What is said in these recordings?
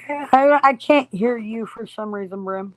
I can't hear you for some reason, Brim.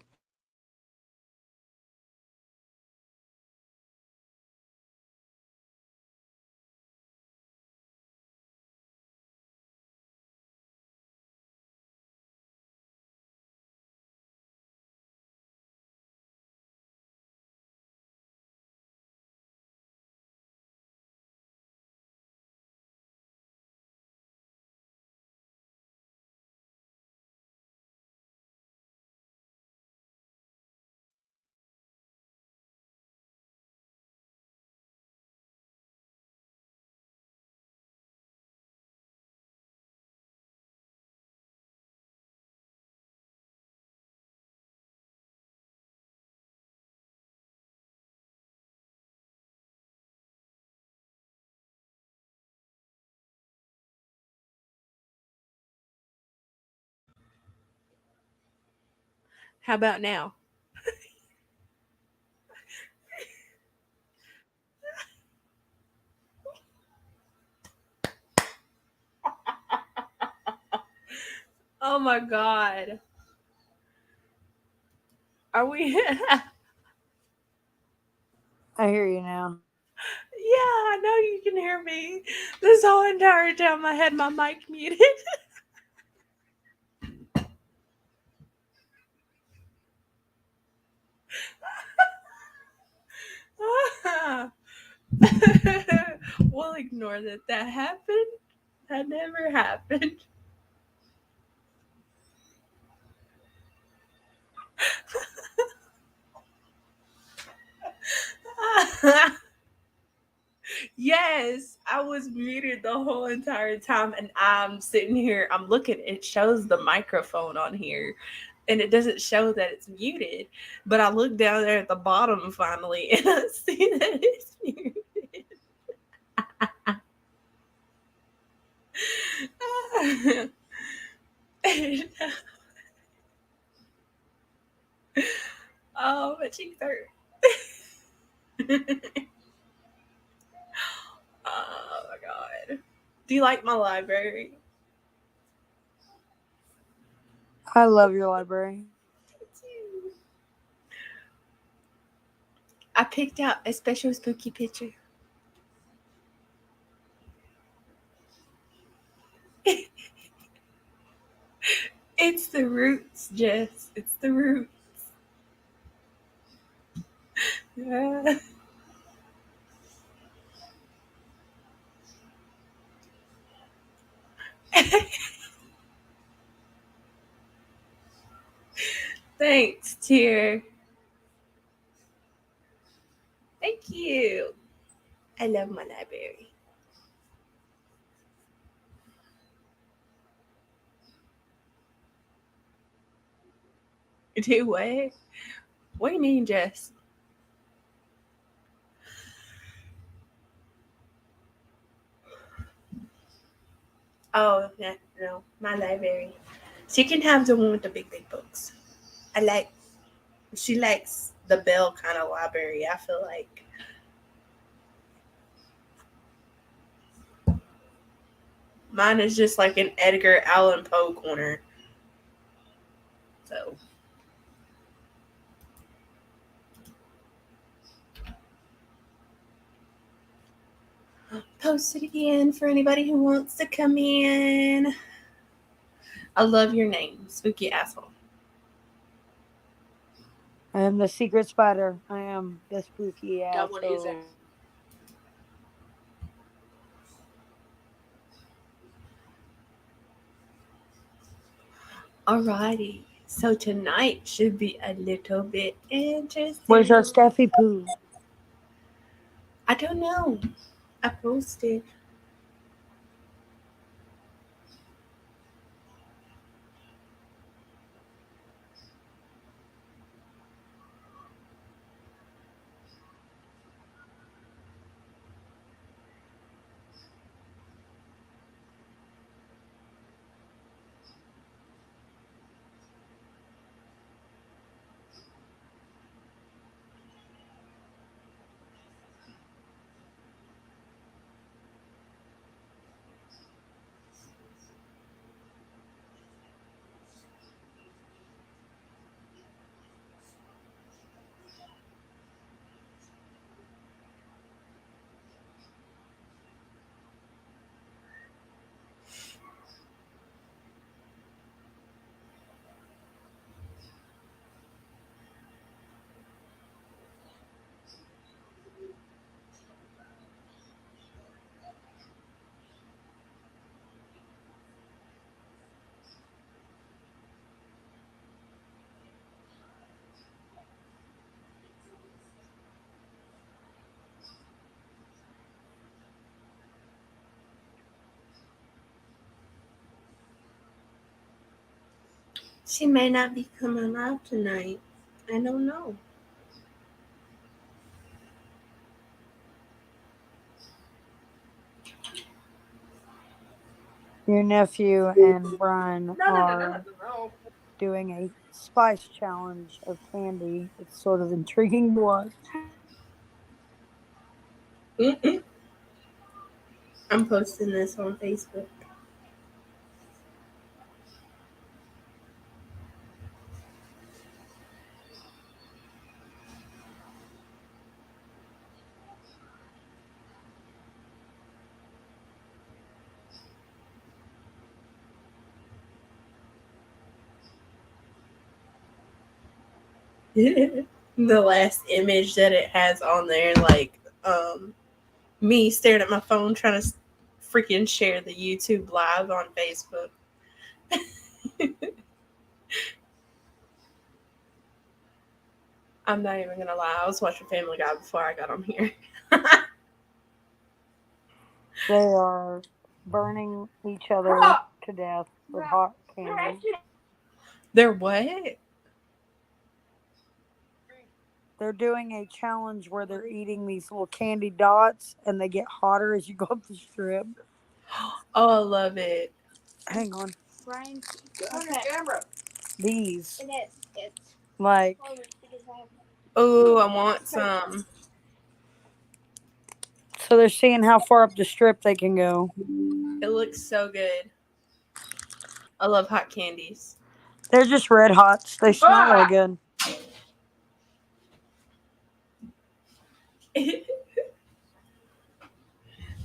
How about now? Oh my god. Are we Yeah, I hear you now. I know you can hear me. This whole entire time I had my mic muted. We'll ignore that that happened. That never happened. Yes, I was muted the whole entire time, and I'm sitting here. I'm looking. It shows the microphone on here, and it doesn't show that it's muted. But I look down there at the bottom finally, and I see that it's muted. Oh, my cheeks hurt. Oh my god. Do you like my library? I love your library. I picked out a special spooky picture. It's the roots, Jess. It's the roots. Thanks, Tier. Thank you. I love my library. Do what? What do you mean, Jess? Oh, no, my library. She can have the one with the big, big books. I like, she likes the Bell kind of library, I feel like. Mine is just like an Edgar Allan Poe corner. So, post it again for anybody who wants to come in. I love your name, Spooky Asshole. I am the secret spider. I am the spooky Got one of his. asshole. Alrighty. So tonight should be a little bit Where's interesting. our Steffi Pooh? I don't know. I posted. She may not be coming live tonight. I don't know. Your nephew and Brian No, no, no, no, are no. doing a spice challenge of candy. It's sort of intriguing to watch. Mm-mm. I'm posting this on Facebook. The last image that it has on there, like um, me staring at my phone trying to freaking share the YouTube live on Facebook. I'm not even gonna lie. I was watching Family Guy before I got on here. They are burning each other to death with hot candy. They're what? They're doing a challenge where they're eating these little candy dots and they get hotter as you go up the strip. Oh, I love it. Hang on. Brian, on the camera. These. It is. It's Like, forward because I have. Oh, I want some. so they're seeing how far up the strip they can go. It looks so good. I love hot candies. They're just red hots. They smell really good.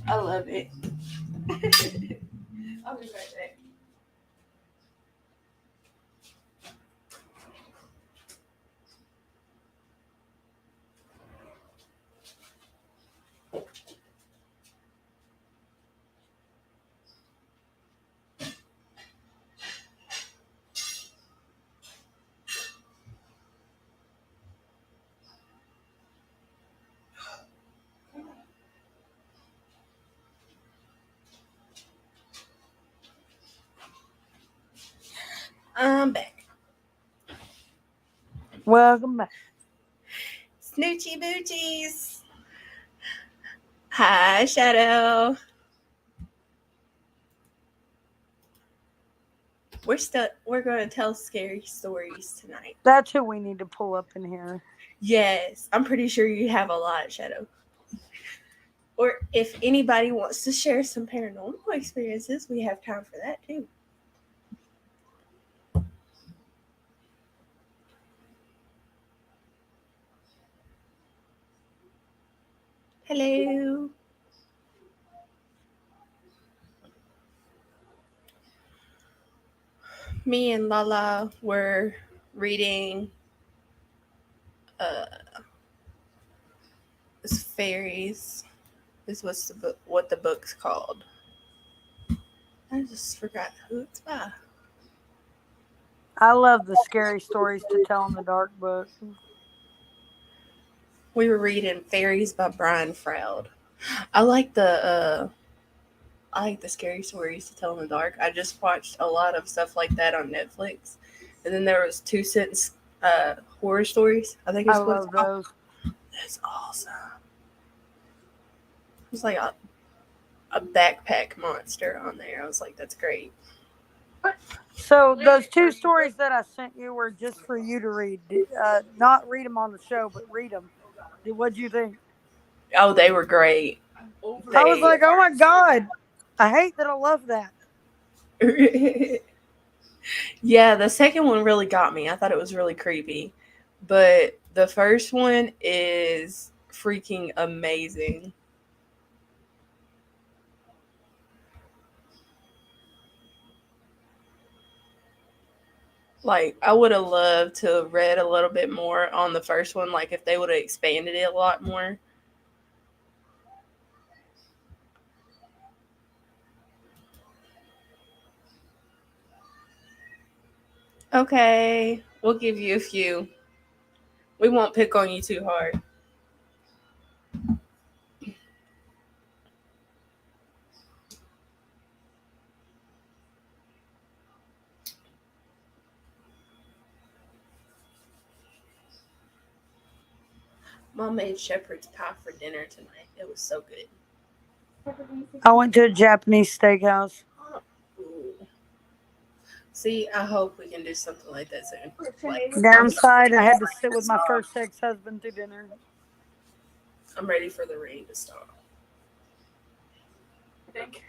I love it. I'll be right back. I'm back. Welcome back. Snoochie boochies. Hi, Shadow. We're going to tell scary stories tonight. That's who we need to pull up in here. Yes, I'm pretty sure you have a lot, Shadow. Or if anybody wants to share some paranormal experiences, we have time for that too. Hello. Me and Lala were reading this fairies. Is what the book's called. I just forgot who it's by. I love the scary stories to tell in the dark book. We were reading Fairies by Brian Froud. I like the I like the scary stories to tell in the dark. I just watched a lot of stuff like that on Netflix, and then there was 2 sentence horror stories. I think I it's what it's love called. those. That's awesome. It was like a backpack monster on there. I was like, that's great. So those two stories that I sent you were just for you to read. Not read them on the show, but read them. What'd you think? Oh, they were great. I was They like, oh my god, I hate that I love that. Yeah, the second one really got me. I thought it was really creepy. But the first one is freaking amazing. Like I would have loved to have read a little bit more on the first one, like if they would have expanded it a lot more. Okay, we'll give you a few. We won't pick on you too hard. Mom made shepherd's pie for dinner tonight. It was so good. I went to a Japanese steakhouse. Ooh. See, I hope we can do something like that soon. Like, Downside, I had to sit with my first ex-husband through dinner. I'm ready for the rain to stop.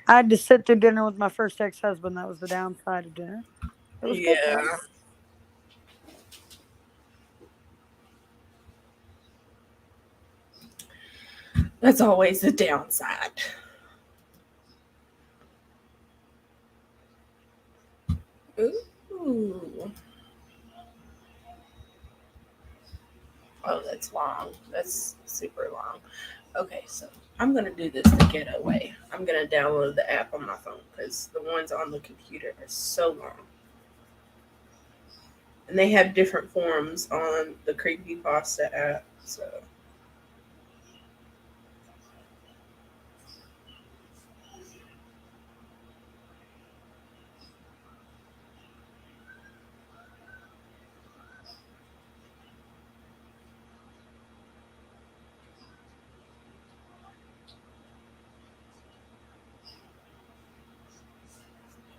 I had to sit through dinner with my first ex-husband. That was the downside of dinner. It was good though. Yeah. That's always the downside. Ooh. Oh, that's long. That's super long. Okay, so I'm gonna do this the ghetto way. I'm gonna download the app on my phone because the ones on the computer are so long. And they have different forms on the creepypasta app. So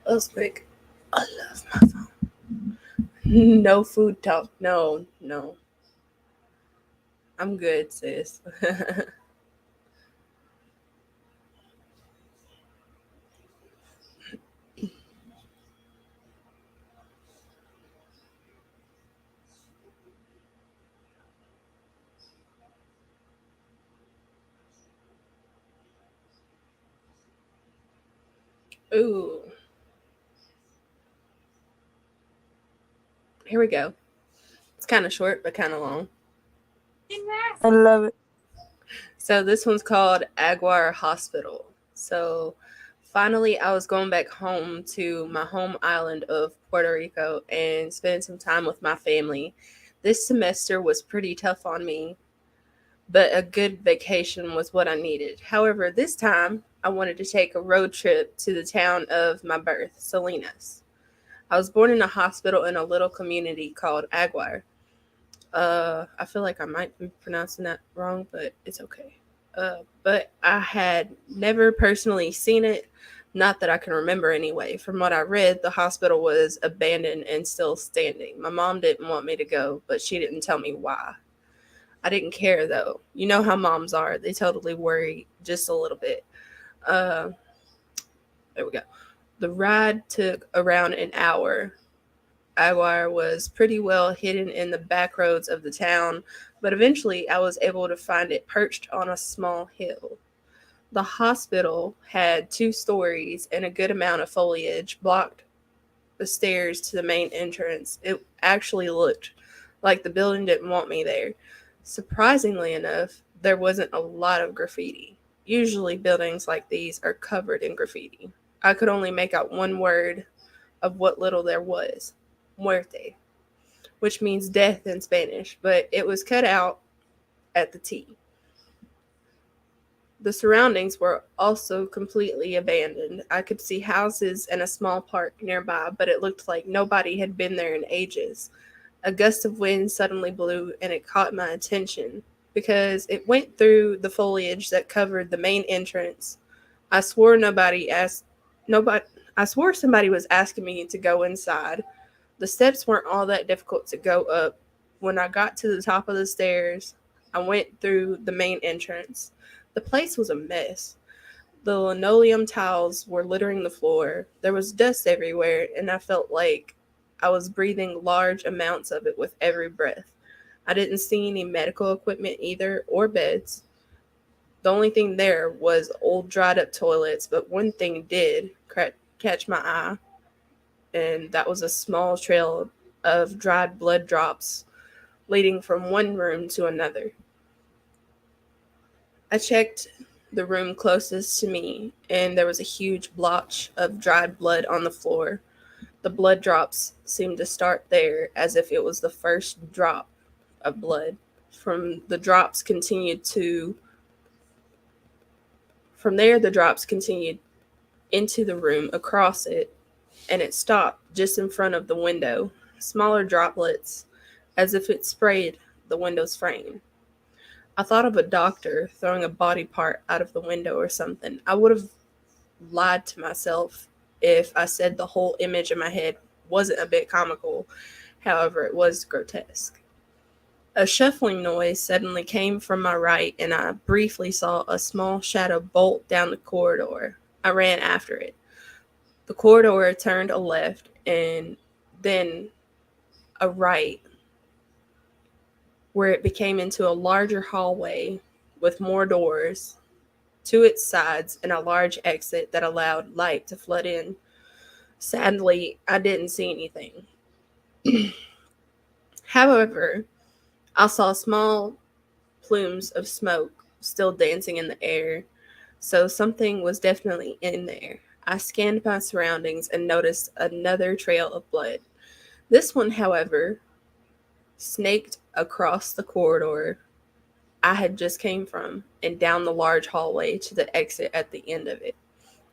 that was quick. I love my phone. No food talk. No, no. I'm good, sis. Ooh, here we go. It's kind of short, but kind of long. I love it. So this one's called Aguar Hospital. So finally, I was going back home to my home island of Puerto Rico and spend some time with my family. This semester was pretty tough on me, but a good vacation was what I needed. However, this time I wanted to take a road trip to the town of my birth, Salinas. I was born in a hospital in a little community called Aguar. I feel like I might be pronouncing that wrong, but it's okay. But I had never personally seen it, not that I can remember anyway. From what I read, the hospital was abandoned and still standing. My mom didn't want me to go, but she didn't tell me why. I didn't care though. You know how moms are, they totally worry just a little bit. Uh, there we go. The ride took around an hour. Aguirre was pretty well hidden in the back roads of the town, but eventually I was able to find it perched on a small hill. The hospital had 2 stories, and a good amount of foliage blocked the stairs to the main entrance. It actually looked like the building didn't want me there. Surprisingly enough, there wasn't a lot of graffiti. Usually, buildings like these are covered in graffiti. I could only make out one word of what little there was: muerte, which means death in Spanish, but it was cut out at the T. The surroundings were also completely abandoned. I could see houses and a small park nearby, but it looked like nobody had been there in ages. A gust of wind suddenly blew, and it caught my attention because it went through the foliage that covered the main entrance. I swore nobody asked nobody I swore somebody was asking me to go inside. The steps weren't all that difficult to go up. When I got to the top of the stairs, I went through the main entrance. The place was a mess. The linoleum tiles were littering the floor. There was dust everywhere, and I felt like I was breathing large amounts of it with every breath. I didn't see any medical equipment either, or beds. The only thing there was old dried up toilets, but one thing did catch my eye, and that was a small trail of dried blood drops leading from one room to another. I checked the room closest to me, and there was a huge blotch of dried blood on the floor. The blood drops seemed to start there as if it was the first drop of blood. From the drops continued to From there the drops continued into the room across it, and it stopped just in front of the window. Smaller droplets as if it sprayed the window's frame. I thought of a doctor throwing a body part out of the window or something. I would have lied to myself if I said the whole image in my head wasn't a bit comical. However, it was grotesque. A shuffling noise suddenly came from my right, and I briefly saw a small shadow bolt down the corridor. I ran after it. The corridor turned a left and then a right, where it became into a larger hallway with more doors to its sides and a large exit that allowed light to flood in. Sadly, I didn't see anything. However, I saw small plumes of smoke still dancing in the air, so something was definitely in there. I scanned my surroundings and noticed another trail of blood. This one, however, snaked across the corridor I had just came from and down the large hallway to the exit at the end of it.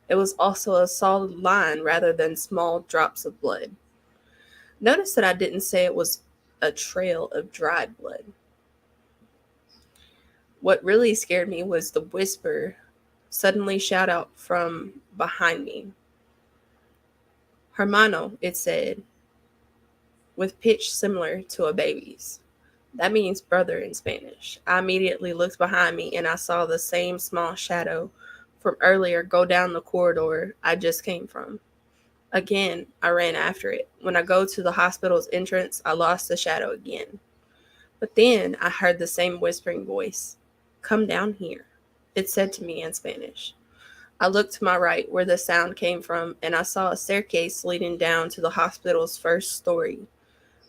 It was also a solid line rather than small drops of blood. Notice that I didn't say it was a trail of dried blood. What really scared me was the whisper suddenly shout out from behind me. Hermano, it said, with pitch similar to a baby's. That means brother in Spanish. I immediately looked behind me and I saw the same small shadow from earlier go down the corridor I just came from. Again, I ran after it. When I go to the hospital's entrance, I lost the shadow again. But then I heard the same whispering voice. Come down here, it said to me in Spanish. I looked to my right where the sound came from and I saw a staircase leading down to the hospital's first story.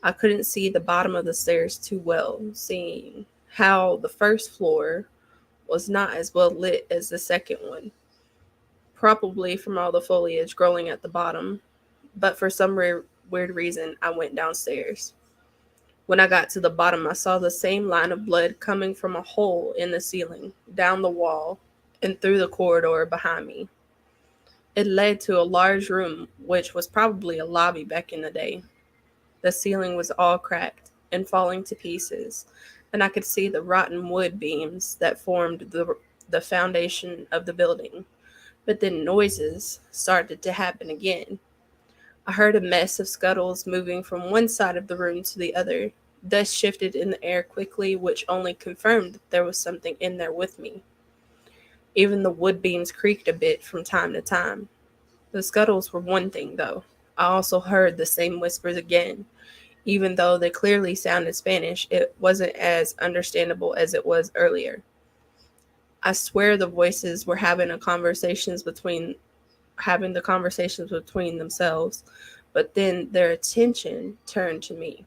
I couldn't see the bottom of the stairs too well, seeing how the first floor was not as well lit as the second one, probably from all the foliage growing at the bottom. But for some weird reason, I went downstairs. When I got to the bottom, I saw the same line of blood coming from a hole in the ceiling, down the wall, and through the corridor behind me. It led to a large room, which was probably a lobby back in the day. The ceiling was all cracked and falling to pieces, and I could see the rotten wood beams that formed the foundation of the building. But then noises started to happen again. I heard a mess of scuttles moving from one side of the room to the other. Dust shifted in the air quickly, which only confirmed that there was something in there with me. Even the wood beams creaked a bit from time to time. The scuttles were one thing, though. I also heard the same whispers again. Even though they clearly sounded Spanish, it wasn't as understandable as it was earlier. I swear the voices were having the conversations between themselves, but then their attention turned to me.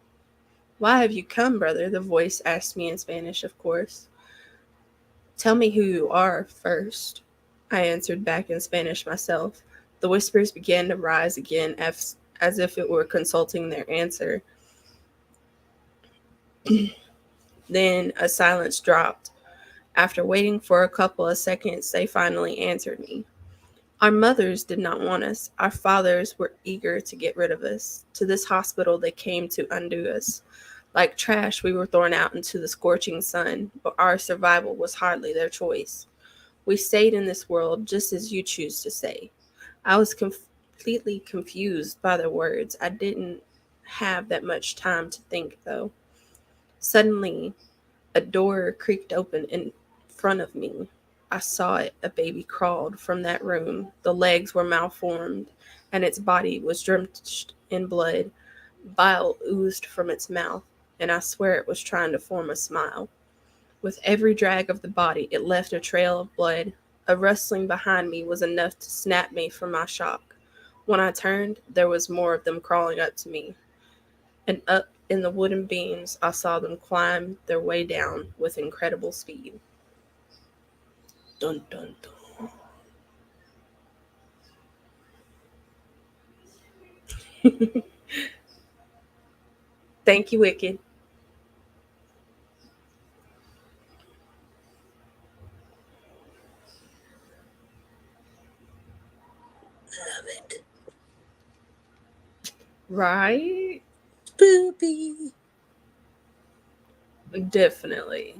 Why have you come, brother? The voice asked me in Spanish, of course. Tell me who you are first, I answered back in Spanish myself. The whispers began to rise again as if it were consulting their answer. Then a silence dropped. After waiting for a couple of seconds, they finally answered me. Our mothers did not want us. Our fathers were eager to get rid of us. To this hospital they came to undo us. Like trash, we were thrown out into the scorching sun, but our survival was hardly their choice. We stayed in this world just as you choose to stay. I was completely confused by their words. I didn't have that much time to think, though. Suddenly, a door creaked open in front of me. I saw it. A baby crawled from that room. The legs were malformed, and its body was drenched in blood. Bile oozed from its mouth, and I swear it was trying to form a smile. With every drag of the body, it left a trail of blood. A rustling behind me was enough to snap me from my shock. When I turned, there was more of them crawling up to me, and up in the wooden beams, I saw them climb their way down with incredible speed. Dun dun dun. Thank you, Wicked. Right? Spoopy. Definitely.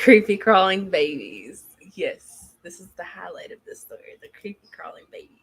Creepy crawling babies. Yes, this is the highlight of this story. The creepy crawling babies.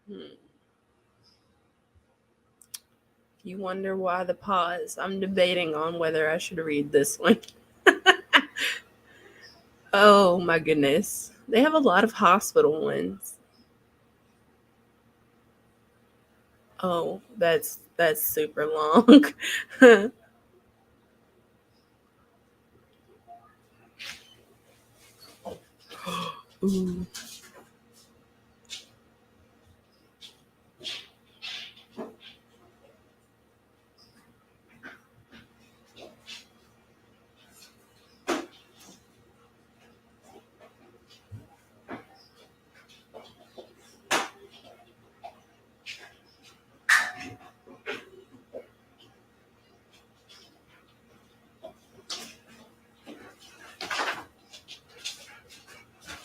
Hmm. You wonder why the pause. I'm debating on whether I should read this one. Oh my goodness. They have a lot of hospital ones. Oh, that's super long. Ooh.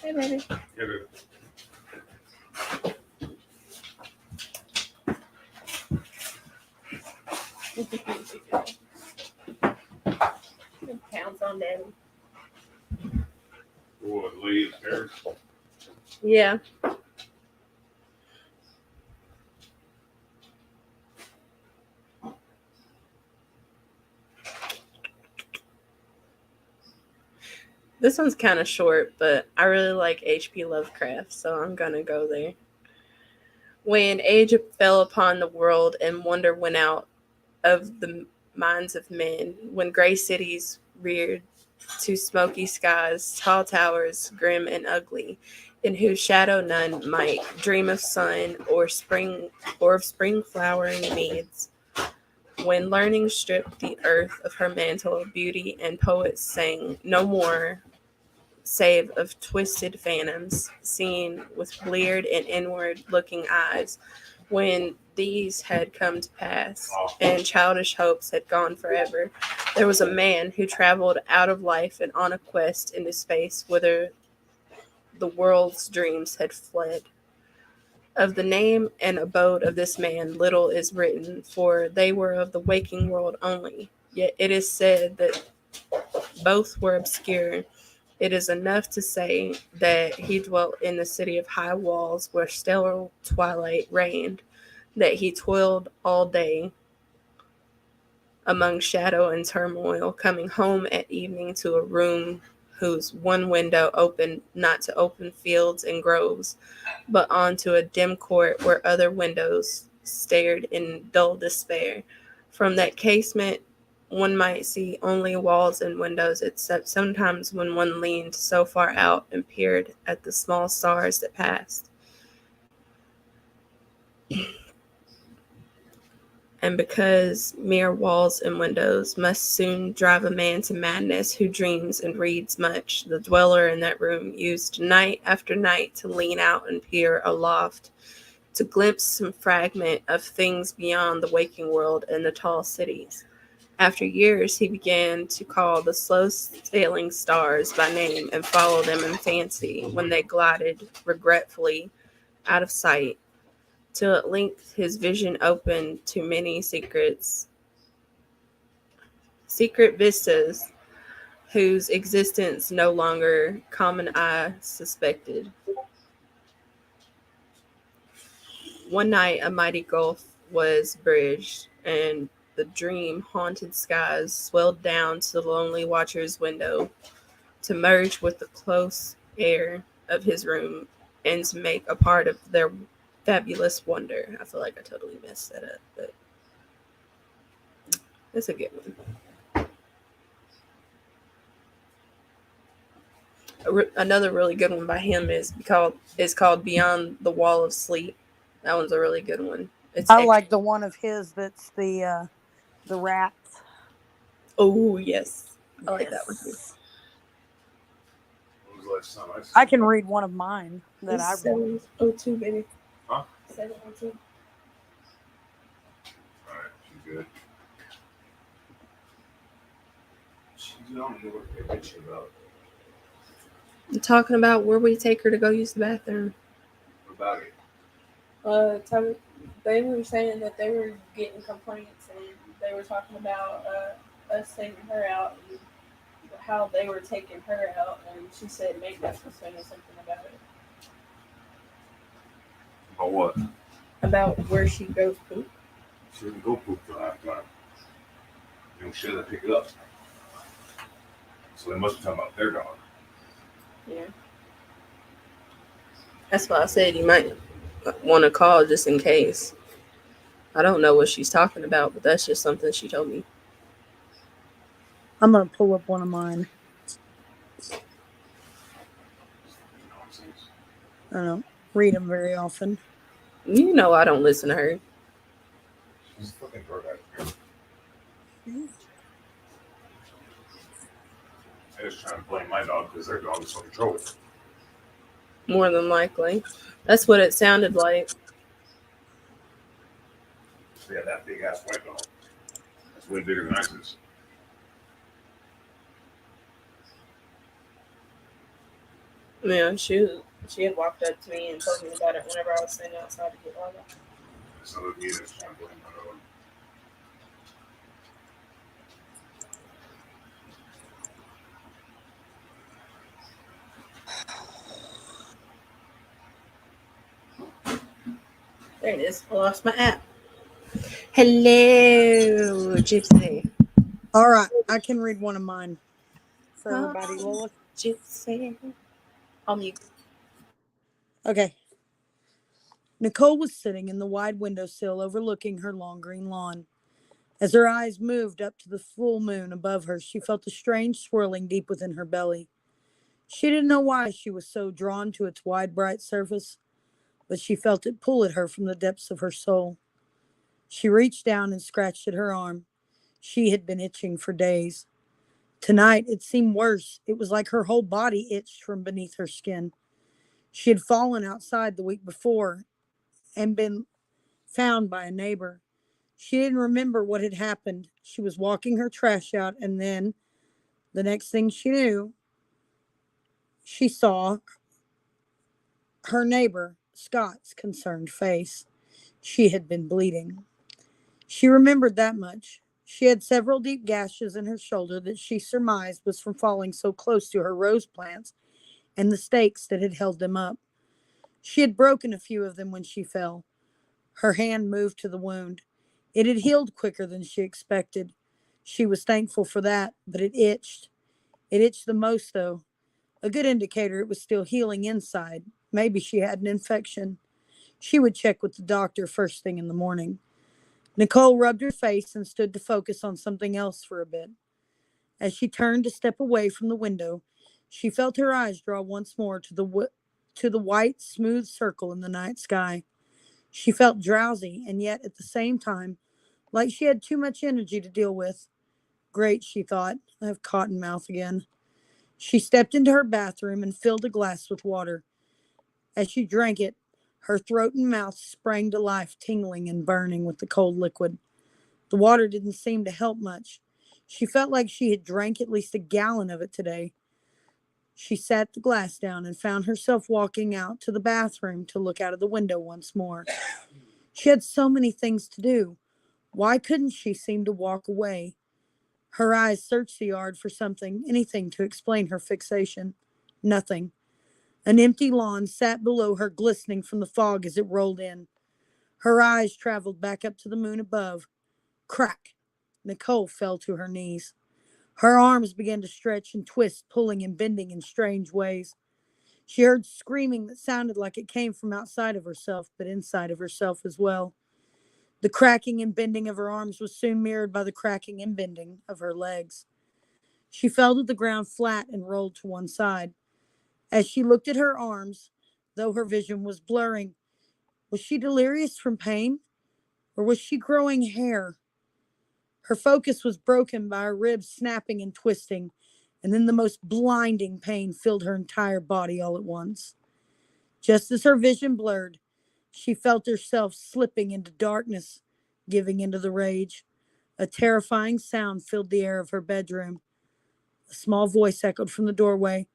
Hey, baby. Pounds on daddy. What, Lee's hair? Yeah. This one's kind of short, but I really like H.P. Lovecraft, so I'm gonna go there. When age fell upon the world and wonder went out of the minds of men, when gray cities reared to smoky skies, tall towers, grim and ugly, in whose shadow none might dream of sun or of spring flowering meads. When learning stripped the earth of her mantle of beauty, and poets sang no more save of twisted phantoms, seen with bleared and inward looking eyes, when these had come to pass, and childish hopes had gone forever, there was a man who traveled out of life and on a quest into space whither the world's dreams had fled. Of the name and abode of this man little is written, for they were of the waking world only. Yet it is said that both were obscure. It is enough to say that he dwelt in the city of high walls where stellar twilight reigned, that he toiled all day among shadow and turmoil, coming home at evening to a room whose one window opened not to open fields and groves, but onto a dim court where other windows stared in dull despair. From that casement one might see only walls and windows, except sometimes when one leaned so far out and peered at the small stars that passed. And because mere walls and windows must soon drive a man to madness who dreams and reads much, the dweller in that room used night after night to lean out and peer aloft, to glimpse some fragment of things beyond the waking world and the tall cities. After years, he began to call the slow sailing stars by name and follow them in fancy when they glided regretfully out of sight, till at length his vision opened to many secret vistas whose existence no longer common eye suspected. One night a mighty gulf was bridged, and the dream haunted skies swelled down to the lonely watcher's window, to merge with the close air of his room and to make a part of their fabulous wonder. I feel like I totally messed that up, but it's a good one. Another really good one by him is called Beyond the Wall of Sleep. That one's a really good one. It's I extra. like the one of his that's the rats. Oh yes, I like that one too. Yes. When was the last time I I seen can that? read one of mine that It's I wrote. 702, baby. Huh? 702. Alright, she's good. She don't know what they're bitching about. I'm talking about where we take her to go use the bathroom. What about it? They were saying that they were getting complaints and they were talking about us taking her out and how they were taking her out, and she said Magnus was saying something about it. About what? About where she goes poop. She didn't go poop till halftime. You know, she had to pick it up. So they must be talking about their dog. Yeah. That's why I said you might want to call just in case. I don't know what she's talking about, but that's just something she told me. I'm gonna pull up one of mine. Nonsense. I don't read them very often. You know I don't listen to her. She's a fucking drug addict. I just trying to blame my dog because their dog is fucking trouble. More than likely. That's what it sounded like. They got that big ass white dog. That's way bigger than Isaac. Yeah, she had walked up to me and told me about it whenever I was standing outside to get water. It's not me that's trying to blame my dog. There it is. I lost my app. Hello, Gypsy. All right, I can read one of mine for everybody. Lola. Gypsy. I'll mute. Okay. Nicole was sitting in the wide windowsill overlooking her long green lawn. As her eyes moved up to the full moon above her, she felt a strange swirling deep within her belly. She didn't know why she was so drawn to its wide, bright surface, but she felt it pull at her from the depths of her soul. She reached down and scratched at her arm. She had been itching for days. Tonight, it seemed worse. It was like her whole body itched from beneath her skin. She had fallen outside the week before and been found by a neighbor. She didn't remember what had happened. She was walking her trash out, and then the next thing she knew, she saw her neighbor, Scott's concerned face. She had been bleeding. She remembered that much. She had several deep gashes in her shoulder that she surmised was from falling so close to her rose plants and the stakes that had held them up. She had broken a few of them when she fell. Her hand moved to the wound. It had healed quicker than she expected. She was thankful for that, but it itched. It itched the most, though. A good indicator it was still healing inside. Maybe she had an infection. She would check with the doctor first thing in the morning. Nicole rubbed her face and stood to focus on something else for a bit. As she turned to step away from the window, she felt her eyes draw once more to the white, smooth circle in the night sky. She felt drowsy and yet at the same time like she had too much energy to deal with. Great, she thought. I have cotton mouth again. She stepped into her bathroom and filled a glass with water. As she drank it, her throat and mouth sprang to life, tingling and burning with the cold liquid. The water didn't seem to help much. She felt like she had drank at least a gallon of it today. She set the glass down and found herself walking out to the bathroom to look out of the window once more. She had so many things to do. Why couldn't she seem to walk away? Her eyes searched the yard for something, anything to explain her fixation. Nothing. An empty lawn sat below her, glistening from the fog as it rolled in. Her eyes traveled back up to the moon above. Crack! Nicole fell to her knees. Her arms began to stretch and twist, pulling and bending in strange ways. She heard screaming that sounded like it came from outside of herself, but inside of herself as well. The cracking and bending of her arms was soon mirrored by the cracking and bending of her legs. She fell to the ground flat and rolled to one side. As she looked at her arms, though her vision was blurring, Was she delirious from pain? Or was she growing hair? Her focus was broken by her ribs snapping and twisting, and then the most blinding pain filled her entire body all at once. Just as her vision blurred, she felt herself slipping into darkness, giving into the rage. A terrifying sound filled the air of her bedroom. A small voice echoed from the doorway,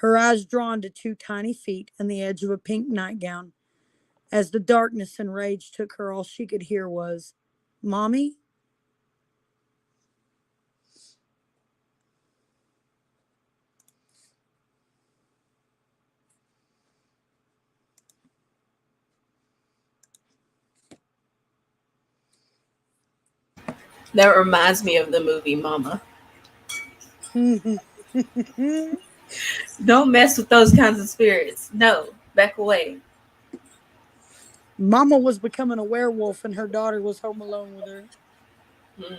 her eyes drawn to two tiny feet and the edge of a pink nightgown. As the darkness and rage took her, all she could hear was, "Mommy?" That reminds me of the movie Mama. Don't mess with those kinds of spirits. No, back away. Mama was becoming a werewolf and her daughter was home alone with her. Mm.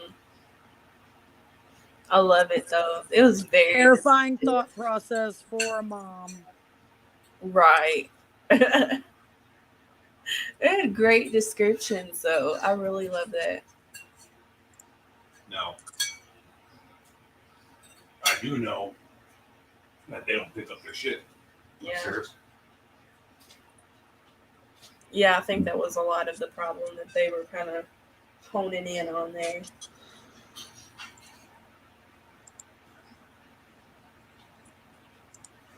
I love it though. It was very Terrifying thought process for a mom. right. It had great descriptions though. I really love that. Now, I do know that they don't pick up their shit Yeah. upstairs. Yeah, I think that was a lot of the problem that they were kind of honing in on there.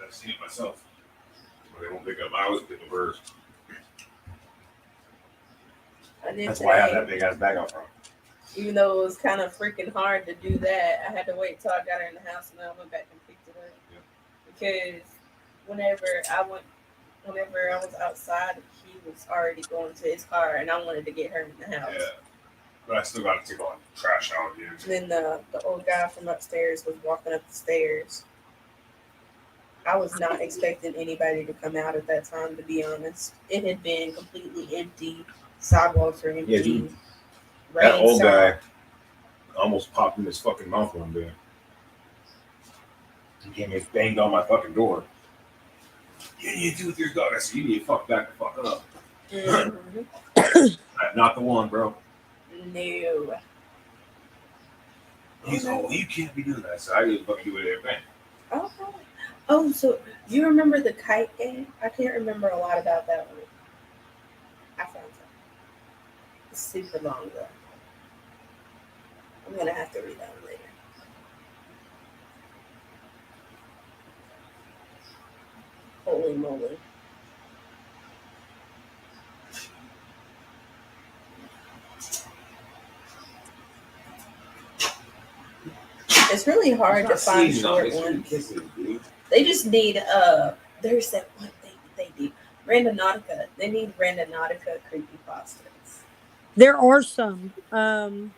I've seen it myself. Where they won't pick up. I always pick up hers. I did That's why I have today. that big ass bag out front. Even though it was kind of freaking hard to do that, I had to wait till I got her in the house and then I went back and picked it up. Yeah. Because whenever I was outside, he was already going to his car and I wanted to get her in the house. Yeah. But I still got to take all the trash out, dude. And then the old guy from upstairs was walking up the stairs. I was not expecting anybody to come out at that time, to be honest. It had been completely empty. Sidewalks were empty. Yeah, dude. Rain That old stopped. guy almost popped in his fucking mouth one day. He came and banged on my fucking door. You need to do with your dog. I said, you need to fuck back the fuck up. Mhm. I'm not the one, bro. No. He's like, well, you can't be doing that. So I didn't fucking do everything. Oh, oh, so you remember the kite game? I can't remember a lot about that one. I found it. It's super long though. I'm gonna have to read that one later. Holy moly. It's really hard to find short ones. They just need there's that one thing they do. Randonautica. They need Randonautica creepypastas. There are some. I've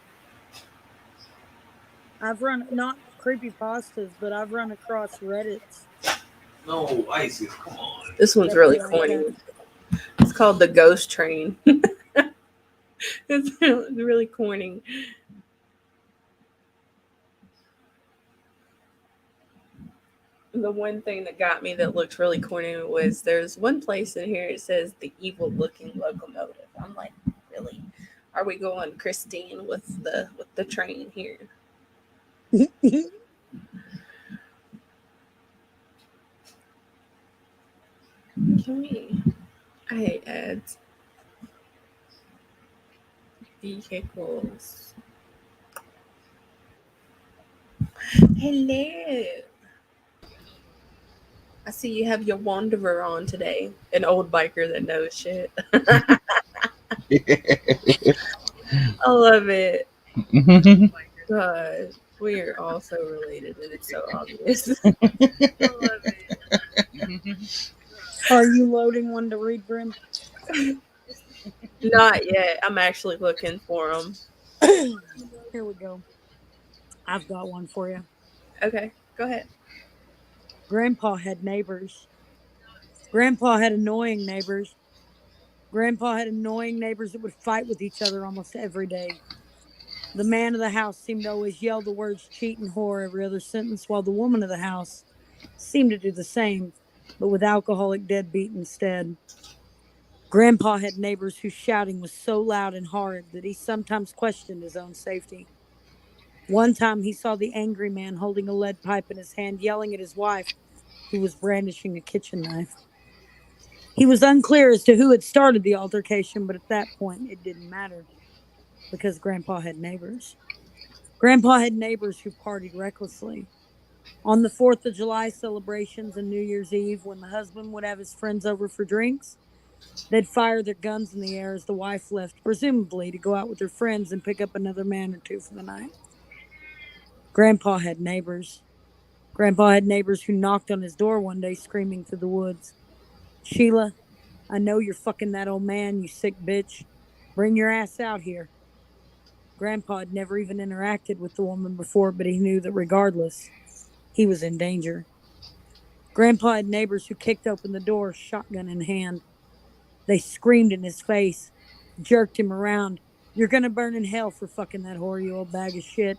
run not creepypastas, but I've run across Reddits. No, Isis, come on. This one's that really be like corny. that. It's called the Ghost Train. It's really corny. The one thing that got me that looked really corny was there's one place in here it says the evil looking locomotive. I'm like, really? Are we going Christine with the train here? Can we? I hate ads. Vehicles. Hello. I see you have your Wanderer on today. An old biker that knows shit. I love it. God, we are all so related and it's so obvious. I love it. Are you loading one to read, Brim? Not yet. I'm actually looking for them. Here we go. I've got one for you. Okay, go ahead. Grandpa had neighbors. Grandpa had annoying neighbors. Grandpa had annoying neighbors that would fight with each other almost every day. The man of the house seemed to always yell the words cheat and whore every other sentence, while the woman of the house seemed to do the same, but with alcoholic deadbeat instead. Grandpa had neighbors whose shouting was so loud and hard that he sometimes questioned his own safety. One time he saw the angry man holding a lead pipe in his hand, yelling at his wife, who was brandishing a kitchen knife. He was unclear as to who had started the altercation, but at that point it didn't matter because Grandpa had neighbors. Grandpa had neighbors who partied recklessly. On the 4th of July celebrations and New Year's Eve, when the husband would have his friends over for drinks, they'd fire their guns in the air as the wife left, presumably to go out with her friends and pick up another man or two for the night. Grandpa had neighbors. Grandpa had neighbors who knocked on his door one day screaming through the woods, "Sheila, I know you're fucking that old man, you sick bitch. Bring your ass out here." Grandpa had never even interacted with the woman before, but he knew that regardless, he was in danger. Grandpa had neighbors who kicked open the door, shotgun in hand. They screamed in his face, jerked him around. "You're gonna burn in hell for fucking that whore, you old bag of shit."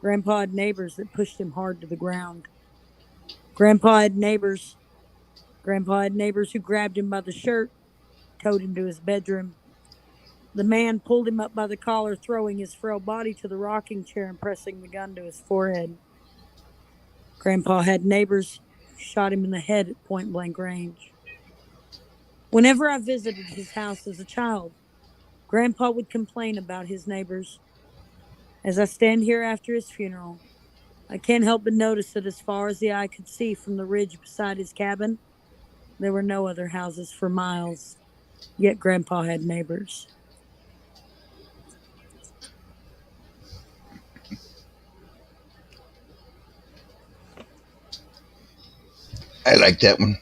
Grandpa had neighbors that pushed him hard to the ground. Grandpa had neighbors. Grandpa had neighbors who grabbed him by the shirt, towed him to his bedroom. The man pulled him up by the collar, throwing his frail body to the rocking chair and pressing the gun to his forehead. Grandpa had neighbors who shot him in the head at point blank range. Whenever I visited his house as a child, Grandpa would complain about his neighbors. As I stand here after his funeral, I can't help but notice that as far as the eye could see from the ridge beside his cabin, there were no other houses for miles. Yet Grandpa had neighbors. I like that one.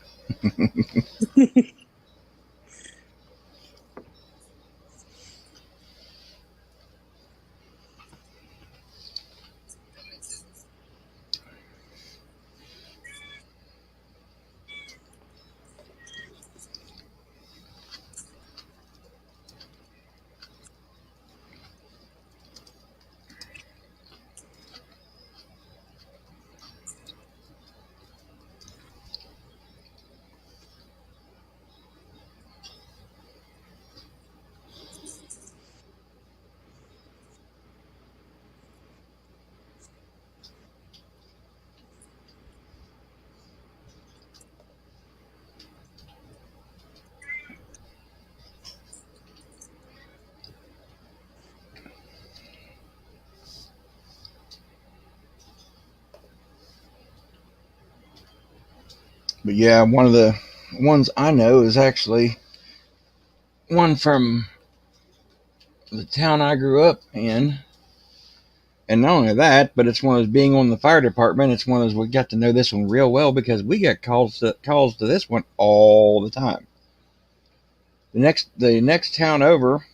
But yeah, one of the ones I know is actually one from the town I grew up in. And not only that, but it's one of those being on the fire department. It's one of those we got to know this one real well because we get calls to this one all the time. The next town over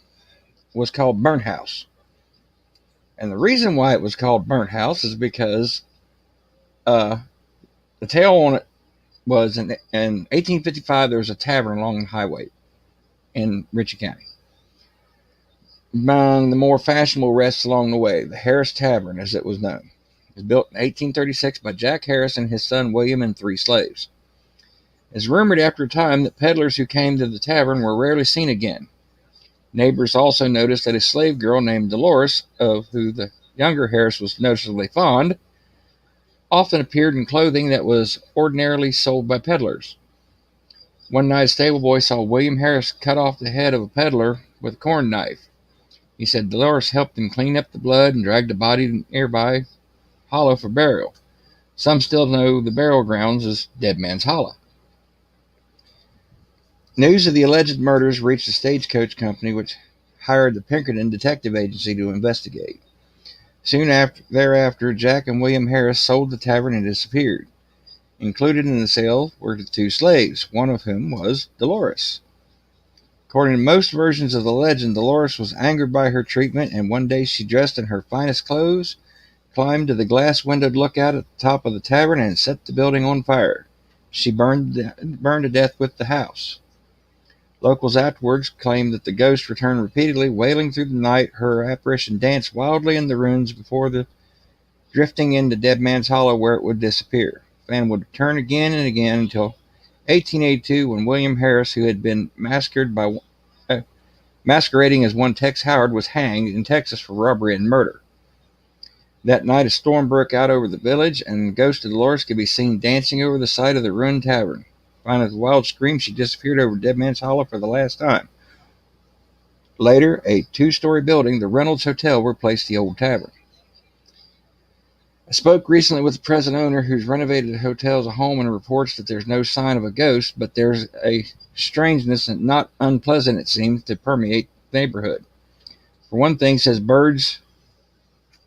was called Burnt House, and the reason why it was called Burnt House is because the tale on it was in 1855 there was a tavern along the highway in Ritchie County. Among the more fashionable rests along the way, the Harris Tavern, as it was known, was built in 1836 by Jack Harris and his son William and 3 slaves. It's rumored after a time that peddlers who came to the tavern were rarely seen again. Neighbors also noticed that a slave girl named Dolores, of who the younger Harris was noticeably fond, often appeared in clothing that was ordinarily sold by peddlers. One night a stable boy saw William Harris cut off the head of a peddler with a corn knife. He said Dolores helped him clean up the blood and dragged the body to nearby hollow for burial. Some still know the burial grounds as Dead Man's Hollow. News of the alleged murders reached the Stagecoach Company, which hired the Pinkerton Detective Agency to investigate. Soon thereafter, Jack and William Harris sold the tavern and disappeared. Included in the sale were the 2 slaves, one of whom was Dolores. According to most versions of the legend, Dolores was angered by her treatment, and one day she dressed in her finest clothes, climbed to the glass-windowed lookout at the top of the tavern, and set the building on fire. She burned to death with the house. Locals afterwards claimed that the ghost returned repeatedly, wailing through the night. Her apparition danced wildly in the ruins before drifting into Dead Man's Hollow, where it would disappear. The fan would return again and again until 1882, when William Harris, who had been masquerading as one Tex Howard, was hanged in Texas for robbery and murder. That night, a storm broke out over the village, and the ghost of Dolores could be seen dancing over the site of the ruined tavern. Finally, with a wild scream, she disappeared over Dead Man's Hollow for the last time. Later, a two-story building, the Reynolds Hotel, replaced the old tavern. I spoke recently with the present owner, who's renovated the hotel as a home, and reports that there's no sign of a ghost, but there's a strangeness and not unpleasant, it seems, to permeate the neighborhood. For one thing, says birds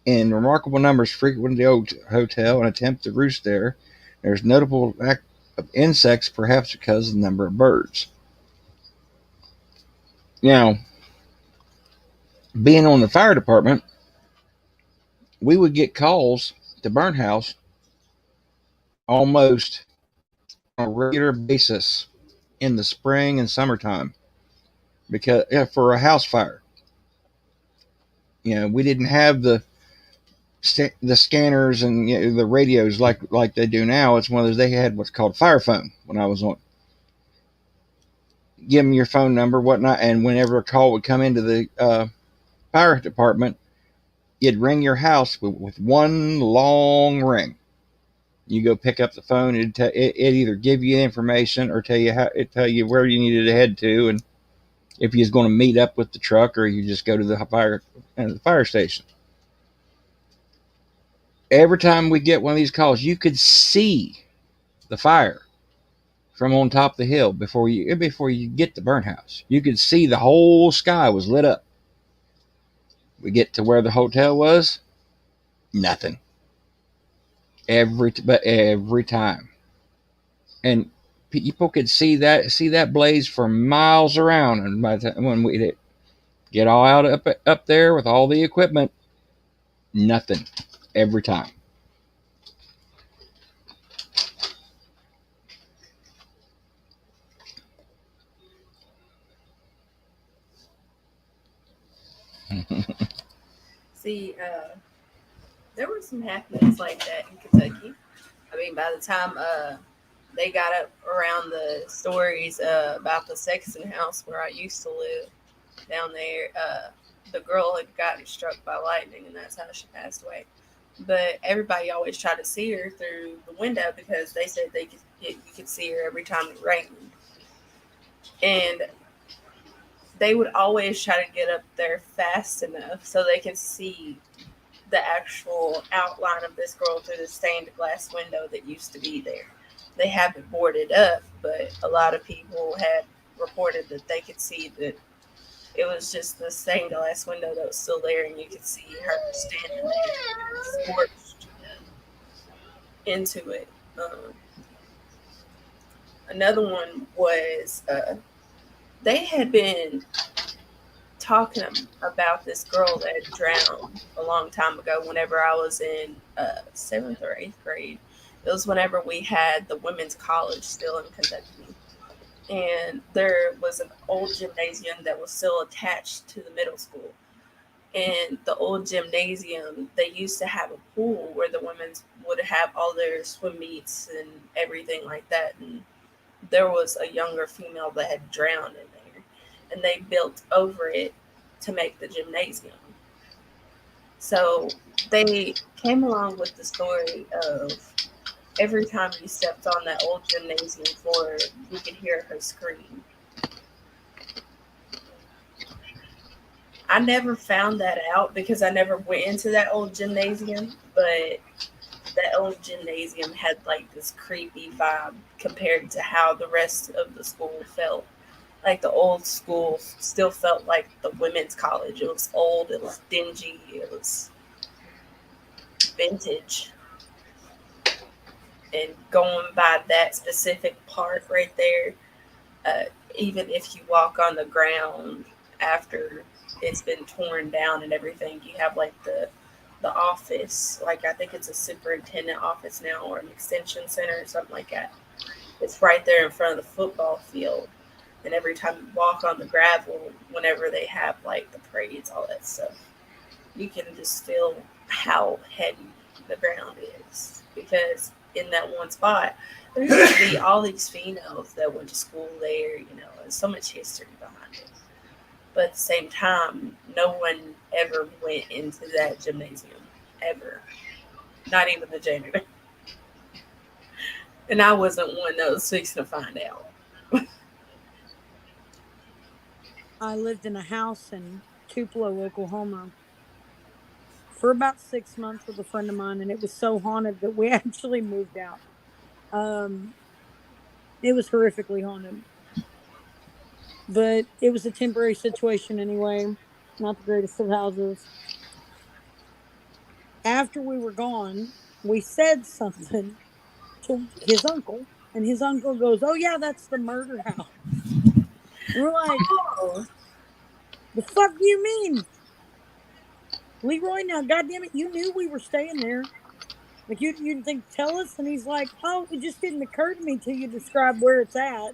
in remarkable numbers frequent the old hotel and attempt to roost there. There's notable lack of insects, perhaps because of the number of birds. Now, being on the fire department, we would get calls to burn house almost on a regular basis in the spring and summertime because for a house fire. We didn't have the scanners and the radios like they do now. It's one of those. They had what's called fire phone when I was on. Give them your phone number, whatnot, and whenever a call would come into the fire department, you'd ring your house with one long ring. You go pick up the phone. It either give you information or tell you where you needed to head to, and if you was going to meet up with the truck, or you just go to the fire station. Every time we get one of these calls, you could see the fire from on top of the hill before you get to burn house. You could see the whole sky was lit up. We get to where the hotel was, nothing. Every time, and people could see that blaze for miles around. And by the time when we get all out up there with all the equipment, nothing. Every time. See, there were some happenings like that in Kentucky. I mean, by the time they got up around the stories about the Sexton house where I used to live down there, the girl had gotten struck by lightning, and that's how she passed away. But everybody always tried to see her through the window because they said you could see her every time it rained. And they would always try to get up there fast enough so they could see the actual outline of this girl through the stained glass window that used to be there. They have it boarded up, but a lot of people had reported that they could see that it was just the stained glass window that was still there, and you could see her standing there, scorched into it. Another one was they had been talking about this girl that had drowned a long time ago whenever I was in 7th or 8th grade. It was whenever we had the women's college still in Kentucky. And there was an old gymnasium that was still attached to the middle school. And the old gymnasium, they used to have a pool where the women would have all their swim meets and everything like that. And there was a younger female that had drowned in there. And they built over it to make the gymnasium. So they came along with the story of every time you stepped on that old gymnasium floor, you could hear her scream. I never found that out because I never went into that old gymnasium, but that old gymnasium had like this creepy vibe compared to how the rest of the school felt. Like the old school still felt like the women's college. It was old, it was dingy, it was vintage. And going by that specific part right there, even if you walk on the ground after it's been torn down and everything, you have like the office, like I think it's a superintendent office now or an extension center or something like that. It's right there in front of the football field. And every time you walk on the gravel, whenever they have like the parades, all that stuff, you can just feel how heavy the ground is. Because in that one spot, There used to be all these females that went to school there, and so much history behind it. But at the same time, no one ever went into that gymnasium. Ever. Not even the janitor. And I wasn't one that was fixing to find out. I lived in a house in Tupelo, Oklahoma for about 6 months with a friend of mine, and it was so haunted that we actually moved out. Um, it was horrifically haunted, but it was a temporary situation anyway. Not the greatest of houses. After we were gone, we said something to his uncle, and his uncle goes, "Oh yeah, that's the murder house." And we're like, Oh, "The fuck do you mean, Leroy? Now, goddamn it, you knew we were staying there. Like you didn't think to tell us?" And he's like, "Oh, it just didn't occur to me till you described where it's at."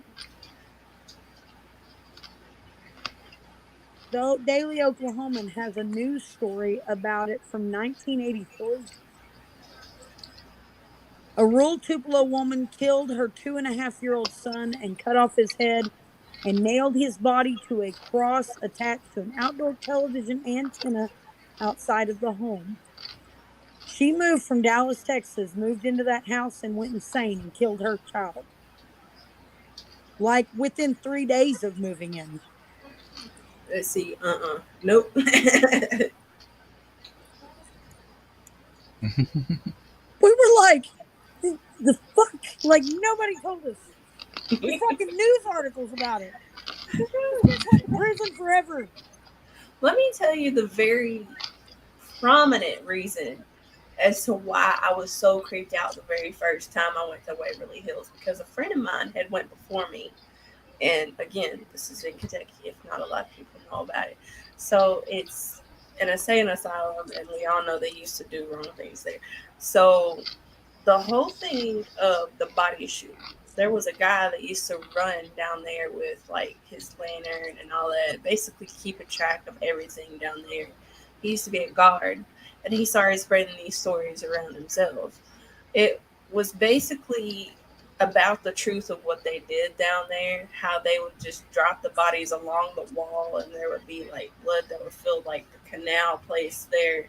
The Daily Oklahoman has a news story about it from 1983. A rural Tupelo woman killed her 2.5-year-old son and cut off his head and nailed his body to a cross attached to an outdoor television antenna outside of the home. She moved from Dallas, Texas, moved into that house and went insane and killed her child. Like within 3 days of moving in. let's see. Nope. We were like, the fuck? Like nobody told us. There's fucking news articles about it. This bitch went to prison forever. Let me tell you the very prominent reason as to why I was so creeped out the very first time I went to Waverly Hills, because a friend of mine had went before me. And again, this is in Kentucky, if not a lot of people know about it. So it's an insane asylum, and we all know they used to do wrong things there. So the whole thing of the body shoot, there was a guy that used to run down there with like his lantern and all that, basically keeping track of everything down there. He used to be a guard, and he started spreading these stories around himself. It was basically about the truth of what they did down there, how they would just drop the bodies along the wall, and there would be like blood that would fill like the canal place there,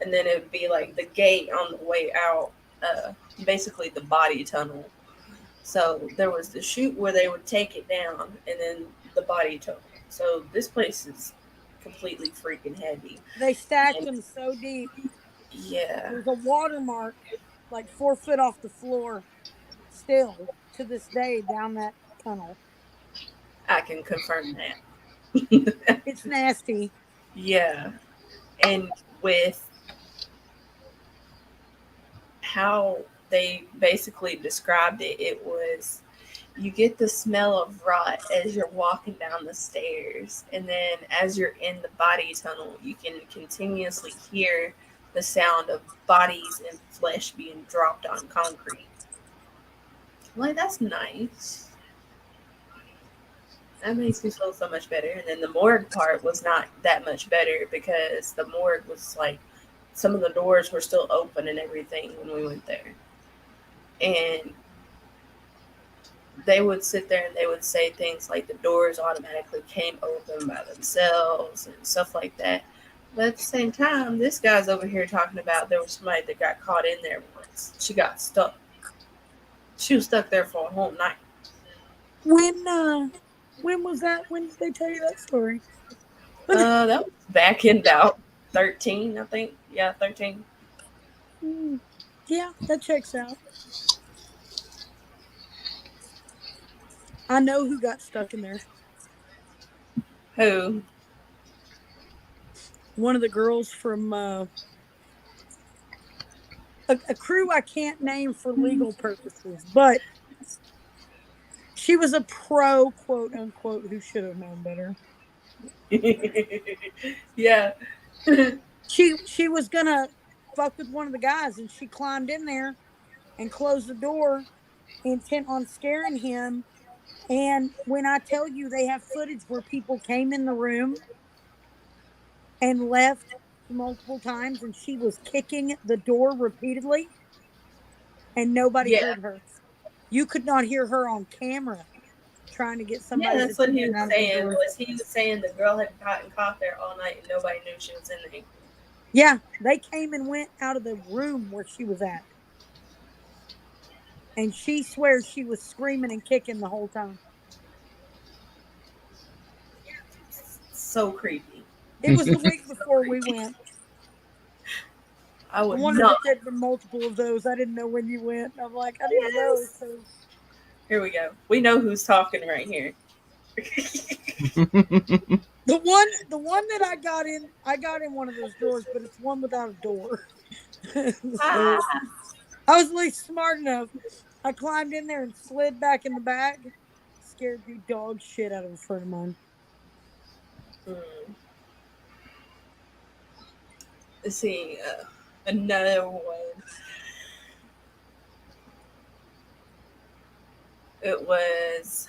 and then it would be like the gate on the way out, basically the body tunnel. So there was the chute where they would take it down, and then the body tunnel. So this place is completely freaking heavy. They stacked And them so deep. yeah, There's a watermark like 4 foot off the floor still to this day down that tunnel. I can confirm that. It's nasty. Yeah. And with how they basically described it, it was you get the smell of rot as you're walking down the stairs. And then as you're in the body tunnel, you can continuously hear the sound of bodies and flesh being dropped on concrete. Like, that's nice. That makes me feel so much better. And then the morgue part was not that much better, because the morgue was like some of the doors were still open and everything when we went there. And they would sit there and they would say things like the doors automatically came open by themselves and stuff like that. But at the same time, this guy's over here talking about there was somebody that got caught in there once. She got stuck. She was stuck there for a whole night. When was that? When did they tell you that story? That was back in about 13, I think. Yeah, 13. Yeah, that checks out. I know who got stuck in there. Who? One of the girls from a crew I can't name for legal purposes, but she was a pro, quote unquote, who should have known better. Yeah. She was gonna fuck with one of the guys, and she climbed in there and closed the door, intent on scaring him. And when I tell you, they have footage where people came in the room and left multiple times, and she was kicking the door repeatedly, and nobody Yeah. heard her. You could not hear her on camera trying to get Yeah, somebody's that's what he attention was out of the saying. door. He was saying the girl had gotten caught there all night and nobody knew she was in there. Yeah, they came and went out of the room where she was at. And she swears she was screaming and kicking the whole time. So creepy. It was the week before we went. I I would wondered not. if there'd been multiple of those. I didn't know when you went. I'm like, I need to know. Yes. 'Cause Here we go. We know who's talking right here. the one that I got in one of those drawers, but it's one without a door. So Ah. I was at least smart enough. I climbed in there and slid back in the bag. Scared the dog shit out of a friend of mine. Hmm. Let's see. Another one. It was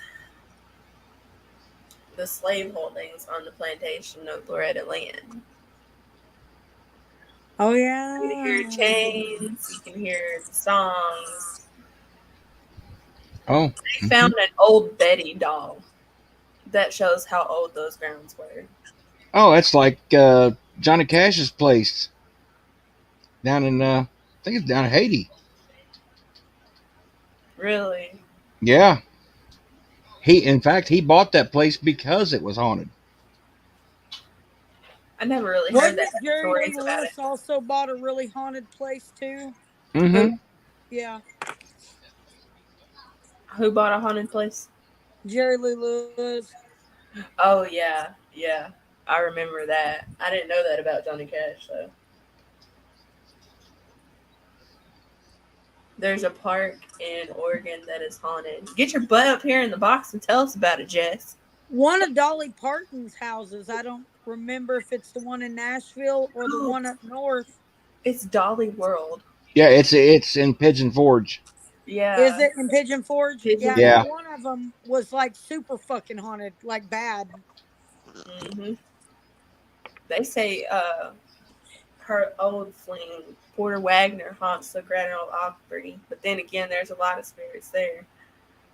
the slave holdings on the plantation of Loretta Land. Oh You can hear yeah. chains, you can hear the songs. Oh, They found an old Betty doll. That shows how old those grounds were. oh, it's like Johnny Cash's place down in I think it's down in Haiti. Really? Yeah, in fact he bought that place because it was haunted. I never really heard Wasn't that it many Jerry Lee stories about it. Lewis also bought a really haunted place too? Who, Mm-hmm. Yeah, who bought a haunted place? Jerry Lee Lewis. Oh yeah, yeah. I remember that. I didn't know that about Johnny Cash though. There's a park in Oregon that is haunted. Get your butt up here in the box and tell us about it, Jess. One of Dolly Parton's houses. I don't remember if it's the one in Nashville or the Oh, one up north. it's Dolly World. Yeah, it's in Pigeon Forge. Is Yeah. it in Pigeon Forge? Pigeon Yeah, and Yeah. Forge. one of them was like super fucking haunted, like bad. Hmm. They say her old fling, Porter Wagner, haunts the Grand Ole Opry. But then again, there's a lot of spirits there.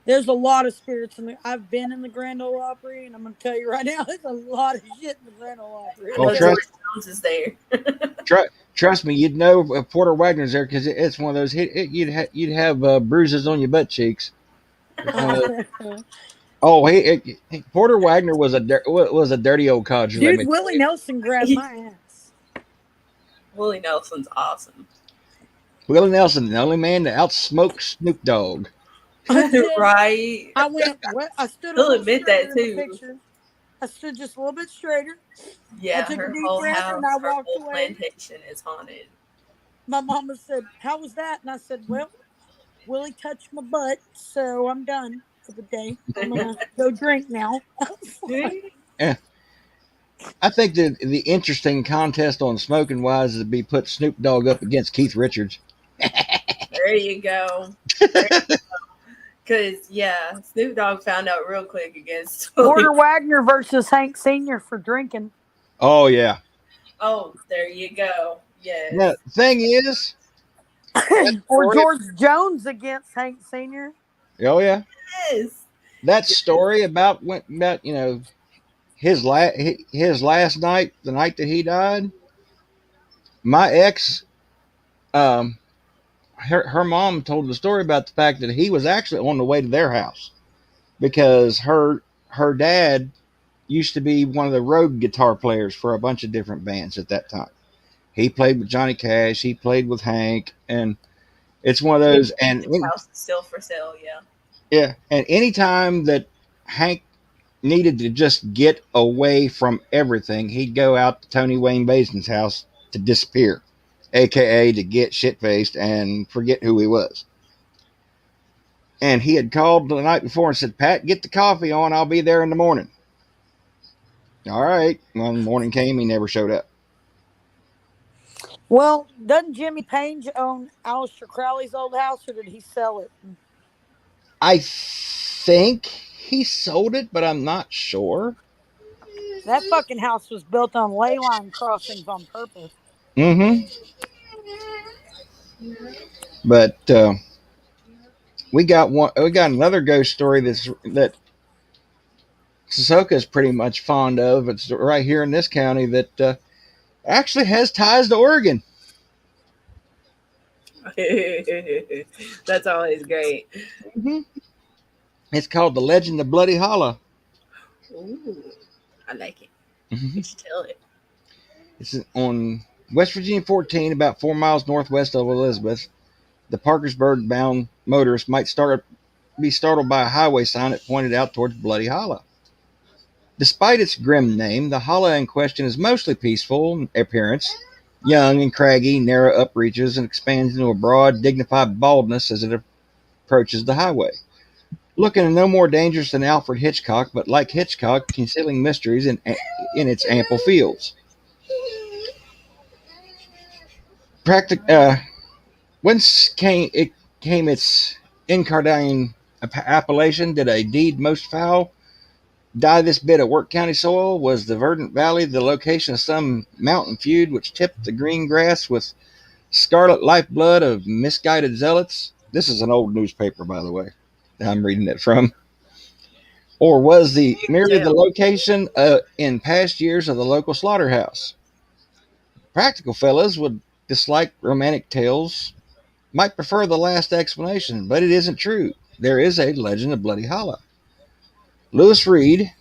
There's a lot of spirits in the. I've been in the Grand Ole Opry, and I'm gonna tell you right now, there's a lot of shit in the Grand Ole Opry. I Oh, know Okay. George trust Jones is there. trust me, you'd know Porter Wagner's there because it's one of those. You'd have bruises on your butt cheeks. It's one of those. Oh, Porter Wagner was a dirty old codger. Let Dude, me. Willie Nelson grabbed my ass. Willie Nelson's awesome. Willie Nelson, the only man to outsmoke Snoop Dogg. I did. Right? I went. What? I stood a He'll little admit that straighter in the too. picture. I stood just a little bit straighter. I Yeah, took a her deep whole breath and I house, her walked whole away. plantation is haunted. My mama said, "How was that?" And I said, "Well, Willie touched my butt, so I'm done for the day. I'm gonna go drink now." Yeah. I think the interesting contest on smoking wise is to be put Snoop Dogg up against Keith Richards. There you go. Because, yeah, Snoop Dogg found out real quick against. Porter Wagner versus Hank Sr. for drinking. Oh yeah. Oh, there you go. Now Yes. the thing is, that Or story. George Jones against Hank Sr. Oh yeah. Yes. That Yes. story about his last night, the night that he died. My ex, um, her mom told the story about the fact that he was actually on the way to their house because her dad used to be one of the road guitar players for a bunch of different bands at that time. He played with Johnny Cash, he played with Hank, and it's one of those. And His house is still for sale, yeah. yeah, and anytime that Hank needed to just get away from everything, he'd go out to Tony Wayne Basin's house to disappear, aka to get shit faced and forget who he was. And he had called the night before and said, "Pat, get the coffee on. I'll be there in the morning." All right. When the morning came, he never showed up. Well, doesn't Jimmy Page own Aleister Crowley's old house, or did he sell it? I think he sold it, but I'm not sure. That fucking house was built on ley line crossings on purpose. Mm-hmm. But We got one. We got another ghost story that Soka is pretty much fond of. It's right here in this county that actually has ties to Oregon. That's always great. Mm-hmm. It's called the Legend of Bloody Hollow. Ooh, I like it. Mm-hmm. You should tell it. It's on West Virginia 14, about 4 miles northwest of Elizabeth. The Parkersburg-bound motorist might be startled by a highway sign that pointed out towards Bloody Hollow. Despite its grim name, the hollow in question is mostly peaceful in appearance, young and craggy, narrow up reaches, and expands into a broad, dignified baldness as it approaches the highway. Looking no more dangerous than Alfred Hitchcock, but like Hitchcock, concealing mysteries in its ample fields. Whence came its incarnadine appellation? Did a deed most foul dye this bit of Work County soil? Was the verdant valley the location of some mountain feud which tipped the green grass with scarlet lifeblood of misguided zealots? This is an old newspaper, by the way, that I'm reading it from. Or was merely the location in past years of the local slaughterhouse? Practical fellows would dislike romantic tales, might prefer the last explanation, but it isn't true. There is a legend of Bloody Hollow. Lewis Reed,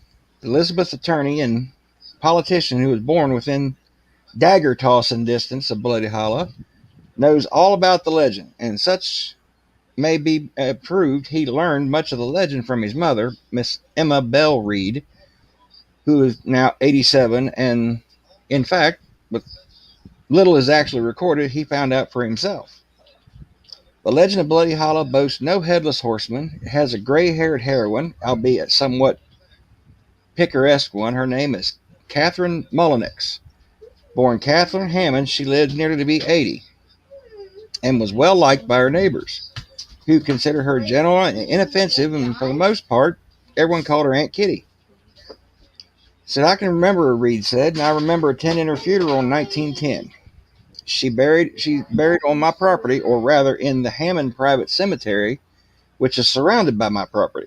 Elizabeth's attorney and politician who was born within dagger tossing distance of Bloody Hollow, knows all about the legend, and such may be proved he learned much of the legend from his mother, Miss Emma Bell Reed, who is now 87, and in fact, with little is actually recorded, he found out for himself. The legend of Bloody Hollow boasts no headless horseman. It has a gray-haired heroine, albeit somewhat picaresque one. Her name is Catherine Mullenix. Born Catherine Hammond, she lived nearly to be 80 and was well liked by her neighbors, who considered her gentle and inoffensive, and for the most part, everyone called her Aunt Kitty. Said, I can remember her, Reed said, and I remember attending her funeral in 1910. She's buried on my property, or rather in the Hammond private cemetery, which is surrounded by my property.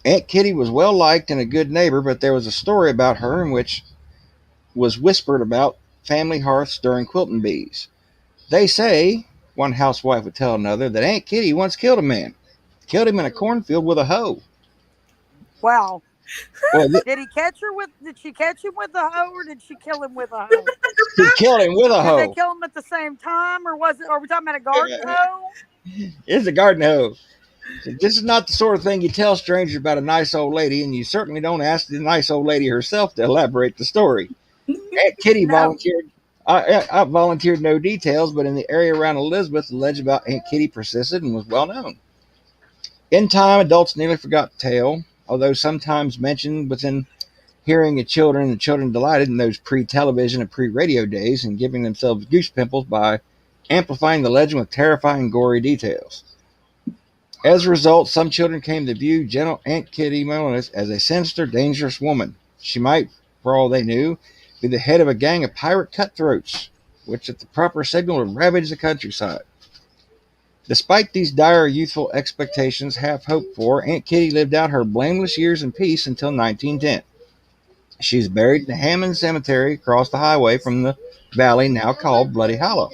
Aunt Kitty was well liked and a good neighbor, but there was a story about her in which was whispered about family hearths during quilting bees. They say, one housewife would tell another, that Aunt Kitty once killed a man. Killed him in a cornfield with a hoe. Wow. Well, Did she catch him with a hoe, or did she kill him with a hoe? she killed him with a hoe. Did they kill him at the same time, or are we talking about a garden hoe? It's a garden hoe. So this is not the sort of thing you tell strangers about a nice old lady, and you certainly don't ask the nice old lady herself to elaborate the story. Aunt Kitty volunteered. I volunteered no details, but in the area around Elizabeth, the legend about Aunt Kitty persisted and was well known. In time, adults nearly forgot the tale, although sometimes mentioned within hearing of children, and the children delighted in those pre-television and pre-radio days and giving themselves goose pimples by amplifying the legend with terrifying, gory details. As a result, some children came to view gentle Aunt Kitty Mullenix as a sinister, dangerous woman. She might, for all they knew, be the head of a gang of pirate cutthroats, which at the proper signal would ravage the countryside. Despite these dire youthful expectations half hoped for, Aunt Kitty lived out her blameless years in peace until 1910. She's buried in the Hammond Cemetery across the highway from the valley now called Bloody Hollow.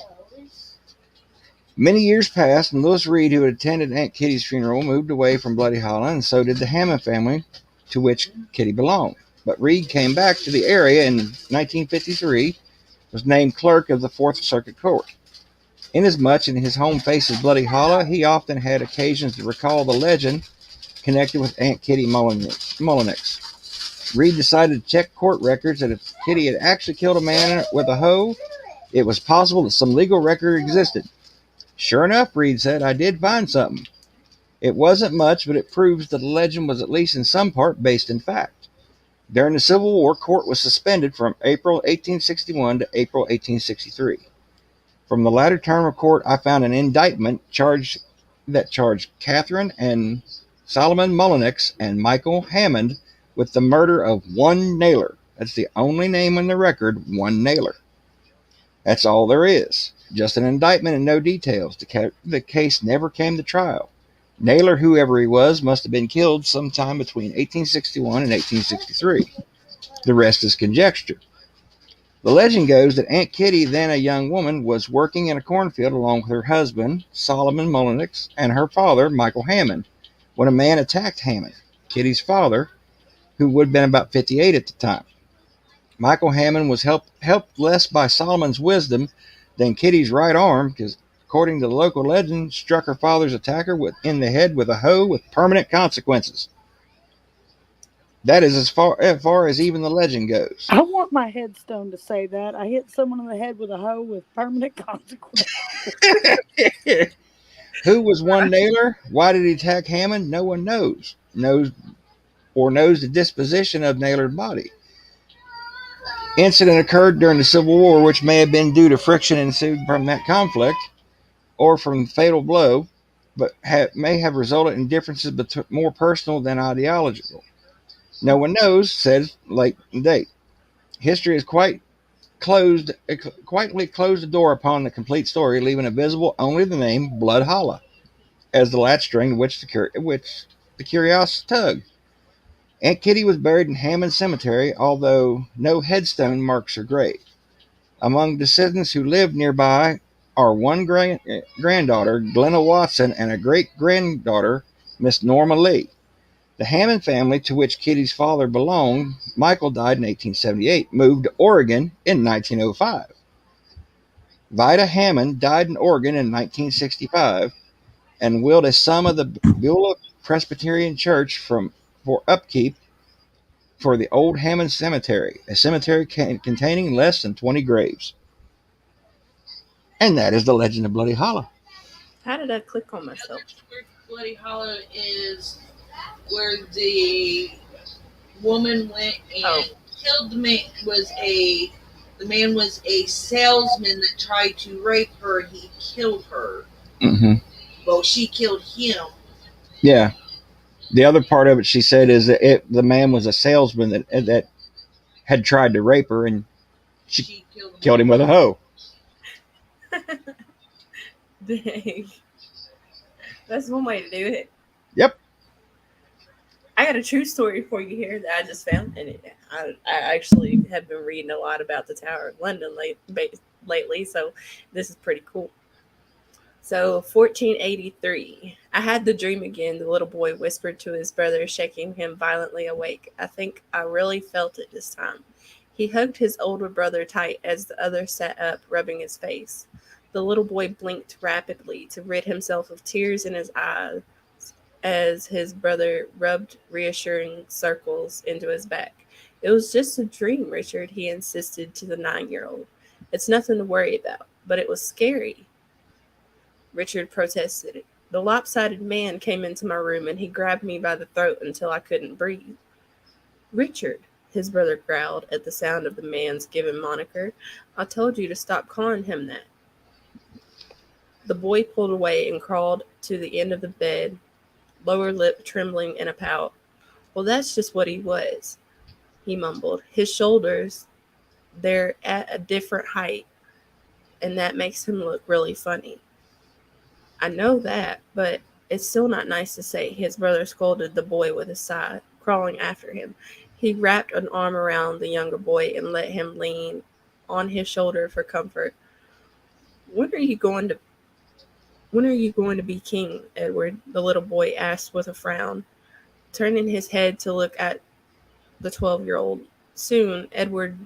Many years passed, and Lewis Reed, who had attended Aunt Kitty's funeral, moved away from Bloody Hollow, and so did the Hammond family, to which Kitty belonged. But Reed came back to the area in 1953, was named clerk of the Fourth Circuit Court. Inasmuch in his home faces Bloody Hollow, he often had occasions to recall the legend connected with Aunt Kitty Mullenix. Reed decided to check court records that if Kitty had actually killed a man with a hoe, it was possible that some legal record existed. Sure enough, Reed said, I did find something. It wasn't much, but it proves that the legend was at least in some part based in fact. During the Civil War, court was suspended from April 1861 to April 1863. From the latter term of court, I found an indictment that charged Catherine and Solomon Mullenix and Michael Hammond with the murder of one Naylor. That's the only name on the record, one Naylor. That's all there is. Just an indictment and no details. The case never came to trial. Naylor, whoever he was, must have been killed sometime between 1861 and 1863. The rest is conjecture. The legend goes that Aunt Kitty, then a young woman, was working in a cornfield along with her husband, Solomon Mullenix, and her father, Michael Hammond, when a man attacked Hammond, Kitty's father, who would have been about 58 at the time. Michael Hammond was helped less by Solomon's wisdom than Kitty's right arm, because, according to the local legend, struck her father's attacker in the head with a hoe with permanent consequences. That is as far as even the legend goes. I want my headstone to say that. I hit someone in the head with a hoe with permanent consequence. Who was one Naylor? Why did he attack Hammond? No one knows. Knows the disposition of Naylor's body. Incident occurred during the Civil War, which may have been due to friction ensued from that conflict, or from the fatal blow, but may have resulted in differences more personal than ideological. No one knows, says late date. History has quietly closed the door upon the complete story, leaving visible only the name Blood Hollow as the latchstring which the curiosity tugged. Aunt Kitty was buried in Hammond Cemetery, although no headstone marks her grave. Among descendants who lived nearby are one granddaughter, Glenna Watson, and a great-granddaughter, Miss Norma Lee. The Hammond family, to which Kitty's father belonged, Michael died in 1878, moved to Oregon in 1905. Vida Hammond died in Oregon in 1965 and willed a sum of the Beulah Presbyterian Church for upkeep for the old Hammond Cemetery, a cemetery containing less than 20 graves. And that is the legend of Bloody Hollow. How did I click on myself? Where Bloody Hollow is where the woman went and killed the man. The man was a salesman that tried to rape her. He killed her. Mm-hmm. Well, she killed him. Yeah. The other part of it, she said, is that the man was a salesman that had tried to rape her, and she killed him with a hoe. Dang. That's one way to do it. Yep. I got a true story for you here that I just found, and I actually have been reading a lot about the Tower of London lately, so this is pretty cool. So, 1483. I had the dream again, the little boy whispered to his brother, shaking him violently awake. I think I really felt it this time. He hugged his older brother tight as the other sat up, rubbing his face. The little boy blinked rapidly to rid himself of tears in his eyes as his brother rubbed reassuring circles into his back. It was just a dream, Richard, he insisted to the 9-year-old. It's nothing to worry about, but it was scary. Richard protested. The lopsided man came into my room and he grabbed me by the throat until I couldn't breathe. Richard, his brother growled at the sound of the man's given moniker. I told you to stop calling him that. The boy pulled away and crawled to the end of the bed, lower lip trembling in a pout. Well, that's just what he was, he mumbled. His shoulders, they're at a different height, and that makes him look really funny. I know that, but it's still not nice to say, his brother scolded the boy with a sigh, crawling after him. He wrapped an arm around the younger boy and let him lean on his shoulder for comfort. When are you going to be king, Edward? The little boy asked with a frown, turning his head to look at the 12-year-old. Soon, Edward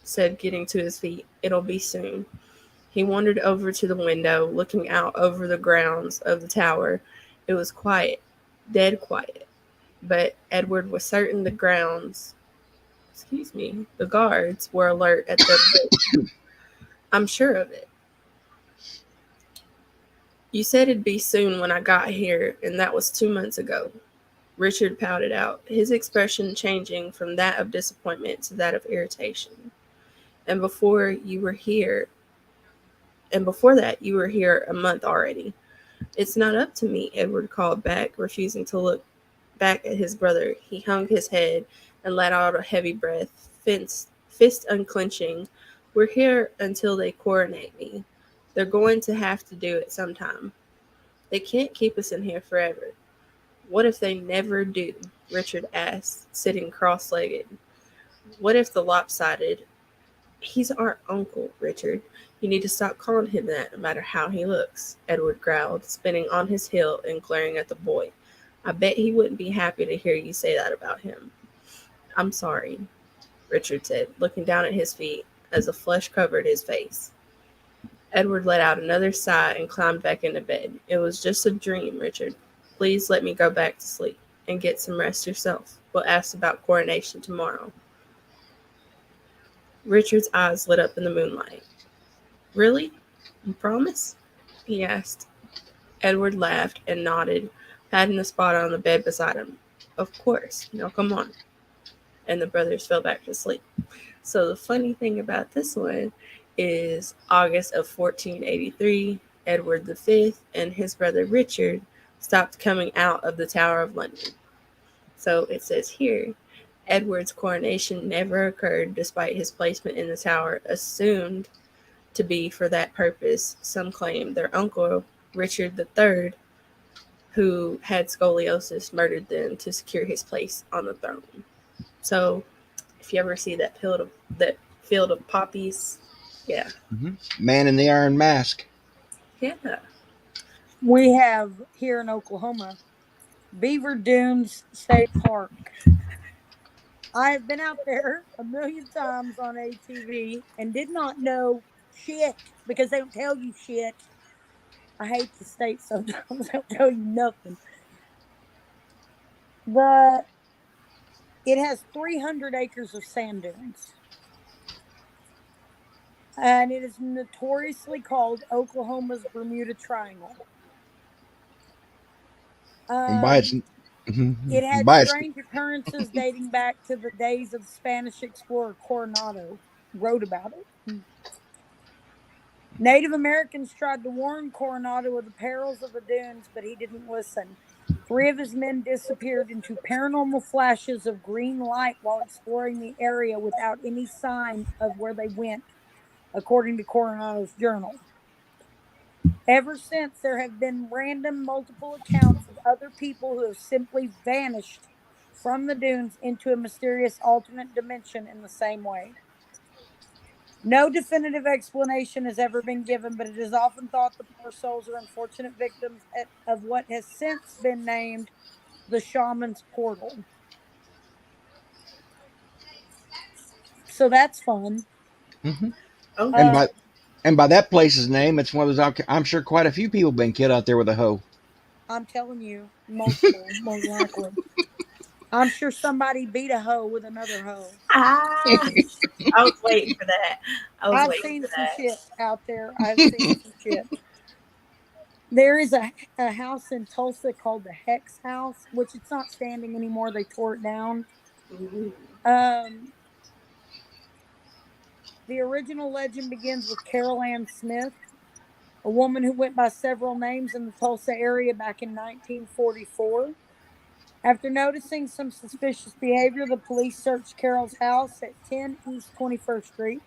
said, getting to his feet. It'll be soon. He wandered over to the window, looking out over the grounds of the tower. It was quiet, dead quiet. But Edward was certain the guards were alert at their post. I'm sure of it. You said it'd be soon when I got here, and that was 2 months ago. Richard pouted out, his expression changing from that of disappointment to that of irritation. And before that, you were here a month already. It's not up to me, Edward called back, refusing to look back at his brother. He hung his head and let out a heavy breath, fist unclenching. We're here until they coronate me. They're going to have to do it sometime. They can't keep us in here forever. What if they never do? Richard asked, sitting cross legged. What if the lopsided? He's our uncle, Richard. You need to stop calling him that, no matter how he looks, Edward growled, spinning on his heel and glaring at the boy. I bet he wouldn't be happy to hear you say that about him. I'm sorry, Richard said, looking down at his feet as the flesh covered his face. Edward let out another sigh and climbed back into bed. It was just a dream, Richard. Please let me go back to sleep and get some rest yourself. We'll ask about coronation tomorrow. Richard's eyes lit up in the moonlight. Really? You promise? He asked. Edward laughed and nodded, patting the spot on the bed beside him. Of course. Now come on. And the brothers fell back to sleep. So the funny thing about this one is August of 1483, Edward V and his brother Richard stopped coming out of the Tower of London. So it says here, Edward's coronation never occurred despite his placement in the tower, assumed to be for that purpose. Some claim their uncle, Richard III, who had scoliosis, murdered them to secure his place on the throne. So if you ever see that field of poppies, yeah. Man in the Iron Mask. Yeah. We have here in Oklahoma Beaver Dunes State Park. I have been out there a million times on ATV and did not know shit because they don't tell you shit. I hate the state sometimes. They don't tell you nothing. But it has 300 acres of sand dunes. And it is notoriously called Oklahoma's Bermuda Triangle. And by its, Um, it had by its, strange occurrences dating back to the days of the Spanish explorer Coronado. Wrote about it. Native Americans tried to warn Coronado of the perils of the dunes, but he didn't listen. 3 of his men disappeared into paranormal flashes of green light while exploring the area without any sign of where they went, according to Coronado's journal. Ever since, there have been random multiple accounts of other people who have simply vanished from the dunes into a mysterious alternate dimension in the same way. No definitive explanation has ever been given, but it is often thought the poor souls are unfortunate victims of what has since been named the shaman's portal. So that's fun. Mhm. Oh, and Uh, by and by that place's name, it's one of those. I'm sure quite a few people have been killed out there with a hoe. I'm telling you, multiple, most likely. I'm sure somebody beat a hoe with another hoe. ah, I was waiting for that. I was I've waiting seen for some that. shit out there. I've seen some shit. There is a house in Tulsa called the Hex House, which it's not standing anymore. They tore it down. Ooh. Um, the original legend begins with Carol Ann Smith, a woman who went by several names in the Tulsa area back in 1944. After noticing some suspicious behavior, the police searched Carol's house at 10 East 21st Street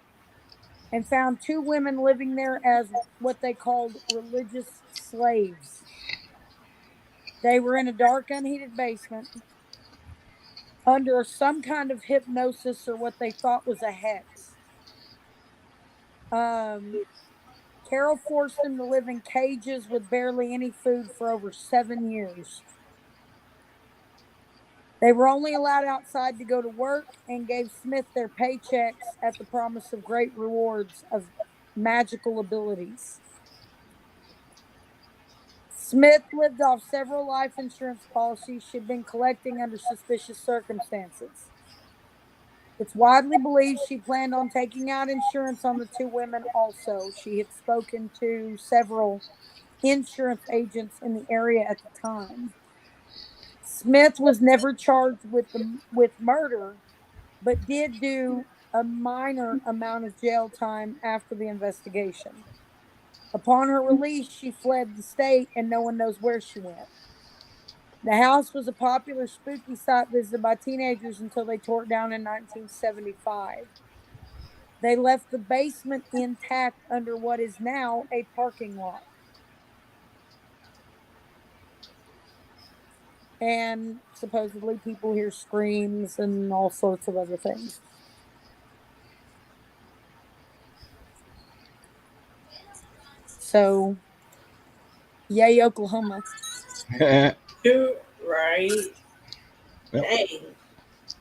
and found 2 women living there as what they called religious slaves. They were in a dark, unheated basement under some kind of hypnosis or what they thought was a hex. Um, Carol forced them to live in cages with barely any food for over 7 years. They were only allowed outside to go to work and gave Smith their paychecks at the promise of great rewards of magical abilities. Smith lived off several life insurance policies she'd been collecting under suspicious circumstances. It's widely believed she planned on taking out insurance on the 2 women also. She had spoken to several insurance agents in the area at the time. Smith was never charged with murder, but did do a minor amount of jail time after the investigation. Upon her release, she fled the state and no one knows where she went. The house was a popular spooky site visited by teenagers until they tore it down in 1975. They left the basement intact under what is now a parking lot. And supposedly people hear screams and all sorts of other things. So, yay, Oklahoma. Right. Well, Dang.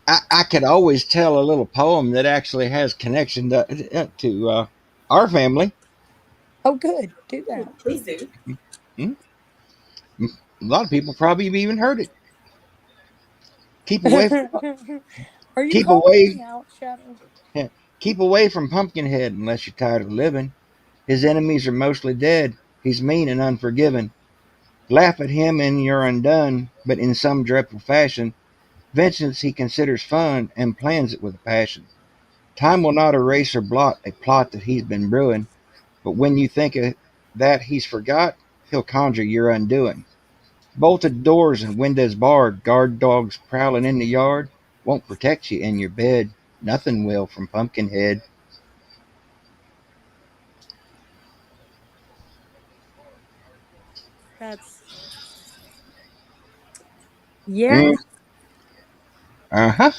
I could always tell a little poem that actually has connection to our family. Oh, good. Do that. Please do. Hmm? A lot of people probably have even heard it. Keep away from Are you keep calling me away out, Shadow? keep away from Pumpkinhead unless you're tired of living. His enemies are mostly dead. He's mean and unforgiving. Laugh at him and you're undone, but in some dreadful fashion, vengeance he considers fun and plans it with a passion. Time will not erase or blot a plot that he's been brewing, but when you think of that he's forgot, he'll conjure your undoing. Bolted doors and windows barred, guard dogs prowling in the yard, won't protect you in your bed. Nothing will from Pumpkinhead. That's, yeah. Mm, uh-huh.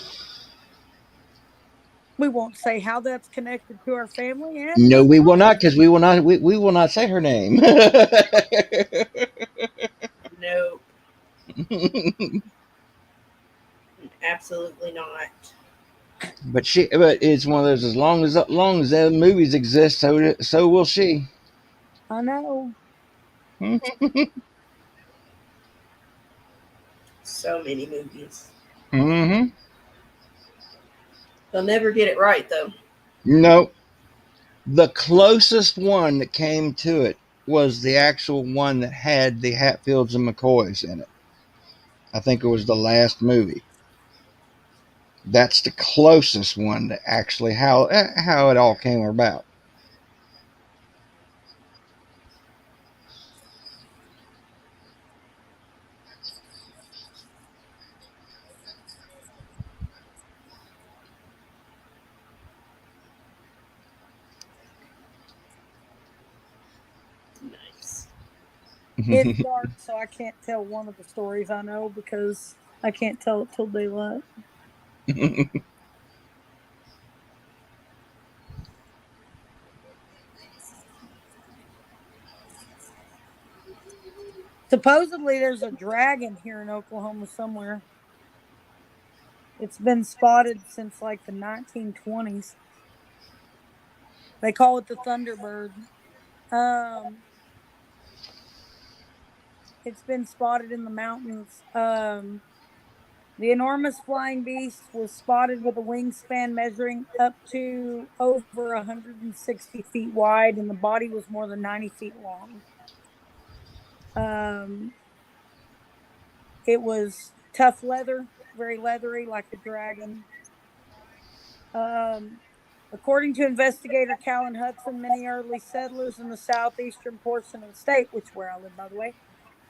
We won't say how that's connected to our family, and No, we we will not, won't. because we will not say her name. Nope. Absolutely not. But it's one of those. As long as the movies exist, so will she. I know. So many movies. Mm-hmm. They'll never get it right though. No, the closest one that came to it was the actual one that had the Hatfields and McCoys in it. I think it was the last movie. That's the closest one to actually how it all came about. Nice. It's dark, so I can't tell one of the stories I know because I can't tell it till daylight. Supposedly, there's a dragon here in Oklahoma somewhere. It's been spotted since like the 1920s. They call it the Thunderbird. Um, it's been spotted in the mountains. The enormous flying beast was spotted with a wingspan measuring up to over 160 feet wide, and the body was more than 90 feet long. Um, it was tough leather, very leathery, like a dragon. Um, According to investigator Callan Hudson, many early settlers in the southeastern portion of the state, which where I live, by the way,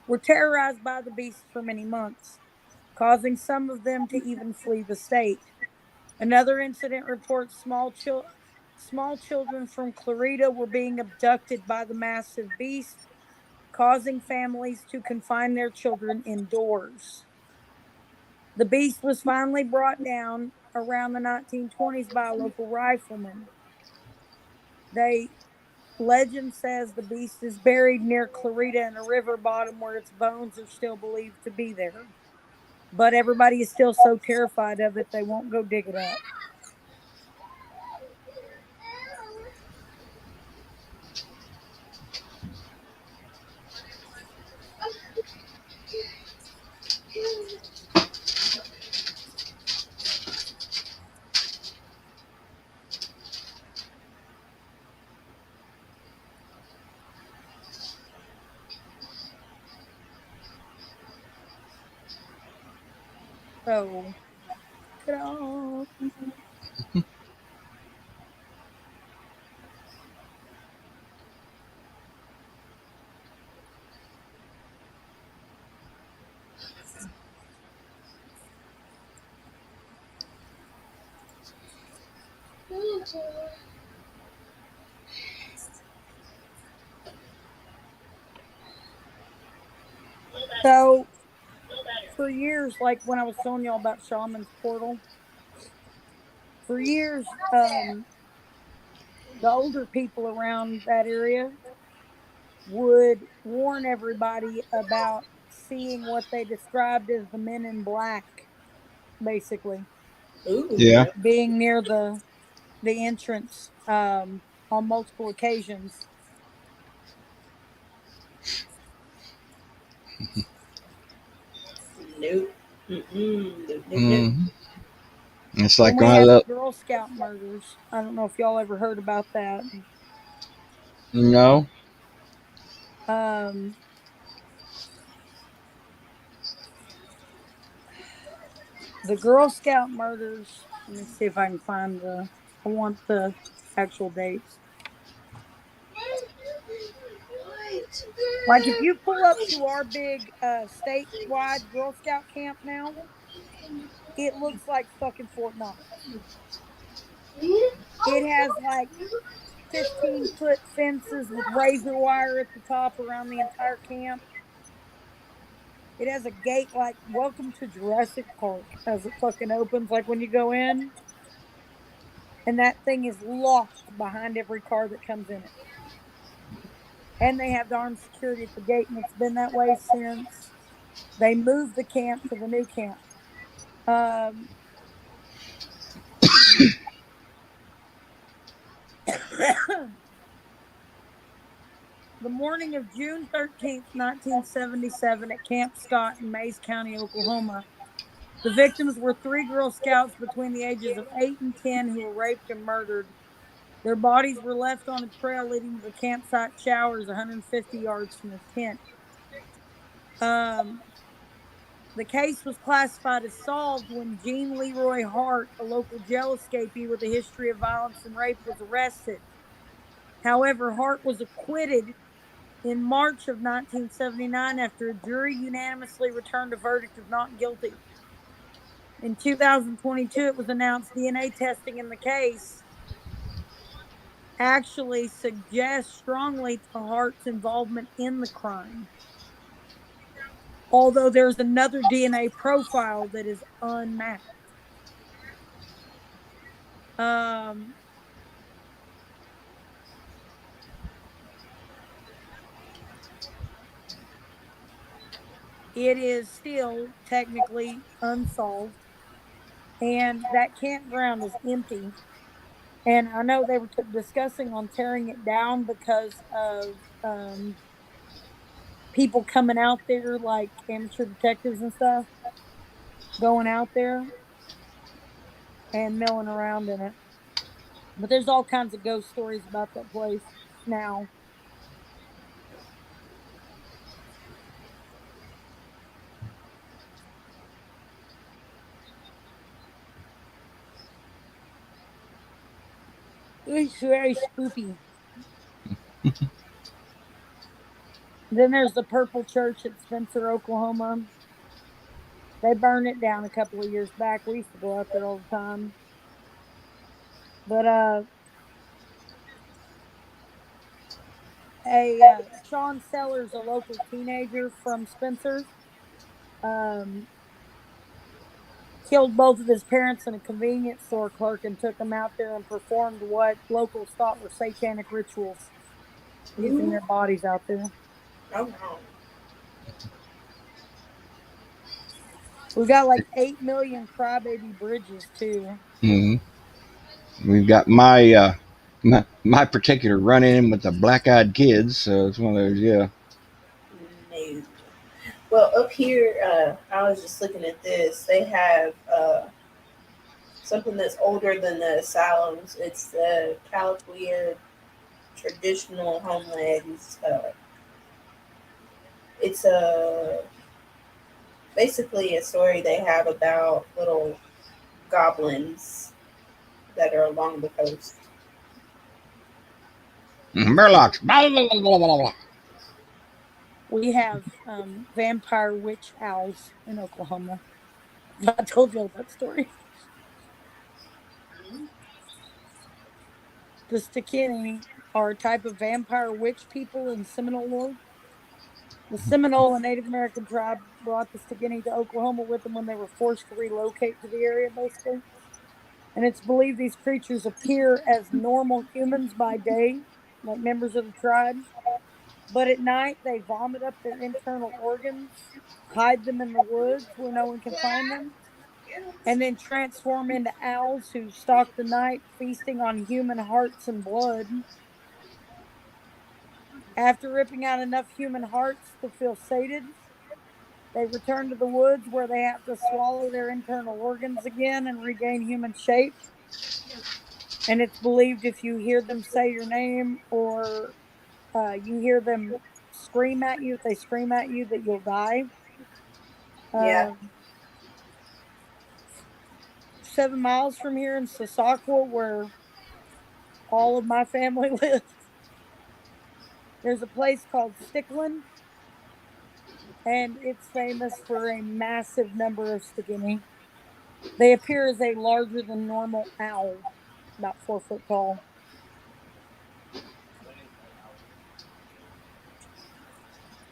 were terrorized by the beast for many months, causing some of them to even flee the state. Another incident reports small children from Clarita were being abducted by the massive beast, causing families to confine their children indoors. The beast was finally brought down around the 1920s by a local rifleman. They Legend says the beast is buried near Clarita in a river bottom where its bones are still believed to be there. But everybody is still so terrified of it they won't go dig it up. So get on. So For years, like when I was telling y'all about Shaman's Portal, for years, the older people around that area would warn everybody about seeing what they described as the men in black, basically Ooh. Yeah. being near the entrance on multiple occasions. Nope. Mm-mm. Nope, nope, nope. Hmm. It's Then like we one of have the the. Girl Scout murders. I don't know if y'all ever heard about that. No. Um, the Girl Scout murders. Let me see if I can find the. I want the actual dates. Like if you pull up to our big statewide Girl Scout camp now, it looks like fucking Fort Knox. It has like 15-foot fences with razor wire at the top around the entire camp. It has a gate like "Welcome to Jurassic Park" as it fucking opens, like when you go in, and that thing is locked behind every car that comes in it. And they have armed security at the gate, and it's been that way since they moved the camp to the new camp. Um, the morning of June 13th, 1977, at Camp Scott in Mays County, Oklahoma, the victims were three Girl Scouts between the ages of 8 and 10 who were raped and murdered. Their bodies were left on a trail leading to the campsite showers 150 yards from the tent. Um, the case was classified as solved when Jean Leroy Hart, a local jail escapee with a history of violence and rape, was arrested. However, Hart was acquitted in March of 1979 after a jury unanimously returned a verdict of not guilty. In 2022, it was announced DNA testing in the case actually suggests strongly to Hart's involvement in the crime. Although there's another DNA profile that is unmatched. Um, it is still technically unsolved, and that campground is empty. And I know they were discussing on tearing it down because of people coming out there, like amateur detectives and stuff, going out there and milling around in it. But there's all kinds of ghost stories about that place now. It's very spooky. Then there's the Purple Church at Spencer, Oklahoma. They burned it down a couple of years back. We used to go out there all the time. But a Sean Sellers, a local teenager from Spencer, um, killed both of his parents and a convenience store clerk and took them out there and performed what locals thought were satanic rituals using Ooh. their bodies out there. Oh no. We got like 8 million crybaby bridges too. Hmm. We've got my particular run in with the black eyed kids, so it's one of those. Yeah. No. Well, up here, I was just looking at this. They have something that's older than the asylums. It's the California traditional homelands. It's basically a story they have about little goblins that are along the coast. Murlocs. Blah, blah, blah, blah, blah, blah. We have vampire witch owls in Oklahoma. I told you that story. The Stikini are a type of vampire witch people in Seminole lore. The Seminole and Native American tribe brought the Stigini to Oklahoma with them when they were forced to relocate to the area, basically. And it's believed these creatures appear as normal humans by day, like members of the tribe, but at night they vomit up their internal organs, hide them in the woods where no one can find them, and then transform into owls who stalk the night, feasting on human hearts and blood. After ripping out enough human hearts to feel sated, they return to the woods where they have to swallow their internal organs again and regain human shape. And it's believed if you hear them say your name or you hear them scream at you, if they scream at you, that you'll die. Yeah. Um, 7 miles from here in Sasakwa, where all of my family lives, there's a place called Stickland, and it's famous for a massive number of Stigini. They appear as a larger than normal owl, about 4 foot tall.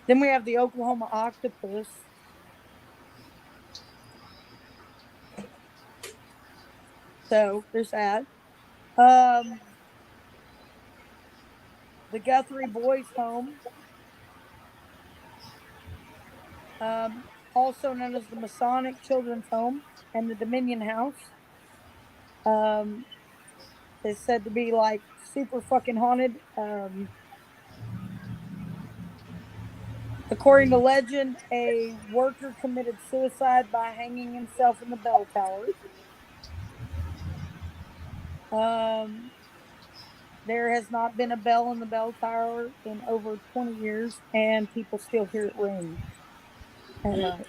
Then we have the Oklahoma octopus. So there's that. Um, the Guthrie Boys Home, um, also known as the Masonic Children's Home, and the Dominion House, um, is said to be like super fucking haunted. According to legend, a worker committed suicide by hanging himself in the bell tower. Um, there has not been a bell in the bell tower in over 20 years, and people still hear it ring at night.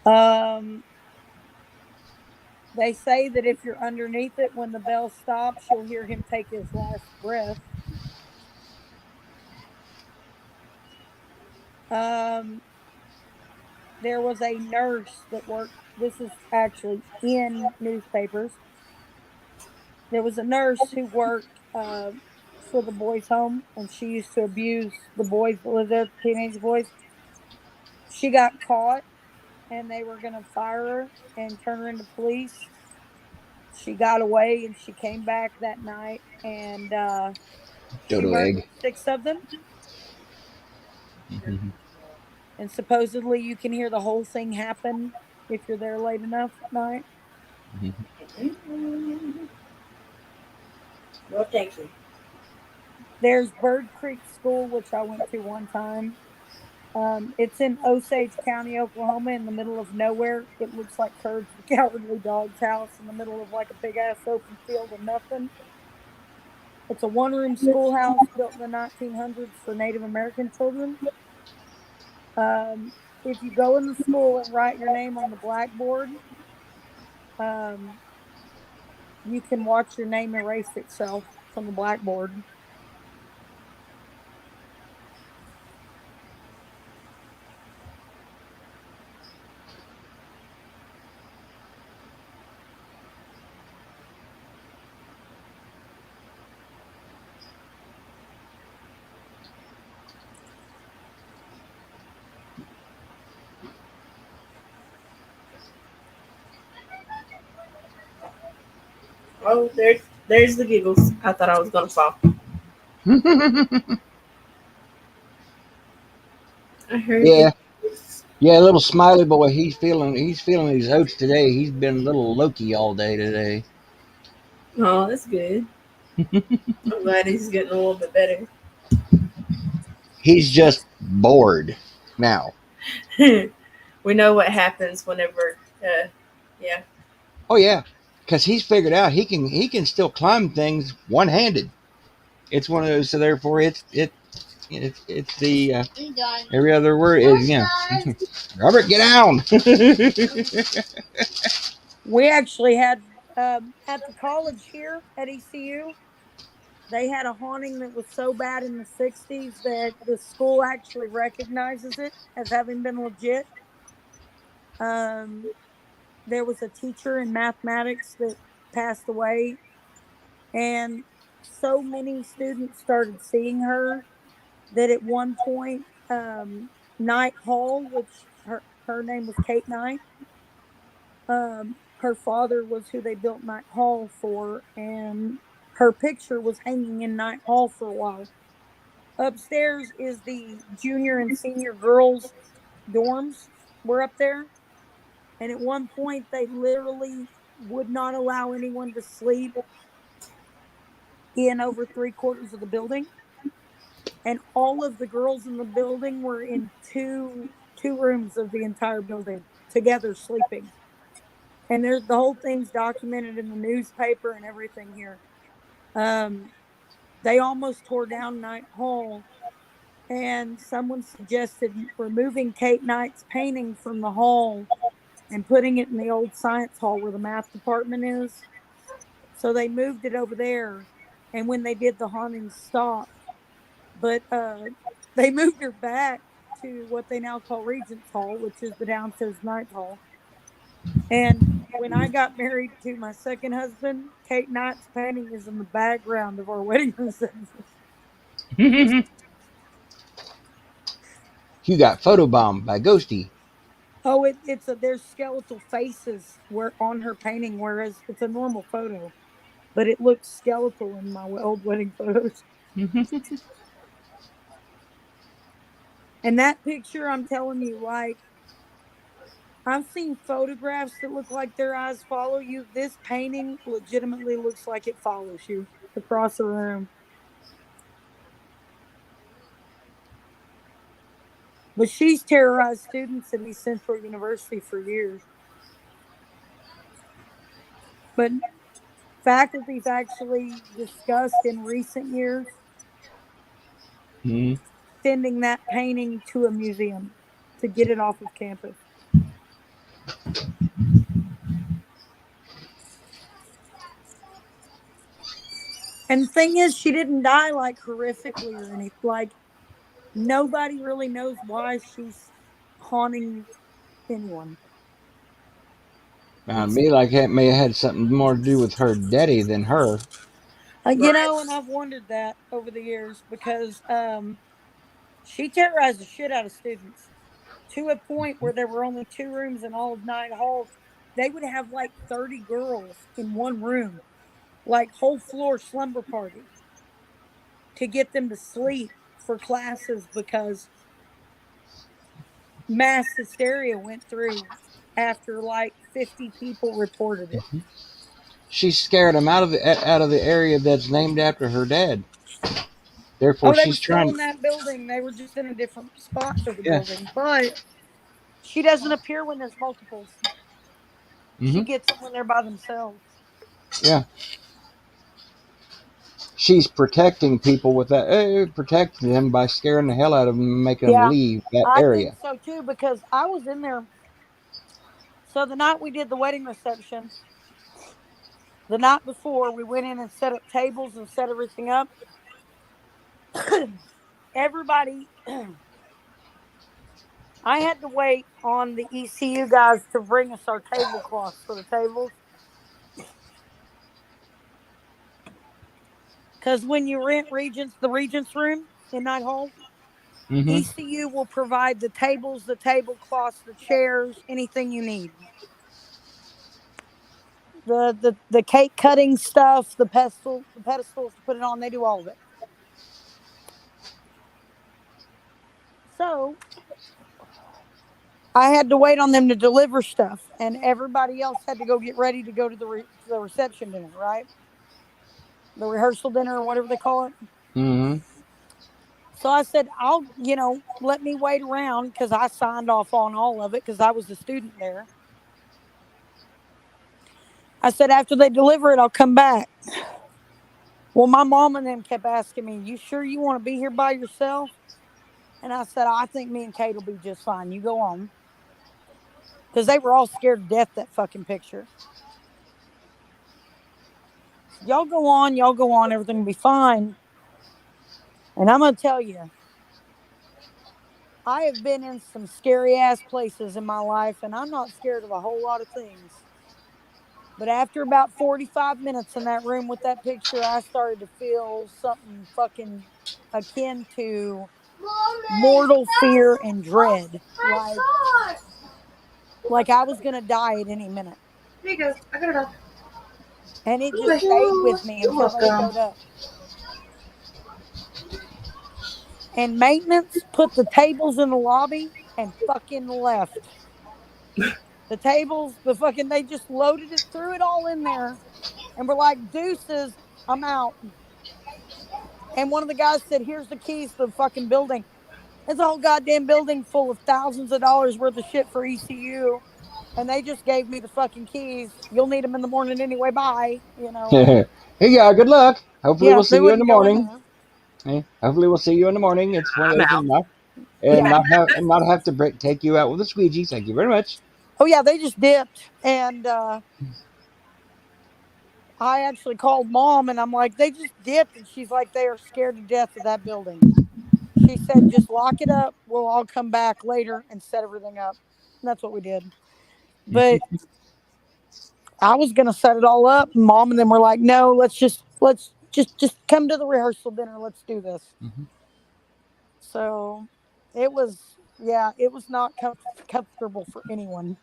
Um, they say that if you're underneath it when the bell stops, you'll hear him take his last breath. Um, there was a nurse that worked, this is actually in newspapers. There was a nurse who worked for the boys' home, and she used to abuse the boys that lived there, the teenage boys. She got caught, and they were going to fire her and turn her into police. She got away, and she came back that night, and she Dodo murdered egg. 6 of them. Mhm. And supposedly you can hear the whole thing happen if you're there late enough at night. Mhm. Well, thank you. There's Bird Creek School, which I went to one time. It's in Osage County, Oklahoma, in the middle of nowhere. It looks like Courage the Cowardly Dog's house in the middle of like a big ass open field of nothing. It's a one-room schoolhouse built in the 1900s for Native American children. Um, if you go in the school and write your name on the blackboard, um, you can watch your name erase itself from the blackboard. Oh, there's the giggles. I thought I was gonna fall. I heard the Yeah, yeah, little smiley boy. He's feeling his oats today. He's been a little Loki all day today. Oh, that's good. I'm glad he's getting a little bit better. He's just bored now. We know what happens whenever yeah. Oh yeah, because he's figured out he can still climb things one handed. It's one of those. So therefore, it's the I'm done. every other word is Robert, get down. We actually had at the college here at ECU, they had a haunting that was so bad in the 60s that the school actually recognizes it as having been legit. Um, there was a teacher in mathematics that passed away, and so many students started seeing her that at one point Knight Hall, which her name was Kate Knight. Her father was who they built Knight Hall for, and her picture was hanging in Knight Hall for a while. Upstairs is the junior and senior girls' dorms. Were up there, and at one point they literally would not allow anyone to sleep in over three-quarters of the building, and all of the girls in the building were in two rooms of the entire building together sleeping. And there's the whole thing's documented in the newspaper and everything here. Um, they almost tore down Knight Hall, and someone suggested removing Kate Knight's painting from the hall and putting it in the old science hall where the math department is. So they moved it over there, and when they did, the hauntings stopped. But they moved her back to what they now call Regent's Hall, which is the downstairs Knight Hall. And when I got married to my second husband, Kate Knight's painting is in the background of our wedding reception. You got photobombed by Ghosty. Oh, it's a there's skeletal faces where on her painting, whereas it's a normal photo, but it looks skeletal in my old wedding photos. And that picture, I'm telling you, like I've seen photographs that look like their eyes follow you. This painting legitimately looks like it follows you across the room. But she's terrorized students at East Central University for years. But faculty's actually discussed in recent years Mhm. sending that painting to a museum to get it off of campus. And the thing is, she didn't die like horrifically or anything. Like, nobody really knows why she's haunting anyone. Sound It's, me like it may have had something more to do with her daddy than her. and I've wondered that over the years because she terrorized the shit out of students to a point where there were only two rooms in all of Night Hall. They would have like 30 girls in one room, like whole floor slumber party to get them to sleep for classes because mass hysteria went through after like 50 people reported it. She scared him out of the area that's named after her dad. Therefore, Oh, they were she's still trying. in that building. They were just in a different spot of the Yeah. building. But she doesn't appear when there's multiples. She Hmm. gets them when they're by themselves. Yeah. She's protecting people with that. Protecting them by scaring the hell out of them and making them Yeah, leave that I think area. so too because I was in there. So the night we did the wedding reception, the night before we went in and set up tables and set everything up. Everybody, I had to wait on the ECU guys to bring us our tablecloths for the tables. Because when you rent the Regents room in Night Hall, Hmm. ECU will provide the tables, the tablecloths, the chairs, anything you need. The cake cutting stuff, the pedestals to put it on, they do all of it. So I had to wait on them to deliver stuff, and everybody else had to go get ready to go to to the reception dinner, right? The rehearsal dinner or whatever they call it. Hmm. So I said, I'll, let me wait around because I signed off on all of it because I was a student there. I said, after they deliver it, I'll come back. Well, my mom and them kept asking me, you sure you want to be here by yourself? And I said, I think me and Kate will be just fine. You go on. Because they were all scared to death that fucking picture. Y'all go on, everything will be fine. And I'm going to tell you, I have been in some scary ass places in my life, and I'm not scared of a whole lot of things. But after about 45 minutes in that room with that picture, I started to feel something fucking akin to mortal fear and dread. Like I was gonna die at any minute. Here you go. I got it off. And it just stayed with me You're until they welcome. showed up. And maintenance put the tables in the lobby and fucking left. The tables, they just loaded it, threw it all in there, and were like, deuces, I'm out. And one of the guys said, here's the keys to the fucking building. It's a whole goddamn building full of thousands of dollars worth of shit for ECU. And they just gave me the fucking keys. You'll need them in the morning anyway. Bye. Hey, yeah, good luck. Hopefully, Yeah, we'll see they you in the wouldn't go in morning. there. Hey, hopefully, we'll see you in the morning. It's one of I'm those, out. Yeah. and not have to take you out with a squeegee. Thank you very much. Oh, yeah, they just dipped. And I actually called mom and I'm like, they just dipped. And she's like, they are scared to death of that building. She said, just lock it up. We'll all come back later and set everything up. And that's what we did. But I was gonna set it all up. Mom and them were like, "No, let's just come to the rehearsal dinner. Let's do this." Mhm. So it was, yeah, it was not comfortable for anyone.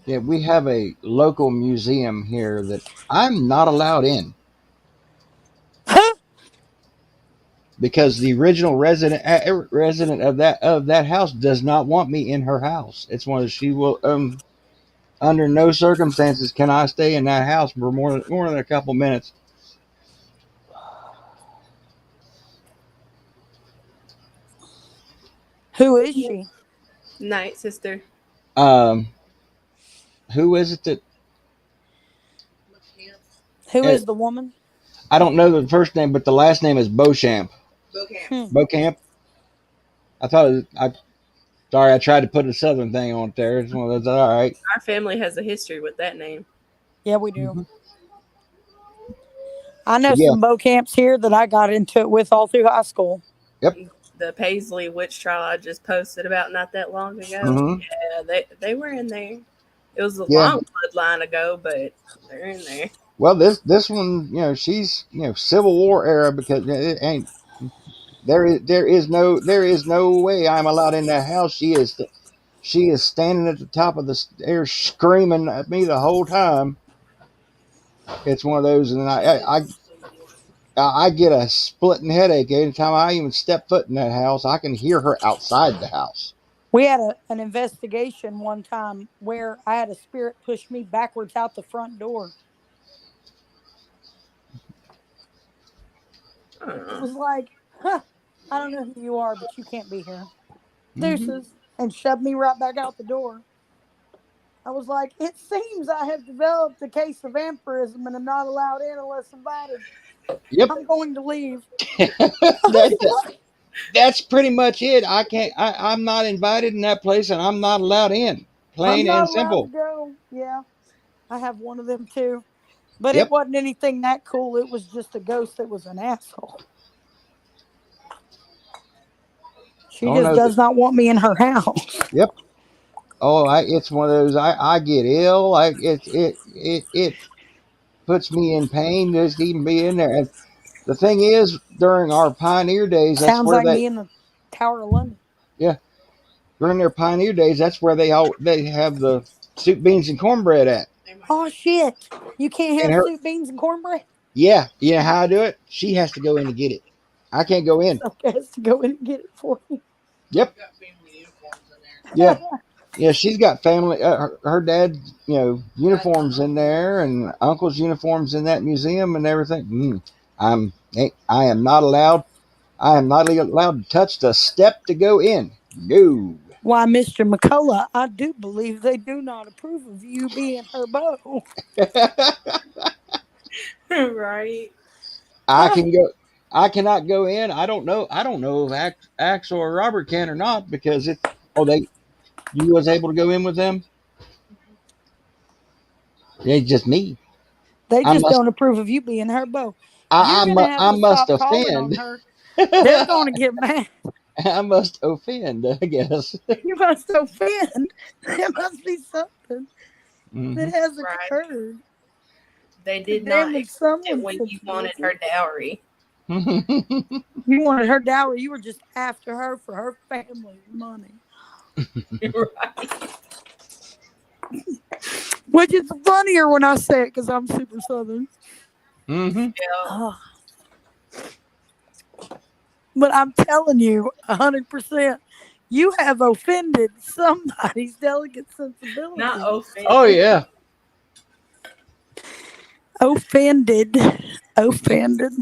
Yeah, we have a local museum here that I'm not allowed in because the original resident of that house does not want me in her house. It's one of she will under no circumstances can I stay in that house for more than a couple minutes. Who is she? Night, sister. Um, who is it that Who uh, is the woman? I don't know the first name, but the last name is Beauchamp. Bocamp. Hmm. Beaucamp. I thought I sorry I tried to put a southern thing on there. It's one of those. All right. Our family has a history with that name. Yeah, we do. Mhm. I know Yeah. some bow camps here that I got into it with all through high school. Yep. The Paisley witch trial I just posted about not that long ago. Hmm. Yeah, they were in there. It was a Yeah. long bloodline ago, but they're in there. Well, this one, she's Civil War era because it ain't there is no way I'm allowed in that house. She is standing at the top of the stairs screaming at me the whole time. It's one of those, and I get a splitting headache anytime I even step foot in that house. I can hear her outside the house. We had an investigation one time where I had a spirit push me backwards out the front door. It Uh, was like, huh, I don't know who you are, but you can't be here. Hmm. Deuces, and shoved me right back out the door. I was like, it seems I have developed a case of vampirism and am not allowed in unless invited. Yep, I'm going to leave. that, that's pretty much it. I can't. I'm not invited in that place, and I'm not allowed in. I'm Plain not and allowed to simple. go. Yeah, I have one of them too. But it Yep. wasn't anything that cool. It was just a ghost that was an asshole. She Oh just no. does not want me in her house. Yep. Oh, it's one of those. I get ill. It puts me in pain just to even be in there. And the thing is, during our pioneer days, that's Sounds where like they me in the Tower of London. yeah during their pioneer days, that's where they have the soup, beans, and cornbread at. Oh shit! You can't And have her soup, beans, and cornbread. yeah, you know how I do it? She has to go in and get it. I can't go in. Okay, has to go in and get it for you. Yep. Got family uniforms in there. Yeah. Yeah, she's got family. Her dad, uniforms in there, and uncle's uniforms in that museum and everything. I am not allowed. I am not allowed to touch the step to go in. No. Why, Mr. McCullough, I do believe they do not approve of you being her beau. right. I can go. I cannot go in. I don't know. I don't know if Axel or Robert can or not because it. Oh, you was able to go in with them. It's just me. They I just must. don't approve of you being her beau. You're going to have I to must stop calling on offend. her. They're going to get mad. I must offend. I guess. You must offend. There must be something that Hmm. has Right. occurred They to did not damage accept it someone's when you wanted situation. her dowry. You wanted her dowry. You were just after her for her family's money. Right. Which is funnier when I say it because I'm super southern. Mm-hmm. Yeah. Ah, but I'm telling you, 100%, you have offended somebody's delicate Not sensibility. Oh offended. yeah. Offended. Offended.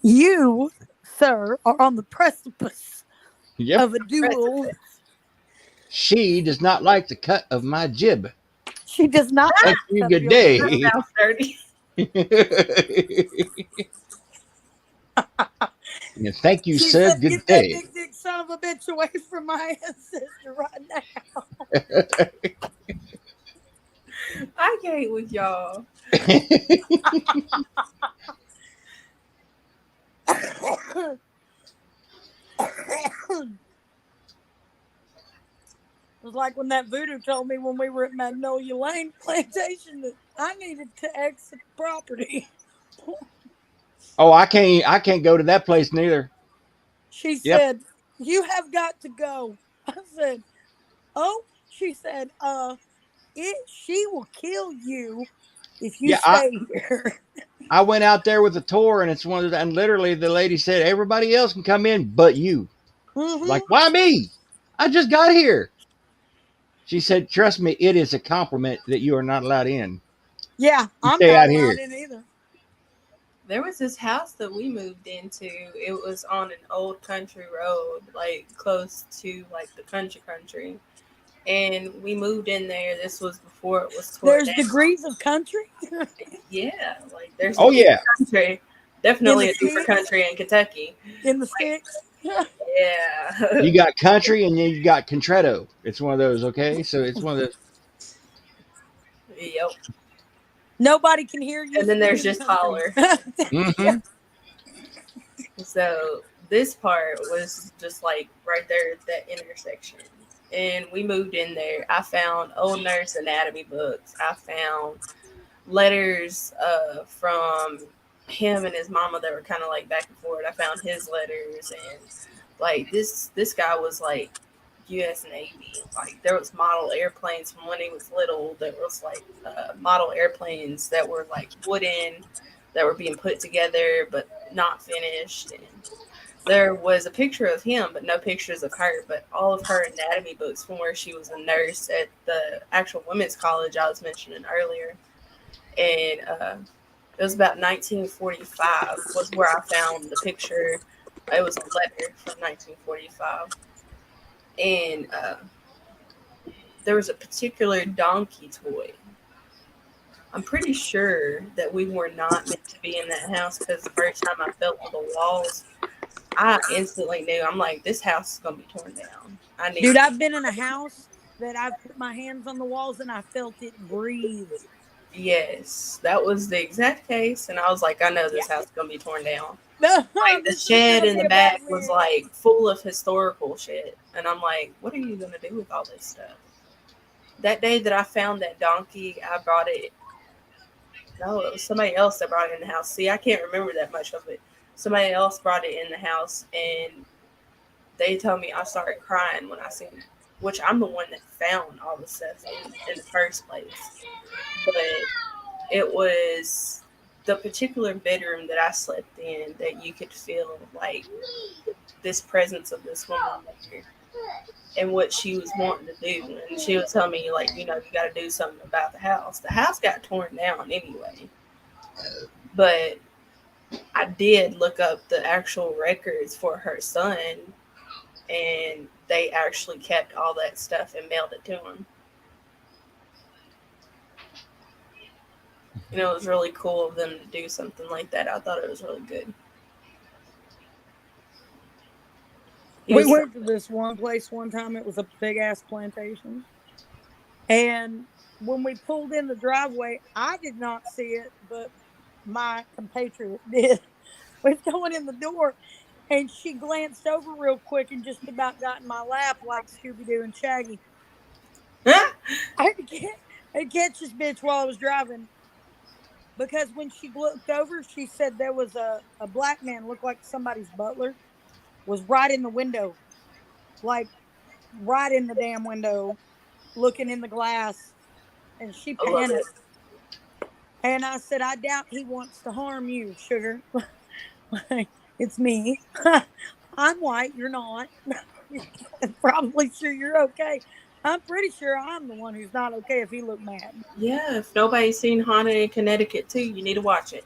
You, sir, are on the precipice Yep. of a duel. She does not like the cut of my jib. She does not Thank like the you. cut of Good your jib. day. Sounds dirty. Yeah, thank you, She sir. said, Good "Get that day. big dick son of a bitch away from my ancestor right now." I can't with y'all. It was like when that voodoo told me when we were at Magnolia Lane Plantation that I needed to exit the property. Oh, I can't go to that place neither. She Yep. said, "You have got to go." I said, "Oh," she said, she will kill you if you Yeah, I stay here." I went out there with a tour, and it's one of the, and literally the lady said everybody else can come in but you. Like, Mm-hmm. why me? I just got here. She said, trust me, it is a compliment that you are not allowed in. Yeah, You I'm stay not out allowed here. in either. There was this house that we moved into. It was on an old country road, like close to like the country. And we moved in there. This was before it was tore There's down. degrees of country Yeah, like there's a Oh deeper yeah. country. in the Definitely a deeper sticks. country in Kentucky. In the sticks. Yeah. You got country and then you got contretto. It's one of those, okay? So it's one of those. Yep. Nobody can hear you And then there's speaking just country. holler. Yeah. Mm-hmm. So this part was just like right there at that intersection. And we moved in there. I found old nurse anatomy books. I found letters from him and his mama that were kind of like back and forth. I found his letters, and like this guy was like U.S. Navy. Like there was model airplanes from when he was little. There was like model airplanes that were like wooden, that were being put together but not finished. And there was a picture of him, but no pictures of her. But all of her anatomy books from where she was a nurse at the actual women's college I was mentioning earlier. And it was about 1945 was where I found the picture. It was a letter from 1945, and there was a particular donkey toy. I'm pretty sure that we were not meant to be in that house because the first time I felt the walls, I instantly knew. I'm like, this house is gonna be torn down. I need Dude, to. I've been in a house that I've put my hands on the walls and I felt it breathe. Yes, that was the exact case, and I was like, I know Yeah. this house is gonna be torn down. Like the This is shed gonna in be the a bad back was marriage. like full of historical shit, and I'm like, what are you gonna do with all this stuff? That day that I found that donkey, I brought it. No, it was somebody else that brought it in the house. See, I can't remember that much of it. Somebody else brought it in the house, and they told me I started crying when I seen it. Which I'm the one that found all the stuff in the first place, but it was the particular bedroom that I slept in that you could feel like this presence of this woman there and what she was wanting to do. And she was telling me, like, you got to do something about the house. The house got torn down anyway. But I did look up the actual records for her son, and they actually kept all that stuff and mailed it to him. It was really cool of them to do something like that. I thought it was really good. He We was went to this one place one time. It was a big ass plantation. And when we pulled in the driveway, I did not see it, but my compatriot did. We was going in the door and she glanced over real quick and just about got in my lap like Scooby Doo and Shaggy. I had to catch this bitch while I was driving. because when she looked over, she said there was a black man, looked like somebody's butler, was right in the window, like right in the damn window, looking in the glass, and she I love panicked. it. And I said, I doubt he wants to harm you, sugar. Like, it's me. I'm white, you're not. Probably sure you're okay. I'm pretty sure I'm the one who's not okay if he looked mad. Yeah, if nobody's seen Haunted in Connecticut too, you need to watch it.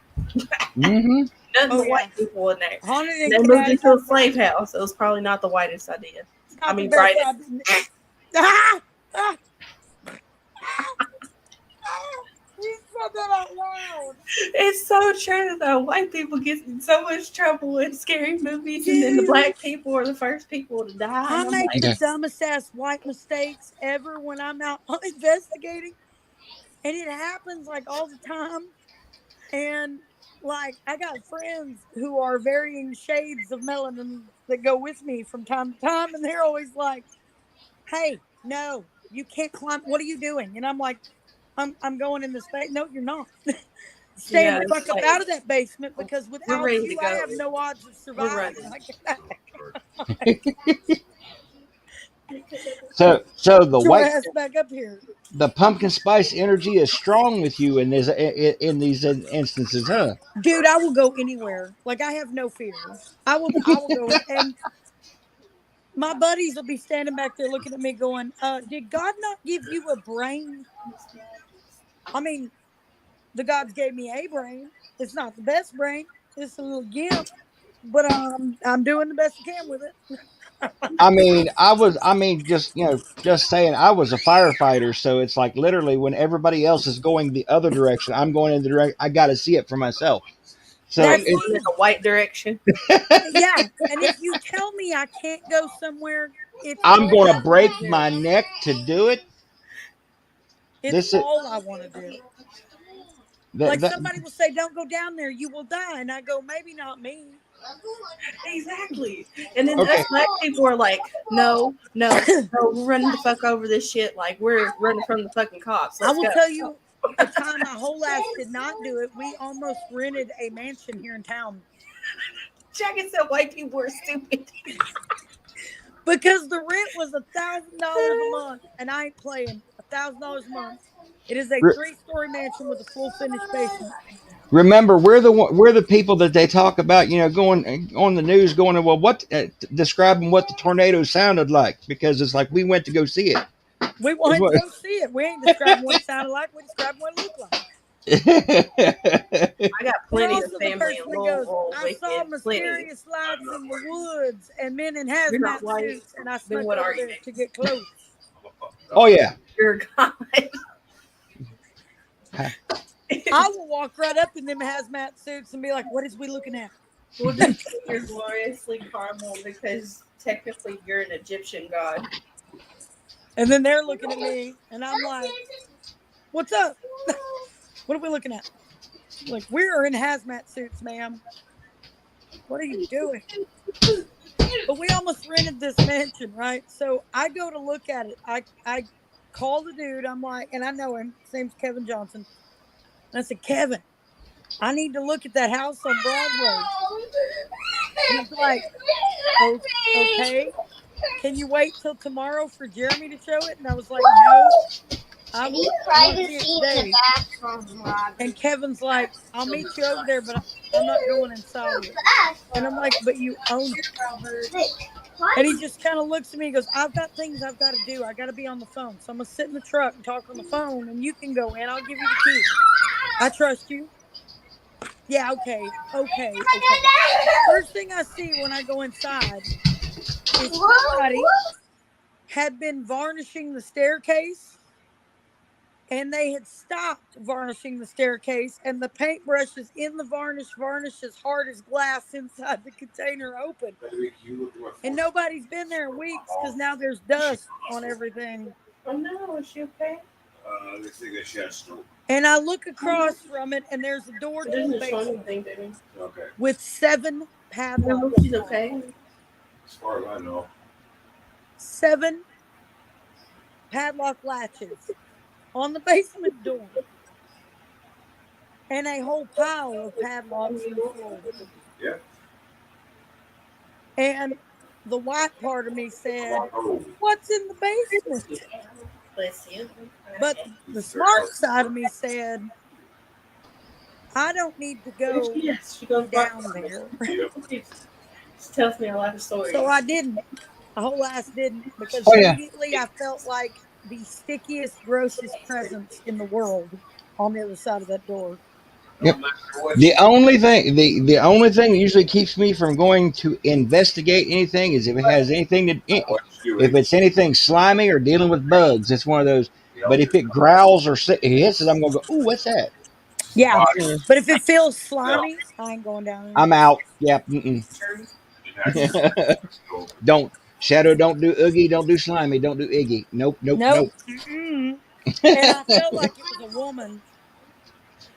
Mm-hmm. Nothing Oh but white yeah. people in there. Haunted And in they moved into a Connecticut. slave house. It was probably not the whitest idea. It's I not the mean, best brightest. idea. Ah! Ah! Ah! Ah! You said that out loud. It's so true though. White people get in so much trouble in scary movies, and then the Dude, black people are the first people to die. I And I'm make like, the Okay. dumbest ass white mistakes ever when I'm out investigating. And it happens like all the time. And like I got friends who are varying shades of melanin that go with me from time to time, and they're always like, "Hey, no, you can't climb. What are you doing?" And I'm like, "I'm going in the space." No, you're not. Staying yeah, the it's fuck up like out of that basement because we're without ready to you, I go. have no odds of We're surviving. running. So the Get your white, ass back up here. the pumpkin spice energy is strong with you in this in these instances, huh? Dude, I will go anywhere. Like I have no fear. I will go and my buddies will be standing back there looking at me going, did God not give you a brain? I mean, the gods gave me a brain. It's not the best brain. It's a little gift, but I'm doing the best I can with it. Just just saying, I was a firefighter, so it's like literally when everybody else is going the other direction, I'm going in the direct. I got to see it for myself. Are So you That's it, going in me. the white direction? Yeah. And if you tell me I can't go somewhere, it's I'm all going I to want to break do. my neck to do it. It's This is all I want to do. that, Like that somebody will say, "Don't go down there, you will die," and I go, "Maybe not me." Exactly. And then us okay. black people are like, no, no, no, we're running the fuck over this shit. Like we're running from the fucking cops. I Let's will go. tell you a time my whole ass did not do it. We almost rented a mansion here in town Jacket said white people are stupid. because the rent was $1,000 a month, and I ain't playing. $1,000 a month. It is a Re- 3-story mansion with a full finished basement. Remember, we're the people that they talk about. Going on the news, going, well, what describing what the tornado sounded like, because it's like we went to go see it. We It's wanted to what- go see it. We ain't describing what it sounded like. We described what it looked like. I got We're plenty of also the family person in that goes, Louisville, "I saw Wicked, plenty. mysterious lights in the woods and men in You're not hazmat white. suits," and I Then snuck what over are you? there to get close. oh yeah. You're a god. I will walk right up in them hazmat suits and be like, "What is we looking at?" We'll just say you're gloriously caramel because technically you're an Egyptian god. And then they're looking at me, and I'm like, "What's up? What are we looking at?" Like, we're in hazmat suits, ma'am. What are you doing? But we almost rented this mansion, right? So I go to look at it. I call the dude. I'm like, and I know him. His name's Kevin Johnson. And I said, "Kevin, I need to look at that house on Broadway." He's like, "Oh, okay. Can you wait till tomorrow for Jeremy to show it?" And I was like, "No, Can you I want to try to see it see in the today." bathroom, Robert? And Kevin's like, "I'll meet you over there, but I'm not going inside of it." And I'm like, "But you own it." And he just kind of looks at me and goes, "I've got things I've got to do. I got to be on the phone. So I'm going to sit in the truck and talk on the phone, and you can go in. I'll give you the key. I trust you." Yeah, okay. Okay. Okay. First thing I see when I go inside is somebody had been varnishing the staircase, and they had stopped varnishing the staircase, and the paintbrushes in the varnish as hard as glass inside the container open. And nobody's been there in weeks because now there's dust on everything. Oh no, is she okay? They think that she has stroke. And I look across from it, and there's a door It to the doesn't show basement anything, baby. Okay. with 7 I hope padlocks she's on it. okay. As far as I know. 7 padlock latches on the basement door. and a whole pile of padlocks in the floor. Yeah. And the white part of me said, Oh, "What's in the basement?" Bless you. But the smart side of me said, "I don't need to go Yes, she goes back. down there." yeah. She tells me a lot of stories. So I didn't. A whole ass didn't, because Oh yeah. immediately I felt like the stickiest, grossest presence in the world on the other side of that door. Yep. No matter what The you only thing, the only thing that usually keeps me from going to investigate anything is if it has anything to, what you do, if it's anything slimy or dealing with bugs. It's one of those. you know, But if it growls or hisses, I'm gonna go. Ooh, what's that? Yeah. Yeah, But if it feels no, slimy, I ain't going down there. I'm out. Yep. Mm-mm. it has to go. Don't Shadow. Don't do oogie. Don't do slimy. Don't do iggy. Nope. Nope. Nope. Nope. Mm-mm. And I felt like it was a woman.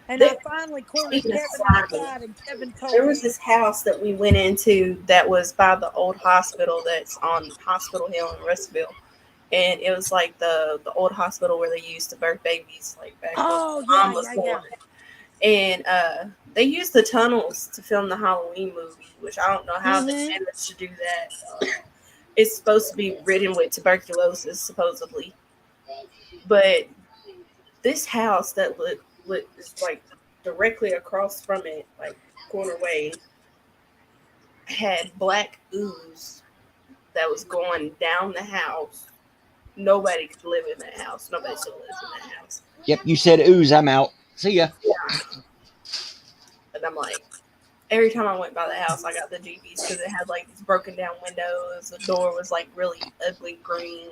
And I There- finally cornered Speaking of Kevin slimy, outside, and Kevin there told was me, this house that we went into that was by the old hospital that's on Hospital Hill in Russellville. And it was like the old hospital where they used to birth babies, like back when "Oh, my yeah, mom was yeah, yeah. born. And they used the tunnels to film the Halloween movie, which I don't know how they Mm-hmm. managed to do that. It's supposed to be ridden with tuberculosis, supposedly. But this house that is like directly across from it, like corner way, had black ooze that was going down the house. Nobody could live in that house. Nobody still lives in that house. Yep. You said ooze. I'm out. See ya. And I'm like, every time I went by the house, I got the GBs because it had like these broken down windows. The door was like really ugly green.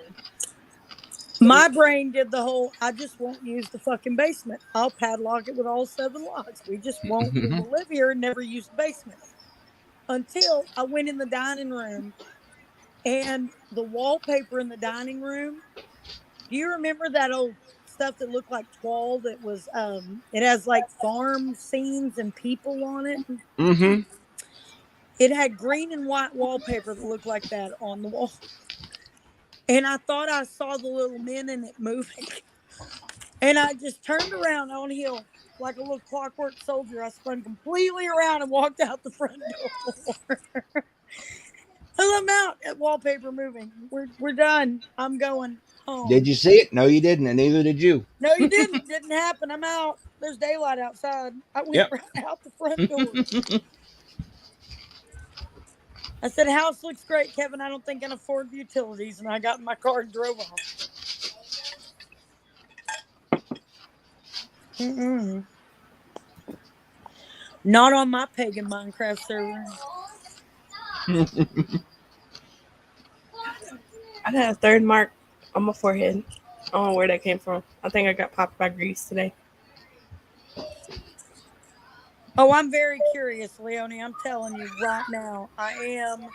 My brain did the whole, I just won't use the fucking basement. I'll padlock it with all 7 locks. We just won't. We will live here and never use the basement." Until I went in the dining room, and the wallpaper in the dining room. Do you remember that old stuff that looked like twall, that was it has like farm scenes and people on it? Mm-hmm. It had green and white wallpaper that looked like that on the wall. And I thought I saw the little men in it moving. And I just turned around on Hill like a little clockwork soldier. I spun completely around and walked out the front door. I'm out at wallpaper moving. We're done. I'm going Did home. you see it? No, you didn't, and neither did you. No, you didn't. Didn't happen. I'm out. There's daylight outside. I went Yep. right out the front door. I said, "House looks great, Kevin. I don't think I can afford the utilities." And I got in my car and drove off. Mm-mm. Not on my pagan Minecraft server. I got a third mark on my forehead. I don't know where that came from. I think I got popped by grease today. Oh, I'm very curious, Leonie. I'm telling you right now, I am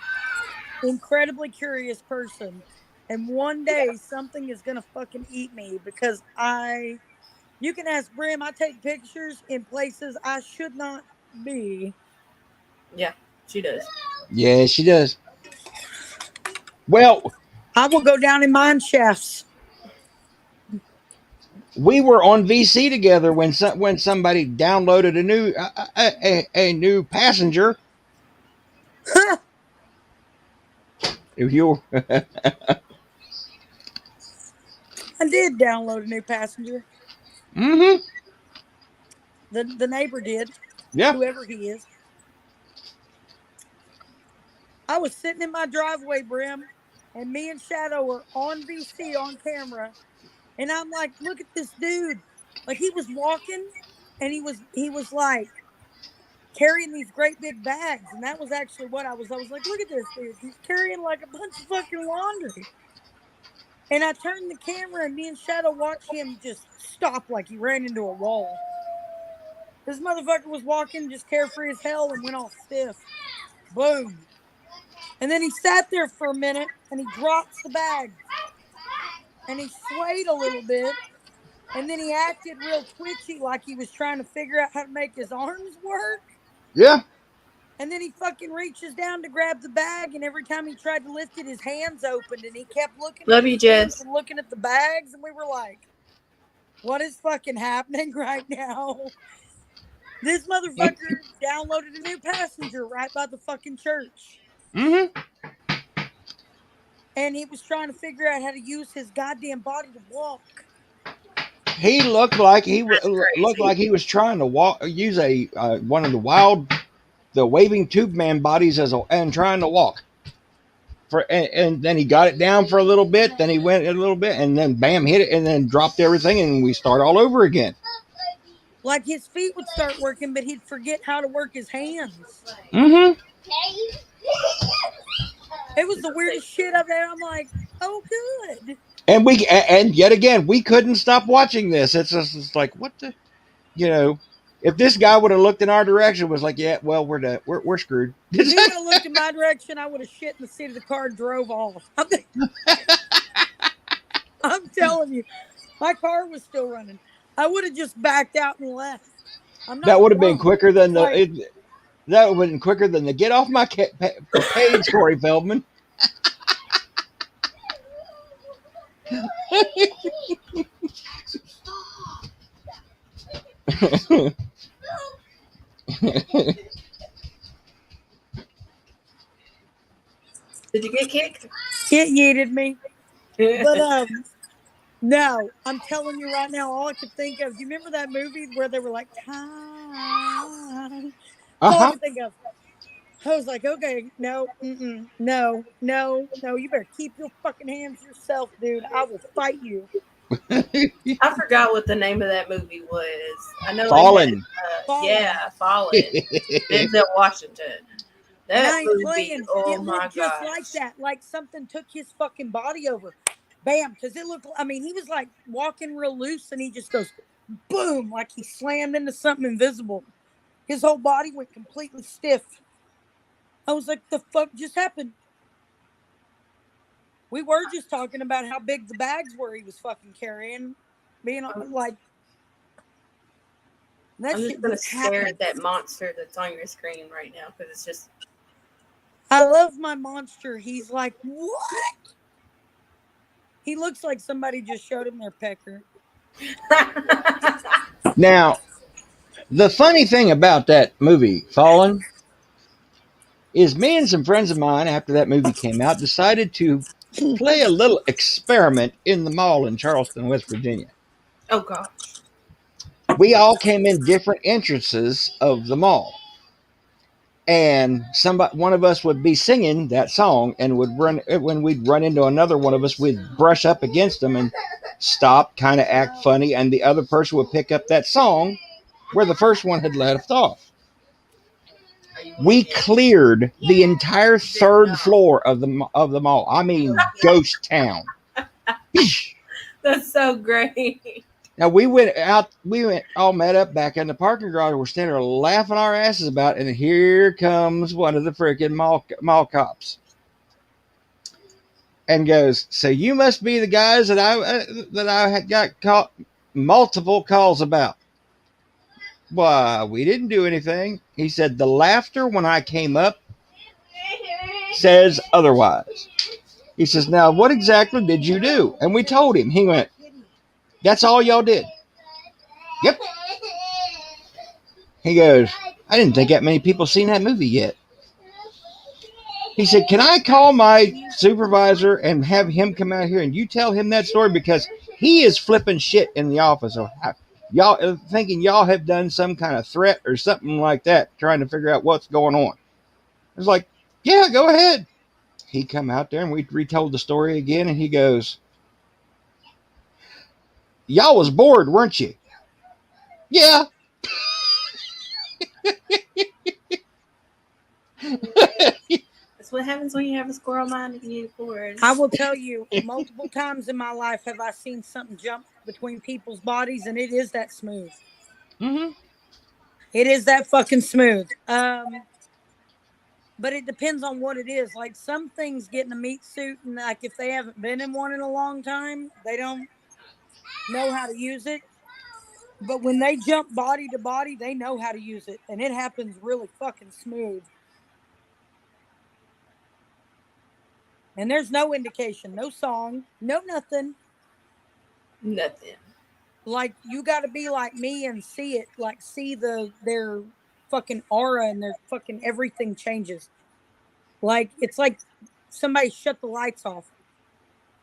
incredibly curious person. And one day something is gonna fucking eat me, because you can ask Brim, I take pictures in places I should not be. Yeah, she does. Yeah, she does. Well, I will go down in mine shafts. we were on VC together when somebody downloaded a new passenger. If you I did download a new passenger. mm-hmm. The neighbor did, Yeah. whoever he is. I was sitting in my driveway, Brim, and me and Shadow were on VC on camera, and I'm like, "Look at this dude!" Like, he was walking, and he was like carrying these great big bags, and that was actually what I was. I was like, "Look at this dude! He's carrying like a bunch of fucking laundry." And I turned the camera, and me and Shadow watched him just stop like he ran into a wall. This motherfucker was walking just carefree as hell and went all stiff. Boom. And then he sat there for a minute, and he drops the bag, and he swayed a little bit, and then he acted real twitchy like he was trying to figure out how to make his arms work. Yeah. And then he fucking reaches down to grab the bag, and every time he tried to lift it, his hands opened, and he kept looking at Love his you, hands Jess. and looking at the bags, and we were like, "What is fucking happening right now?" This motherfucker downloaded a new passenger right by the fucking church. Mm-hmm. And he was trying to figure out how to use his goddamn body to walk. He looked like That's looked crazy. like he was trying to use a one of the waving tube man bodies and trying to walk. And then he got it down for a little bit. Then he went a little bit, and then bam, hit it, and then dropped everything, and we start all over again. Like his feet would start working, but he'd forget how to work his hands. Mm-hmm. It was the weirdest shit I've ever. I'm like, oh, good. And yet again, we couldn't stop watching this. It's like, what the, you know, if this guy would have looked in our direction, was like, yeah, well, we're done. We're screwed. If he would have looked in my direction, I would have shit in the seat of the car and drove off. I'm telling you, my car was still running. I would have just backed out and left. I'm not That would have been drunk. quicker than Like, that would have been quicker than the get off my page, Corey Feldman. Did you get kicked? it yeeted me. But no, I'm telling you right now, all I could think of. Do you remember that movie where they were like time? That's all I Uh-huh. could think of. I was like, okay, no, no, no, no. You better keep your fucking hands to yourself, dude. I will fight you. I forgot what the name of that movie was. I know Fallen. it had, Fallen. yeah, Fallen. Denzel Washington. And That I ain't movie, playing. oh It my looked just gosh. like that, like something took his fucking body over. Bam, because it looked. I mean, he was like walking real loose, and he just goes, boom, like he slammed into something invisible. His whole body went completely stiff. I was like, the fuck just happened? We were just talking about how big the bags were he was fucking carrying. Being like, that I'm just shit gonna just stare happened. at that monster that's on your screen right now because it's just. I love my monster. He's like, what? He looks like somebody just showed him their pecker. Now, the funny thing about that movie, Fallen, is me and some friends of mine, after that movie came out, decided to play a little experiment in the mall in Charleston, West Virginia. Oh god. We all came in different entrances of the mall. And one of us would be singing that song and would run when we'd run into another one of us, we'd brush up against them and stop, kind of act funny, and the other person would pick up that song where the first one had left off. We cleared the entire third floor of the mall. I mean, ghost town. That's so great. Now we went all met up back in the parking garage. We're standing there laughing our asses about, and here comes one of the freaking mall cops, and goes, "So you must be the guys that I had got caught multiple calls about." Why, we didn't do anything. He said the laughter when I came up says otherwise. He says, now what exactly did you do? And we told him. He went, that's all y'all did? Yep. He goes, I didn't think that many people seen that movie yet. He said, can I call my supervisor and have him come out here and you tell him that story? Because he is flipping shit in the office. Y'all thinking y'all have done some kind of threat or something like that, trying to figure out what's going on. I was like, yeah, go ahead. He come out there and we retold the story again, and he goes, y'all was bored, weren't you? Yeah. That's what happens when you have a squirrel mind and you get bored. I will tell you, multiple times in my life have I seen something jump between people's bodies, and it is that smooth. Mm-hmm. It is that fucking smooth. But it depends on what it is. Like some things get in a meat suit, and like if they haven't been in one in a long time, they don't know how to use it. But when they jump body to body, they know how to use it, and it happens really fucking smooth. And there's no indication, no song, no nothing. Nothing. Like you got to be like me and see it, like see their fucking aura and their fucking everything changes. Like it's like somebody shut the lights off.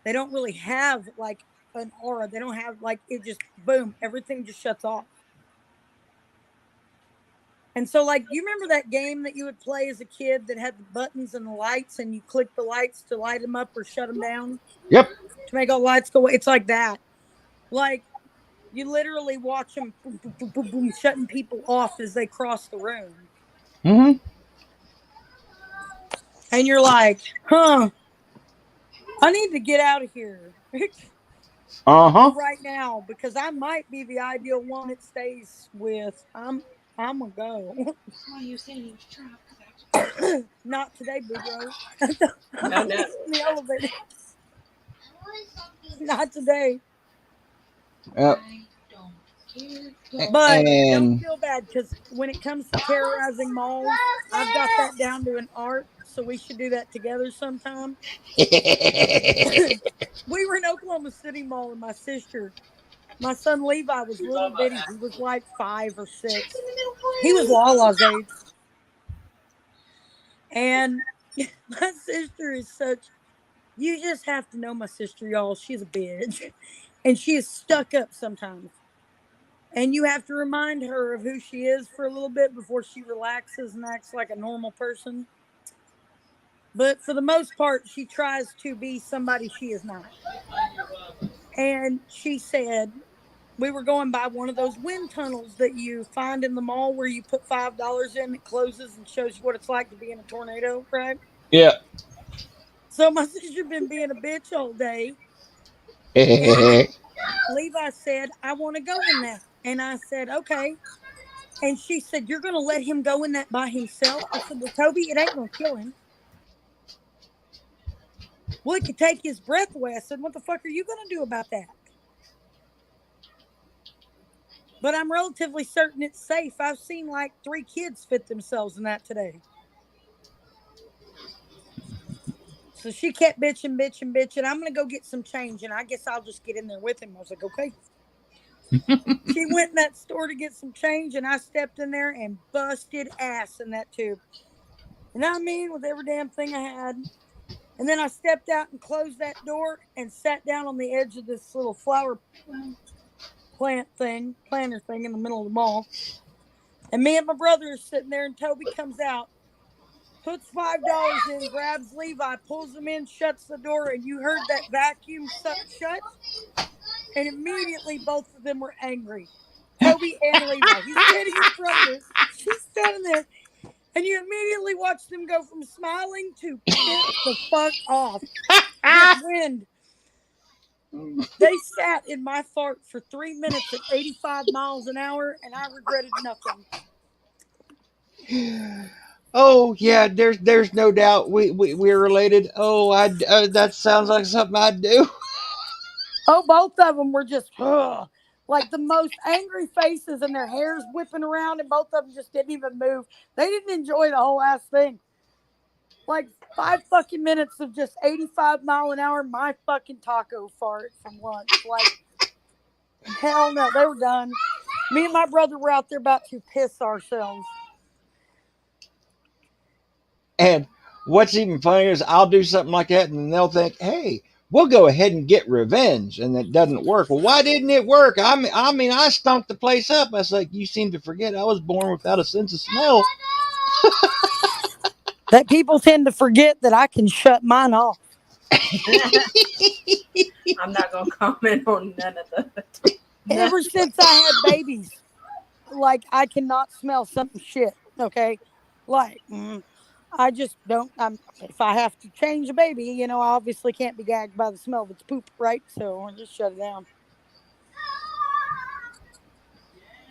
They don't really have like an aura. They don't have like it just boom, everything just shuts off. And so like you remember that game that you would play as a kid that had the buttons and the lights and you click the lights to light them up or shut them down Yep. to make all the lights go away. It's like that. Like you literally watch them boom, boom, boom, boom, boom, shutting people off as they cross the room. Mm-hmm. And you're like, huh, I need to get out of here Uh-huh. for right now because I might be the ideal one it stays with. I'm gonna go. Why you saying he was trapped? Not today, boo bro. No, no. In the elevator. Not today. Yep. I don't care. But don't And feel bad because when it comes to terrorizing malls, I've got that down to an art. So we should do that together sometime. We were in Oklahoma City Mall and my son Levi was little bitty. He was like 5 or 6. He was Lala's age. And my sister is such, you just have to know my sister, y'all. She's a bitch. And she is stuck up sometimes. And you have to remind her of who she is for a little bit before she relaxes and acts like a normal person. But for the most part, she tries to be somebody she is not. And she said, we were going by one of those wind tunnels that you find in the mall where you put $5 in, it closes and shows you what it's like to be in a tornado, right? yeah. So my sister been being a bitch all day. And Levi said, I want to go in that. And I said, okay. And she said, you're going to let him go in that by himself? I said, well, Toby, it ain't going to kill him. Well, it could take his breath away. I said, what the fuck are you going to do about that? But I'm relatively certain it's safe. I've seen like 3 kids fit themselves in that today. So she kept bitching, bitching, bitching. I'm going to go get some change and I guess I'll just get in there with him. I was like, okay. She went in that store to get some change and I stepped in there and busted ass in that tube. And I mean, with every damn thing I had. And then I stepped out and closed that door and sat down on the edge of this little flower planter thing in the middle of the mall. And me and my brother are sitting there, and Toby comes out, puts $5 in, grabs Levi, pulls him in, shuts the door, and you heard that vacuum shut. And immediately both of them were angry. Toby and Levi. He's standing in front of her. She's standing there. And you immediately watch them go from smiling to pissed the fuck off. With wind. They sat in my fart for 3 minutes at 85 miles an hour, and I regretted nothing. Oh yeah, there's no doubt we're related. Oh, that sounds like something I'd do. Oh, both of them were just like the most angry faces, and their hair's whipping around, and both of them just didn't even move. They didn't enjoy the whole ass thing. Like 5 fucking minutes of just 85 mile an hour, my fucking taco fart from lunch. Like, hell no, they were done. Me and my brother were out there about to piss ourselves. And what's even funnier is I'll do something like that, and they'll think, "Hey, we'll go ahead and get revenge," and it doesn't work. Well, why didn't it work? I mean, I stunk the place up. I was like, "You seem to forget I was born without a sense of smell." That people tend to forget that I can shut mine off. I'm not gonna comment on none of that. Ever since I had babies, like I cannot smell something shit. Okay, like I just don't. If I have to change a baby, I obviously can't be gagged by the smell of its poop, right? So I just shut it down.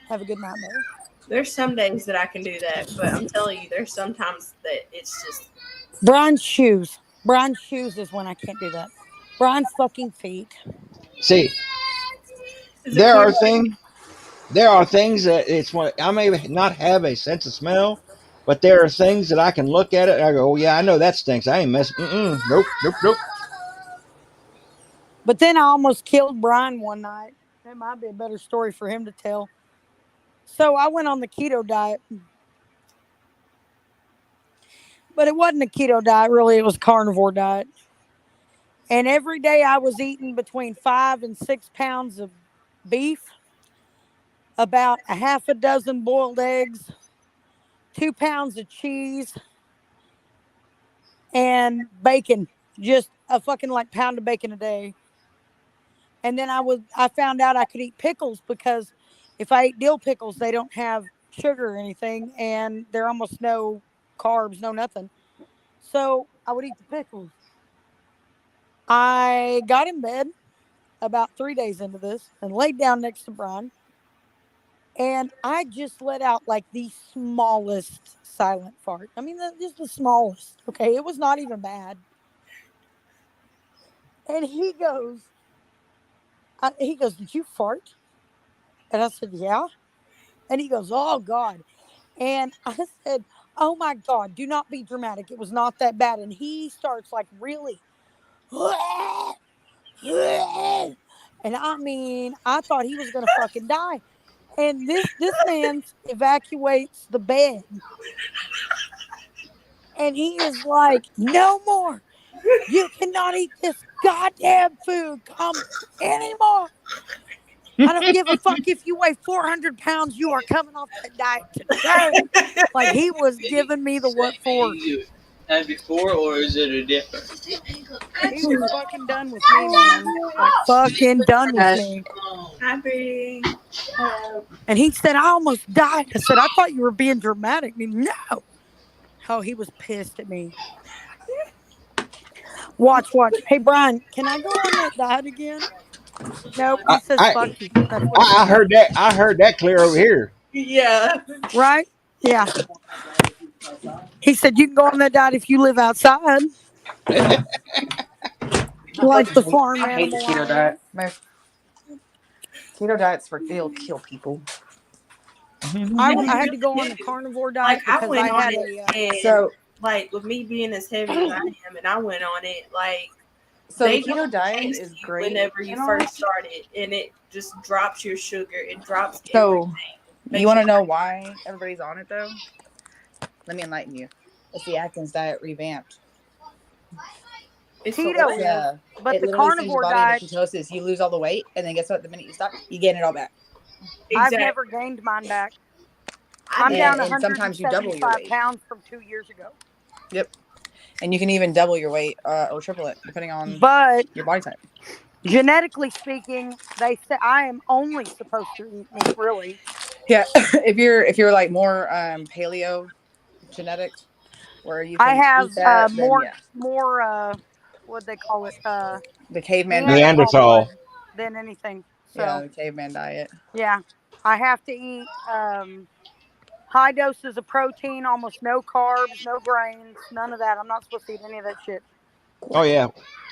Have a good night, Mary. There's some days that I can do that, but I'm telling you, there's sometimes that it's just Brian's shoes. Brian's shoes is when I can't do that. Brian's fucking feet. See, is it there clear? are things there are things that it's when I may not have a sense of smell, but there are things that I can look at it and I go, "Oh yeah, I know that stinks. I ain't messing. Nope, nope, nope." But then I almost killed Brian one night. That might be a better story for him to tell. So I went on the keto diet, but it wasn't a keto diet, really. It was a carnivore diet. And every day I was eating between 5 and 6 pounds of beef, about a half a dozen boiled eggs, 2 pounds of cheese, and bacon. Just a fucking like pound of bacon a day. And then I found out I could eat pickles because if I eat dill pickles, they don't have sugar or anything, and they're almost no carbs, no nothing. So I would eat the pickles. I got in bed about 3 days into this and laid down next to Brian, and I just let out like the smallest silent fart. I mean, just the smallest. Okay, it was not even bad. And he goes, "Did you fart?" And I said, "Yeah." And he goes, "Oh God." And I said, "Oh my God, do not be dramatic. It was not that bad." And he starts like really, and I mean, I thought he was gonna fucking die. And this man evacuates the bed, and he is like, "No more. You cannot eat this goddamn food. Come anymore. I don't give a fuck if you weigh 400 pounds. You are coming off that diet today." Like he was giving me the what for. You had before, or is it a different? He was fucking done with me, man. Like fucking done with me. Happy. And he said, "I almost died." I said, "I thought you were being dramatic." I mean, no. Oh, he was pissed at me. Watch, watch. Hey, Brian, can I go on that diet again? Nope. I He says, I, "Fuck you." That's what he I said. heard that. I heard that clear over here. Yeah. Right? Yeah. He said, "You can go on that diet if you live outside, like the farm I hate the animal keto I am." diet. My keto diet's for it'll kill people. I had to go on the carnivore Like diet I because went I on had it, a. and So like with me being as heavy as I am, and I went on it. Like so the they keto don't diet test is you great whenever you and all. first start it, and it just drops your sugar. It drops everything. So you Makes want you to know why everybody's on it though? Let me enlighten you. It's the Atkins diet revamped. it's the It's Keto what? is, but it the literally sends your carnivore body into diet, ketosis. You lose all the weight, and then guess what? The minute you stop, you gain it all back. I've never Exactly. gained mine back. I I'm down And sometimes you double your 175 weight. pounds from 2 years ago. Yep. And you can even double your weight or triple it depending on But your body type. genetically speaking, they say I am only supposed to eat meat, really. Yeah, if you're like more paleo genetics, where you I can have eat that, then more yeah, what they call it, the caveman diet. Neanderthal blood Neanderthal. than anything. Yeah, So the caveman diet. yeah, I have to eat high doses of protein, almost no carbs, no grains, none of that. I'm not supposed to eat any of that shit. Oh yeah,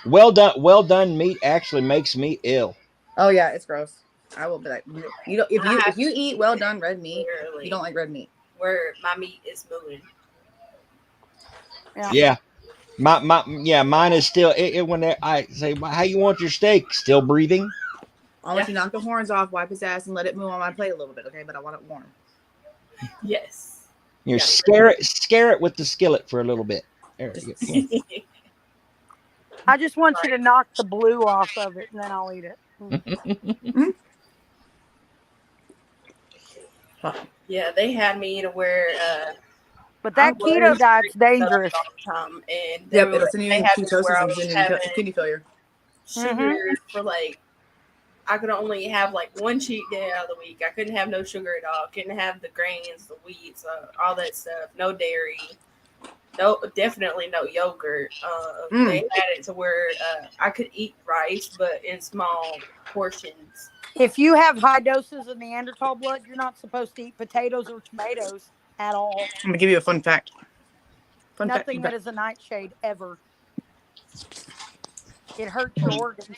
well done. Well done meat actually makes me ill. Oh yeah, it's gross. I will be like, you don't if I you have if you to eat eat well it done red meat, you don't rarely like red meat. where my meat is moving. Yeah. Yeah, yeah, mine is still. When I say, "How you want your steak?" Still breathing. I'll Yeah. let you knock the horns off, wipe his ass, and let it move on my plate a little bit, okay? But I want it warm. Yes. You Yeah. scare it with the skillet for a little bit. There you go. Yeah. I just want you to knock the blue off of it, and then I'll eat it. Yeah, they had me to where But I that keto was diet's drinking soda dangerous. all the time, and Yep, it'll send you they in had me to where ketosis I and was send you having in kidney failure. Mm-hmm. sugar for like I could only have like one cheat day out of the week. I couldn't have no sugar at all. Couldn't have the grains, the wheats, all that stuff. No dairy. No, definitely no yogurt. They had it to where I could eat rice, but in small portions. If you have high doses of Neanderthal blood, you're not supposed to eat potatoes or tomatoes at all. I'm gonna give you a fun fact. Fun fact. Nothing that is a nightshade ever. It hurts your organs.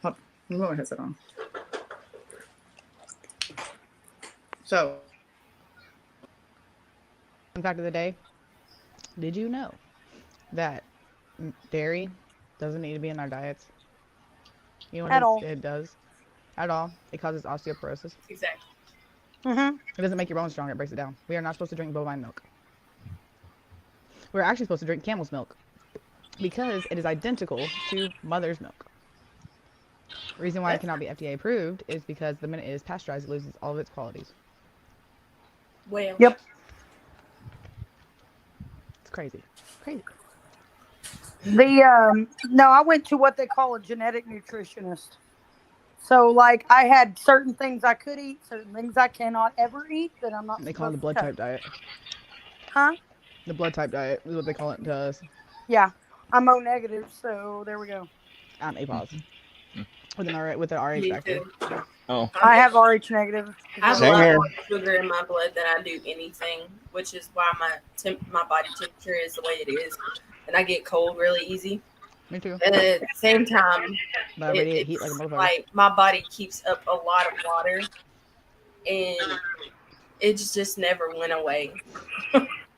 Hold on. Let me put my headset on. So, fun fact of the day. Did you know that dairy doesn't need to be in our diets? You know what At all. it does? At all. It causes osteoporosis. Exactly. Mm-hmm. It doesn't make your bones stronger. It breaks it down. We are not supposed to drink bovine milk. We're actually supposed to drink camel's milk because it is identical to mother's milk. The reason why it cannot be FDA approved is because the minute it is pasteurized, it loses all of its qualities. Well. Yep. It's crazy. Crazy. No, I went to what they call a genetic nutritionist. So like I had certain things I could eat, certain things I cannot ever eat that I'm not They call it the supposed blood to type touch. diet. Huh? The blood type diet is what they call it to us. Yeah. I'm O negative, so there we go. I'm A positive with an RH Me factor. too. Oh, I have RH negative. I have a Same lot here. more sugar in my blood than I do anything, which is why my body temperature is the way it is, and I get cold really easy. Me too. And at the same time, But I radiate heat like a it's motherfucker. like my body keeps up a lot of water, and it just never went away.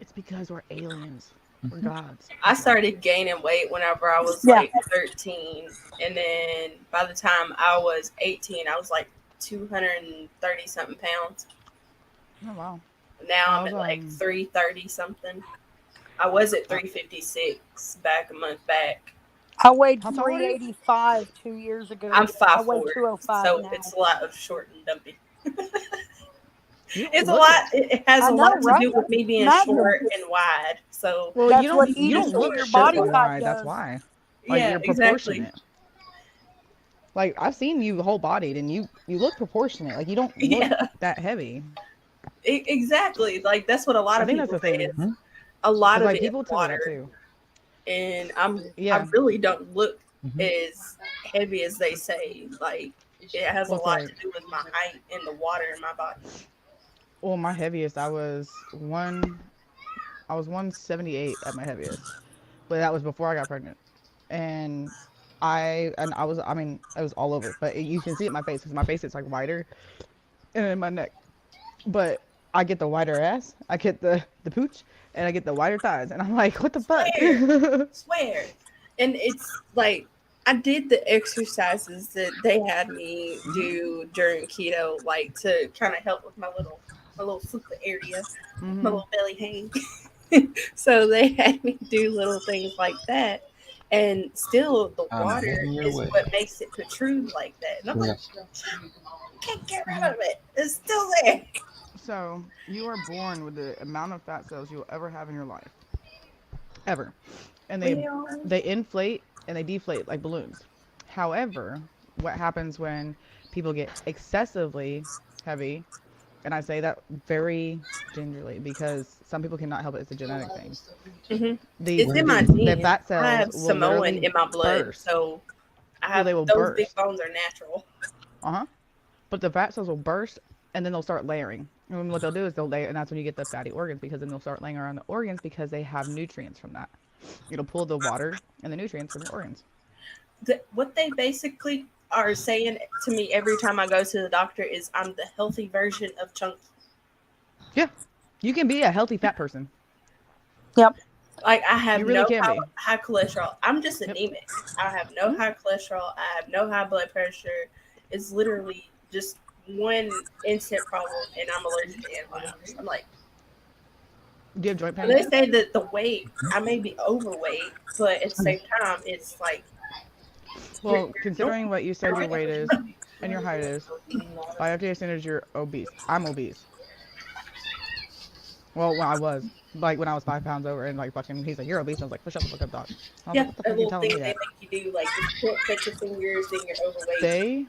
It's because we're aliens. We're gods. I started gaining weight whenever I was Yeah. like 13, and then by the time I was 18, I was like 230 something pounds. Oh wow. Now I I'm was, at like 330 something. I was at 356 back a month back. I weighed How tall are you? 385 2 years ago. I'm I weigh 5'4", 205 so now. it's a lot of short and dumpy. You It's a look lot. It has I a know, lot to right? do with me being Imagine. short and wide. So Well, That's you what don't eating look your short body and type wide. That's does. why. Like yeah, you're exactly. proportionate. Like I've seen you whole bodied and you look proportionate. Like you don't look Yeah, that heavy. exactly. Like that's what a lot I of think that's people the say. thing. Is a lot Because of like it is people tell me that water, too. and I Yeah. really don't look Mhm. as heavy as they say. Like it has Well, a it's lot like, to do with my height and the water in my body. well, my heaviest I was 178 at my heaviest. But that was before I got pregnant. And I mean, it was all over. But you can see it in my face because my face is like wider and in my neck. But I get the wider ass, I get the pooch, and I get the wider thighs, and I'm like, what the fuck? Swear. And it's like I did the exercises that they had me do during keto, like to kind of help with my little fupa area, my little belly hang. So they had me do little things like that. And still the I'm water heading your is way. what makes it protrude like that. And I'm like, Yeah. can't get rid of it. It's still there. So you are born with the amount of fat cells you'll ever have in your life, ever, and Well, they inflate and they deflate like balloons. However, what happens when people get excessively heavy, and I say that very gingerly because some people cannot help it, it's a genetic thing. it's in my The genes. fat I cells have will Samoan literally in my blood, burst. so I Well, have they will those big burst. bones are natural. But the fat cells will burst and then they'll start layering. And what they'll do is they'll layer, and that's when you get the fatty organs because then they'll start laying around the organs because they have nutrients from that. It'll pull the water and the nutrients from your organs. What they basically are saying to me every time I go to the doctor is I'm the healthy version of chunky. Yeah. You can be a healthy fat person. Yep. Like I have You really no can be. high cholesterol. I'm just Yep. anemic. I have no high cholesterol. I have no high blood pressure. It's literally just one instant problem, and I'm allergic to antibiotics. I'm like, Do you have joint when pain? they say that the weight, I may be overweight, but at the same time, it's like, Well, considering what you said your weight is and your height is, by FDA standards, you're obese. I'm obese. Well, when I was, like, when I was 5 pounds over and, like, fucking, he's like, you're obese. I was like, shut the fuck up, dog. I was yeah, like, what the that fuck are you little telling thing me they that? make you do, like, just can't touch your fingers, then you're overweight.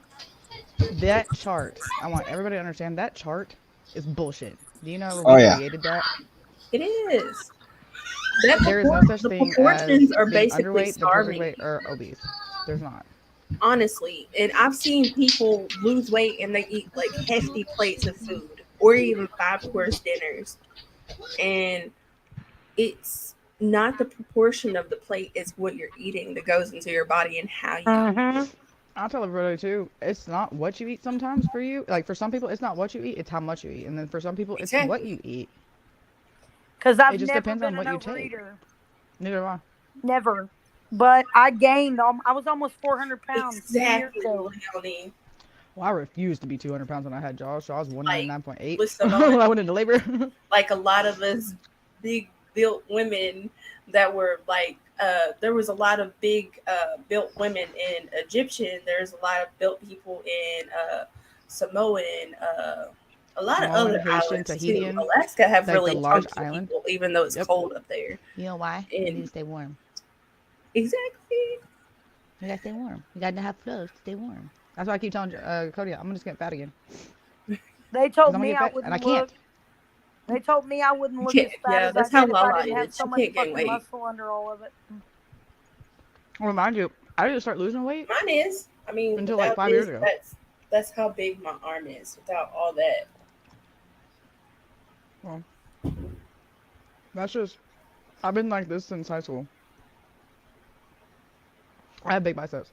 That chart, I want everybody to understand that chart is bullshit. Do you know Oh, who yeah. created that? It is. That There is no such the thing as proportions are being basically underweight, the perfect starving weight, or obese. There's not. honestly. And I've seen people lose weight and they eat like hefty plates of food or even 5 course dinners. And it's not the proportion of the plate, it's what you're eating that goes into your body and how you Mm-hmm. I'll tell everybody too, it's not what you eat sometimes for you. Like for some people, it's not what you eat, it's how much you eat. And then for some people, it's what exactly. you eat. Because It I've just never depends been on an what you take. overeater. Neither do I. Never. but I gained. I was almost 400 pounds 2 years Exactly, ago. Leonie. Well, I refused to be 200 pounds when I had Jaws, so I was Like 199.8 with Simone, when I went into labor. like a lot of us big built women that were like there was a lot of big built women in Egyptian. There's a lot of built people in Samoan, a lot of Samoan, other Haitian, islands too. Tahitian, Alaska have like the really large chunky island. people, even though it's Yep. cold up there. You know why? We need to And stay warm. exactly. We gotta stay warm. We gotta have clothes to stay warm. That's why I keep telling Cody, I'm gonna just get fat again. They Because told I'm gonna me get I fat, and I wouldn't can't. look. They told me I wouldn't You look can't, as fat yeah, as I that's how did if I Lala didn't have is. so She much can't gain fucking weight. muscle under all of it. Well, mind you, I didn't start losing weight Mine is. I mean, until like without 5 years this, ago. that's how big my arm is. Without all that, Well, that's just, I've been like this since high school. I have big biceps.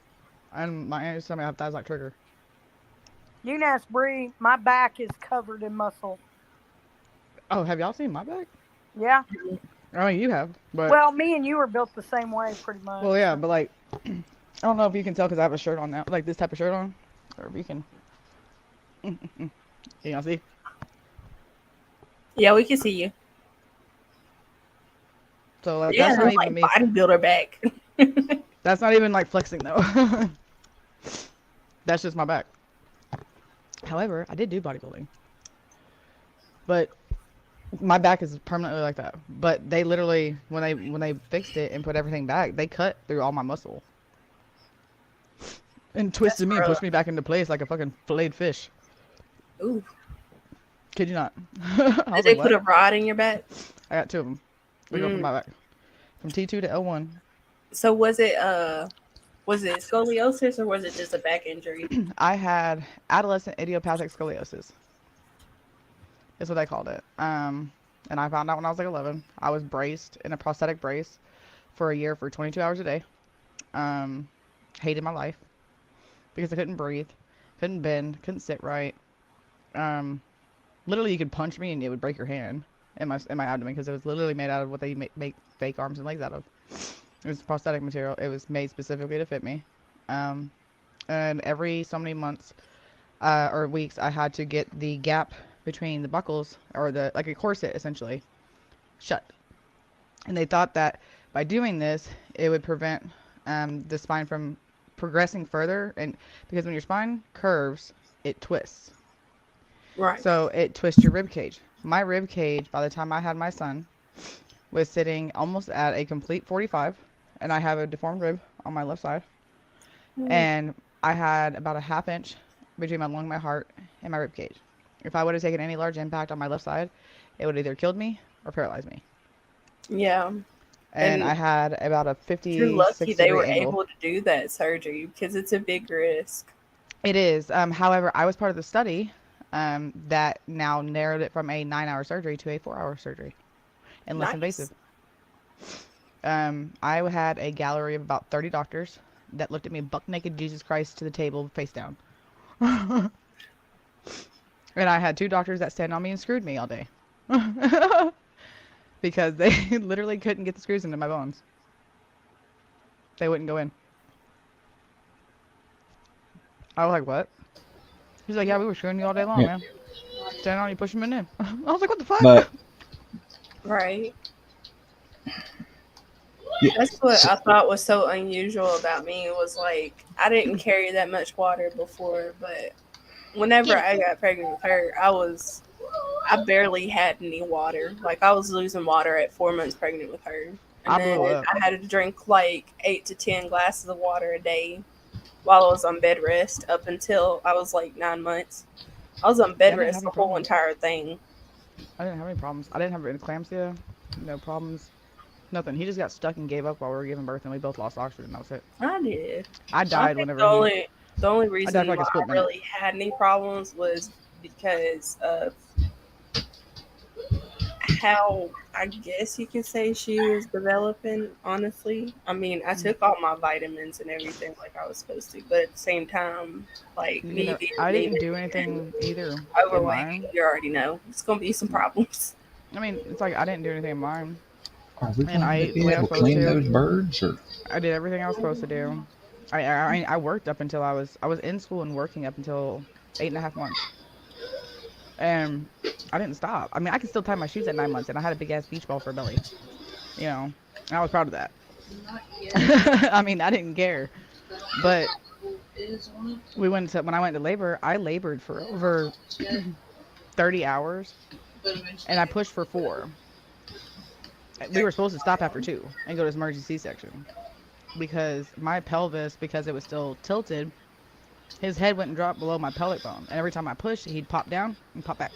And my aunties tell me I have thighs like Trigger. You can ask Bree. My back is covered in muscle. Oh, have y'all seen my back? Yeah. I mean, you have, but Well, me and you were built the same way, pretty much. well, yeah, but like, I don't know if you can tell because I have a shirt on now, like this type of shirt on, or if you can. Can y'all see? yeah, we can see you. So like, Yeah, that's not that's even like me. bodybuilder back. That's not even like flexing though. That's just my back. However, I did do bodybuilding, but my back is permanently like that. But they literally, when they fixed it and put everything back, they cut through all my muscle and twisted me and pushed me back into place like a fucking filleted fish. Ooh. Kid you not. I Did was they like, put a what? rod in your back? I got two of them. They go from my back, from T2 to L1. So was it scoliosis or was it just a back injury? I had adolescent idiopathic scoliosis. Is what they called it. And I found out when I was like 11. I was braced in a prosthetic brace for a year for 22 hours a day. Hated my life because I couldn't breathe, couldn't bend, couldn't sit right. Literally, you could punch me and it would break your hand in my abdomen because it was literally made out of what they make fake arms and legs out of. It was prosthetic material. It was made specifically to fit me. And every so many months or weeks, I had to get the gap between the buckles, or the like a corset essentially, shut. And they thought that by doing this, it would prevent the spine from progressing further, and because when your spine curves, it twists. Right. So it twists your rib cage. My rib cage, by the time I had my son, was sitting almost at a complete 45, and I have a deformed rib on my left side, and I had about a half inch between my lung, my heart, and my rib cage. If I would have taken any large impact on my left side, it would have either killed me or paralyzed me. Yeah. And I had about a You're lucky 56 they degree were angle. able to do that surgery because it's a big risk. It is. However, I was part of the study that now narrowed it from a 9-hour surgery to a 4-hour surgery and less Nice. invasive. I had a gallery of about 30 doctors that looked at me buck naked Jesus Christ to the table, face down. And I had 2 doctors that stand on me and screwed me all day. Because they literally couldn't get the screws into my bones. They wouldn't go in. I was like, what? He's like, yeah, we were screwing you all day long, man. Stand on you, push them in. I was like, what the fuck? But Right. yeah, That's what so- I thought was so unusual about me. Was like I didn't carry that much water before, but whenever I got pregnant with her, I barely had any water. Like I was losing water at 4 months pregnant with her. And I then blew up. I had to drink like 8 to 10 glasses of water a day while I was on bed rest up until I was like 9 months. I was on bed didn't rest have the any whole problems. entire thing. I didn't have any problems. I didn't have eclampsia. No problems. Nothing. He just got stuck and gave up while we were giving birth, and we both lost oxygen. That was it. I did. I I died think whenever he... the only I reason died for like why a split I minute. really had any problems was because of how I guess you could say she was developing, honestly. I mean, I took all my vitamins and everything like I was supposed to, but at the same time, like You me know, being I didn't anemic do and anything either in overweight, mine. you already know it's gonna be some problems. I mean, it's like I didn't do anything in mine. are we And I going to ate the be way I able was to supposed clean to. those birds? Or I did everything I was supposed to do. I worked up until I was in school and working up until 8.5 months, and I didn't stop. I mean, I could still tie my shoes at 9 months, and I had a big ass beach ball for a belly. You know, and I was proud of that. I mean, I didn't care, but we went to when I went to labor. I labored for over 30 hours, and I pushed for 4. We were supposed to stop after 2 and go to emergency C-section because my pelvis, because it was still tilted, his head went and dropped below my pelvic bone, and every time I pushed, he'd pop down and pop back.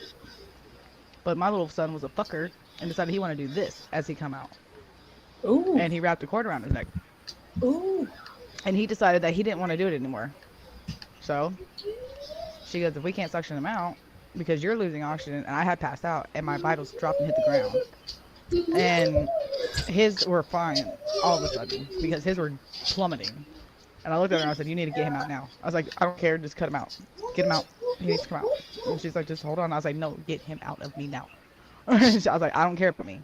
But my little son was a fucker and decided he wanted to do this as he come out. Ooh. And he wrapped a cord around his neck. Ooh. And he decided that he didn't want to do it anymore. So she goes, if we can't suction him out because you're losing oxygen, and I had passed out and my vitals dropped and hit the ground. And his were fine all of a sudden because his were plummeting. And I looked at her and I said, you need to get him out now. I was like, I don't care, just cut him out. Get him out. He needs to come out. And she's like, just hold on. I was like, no, get him out of me now. I was like, I don't care about me.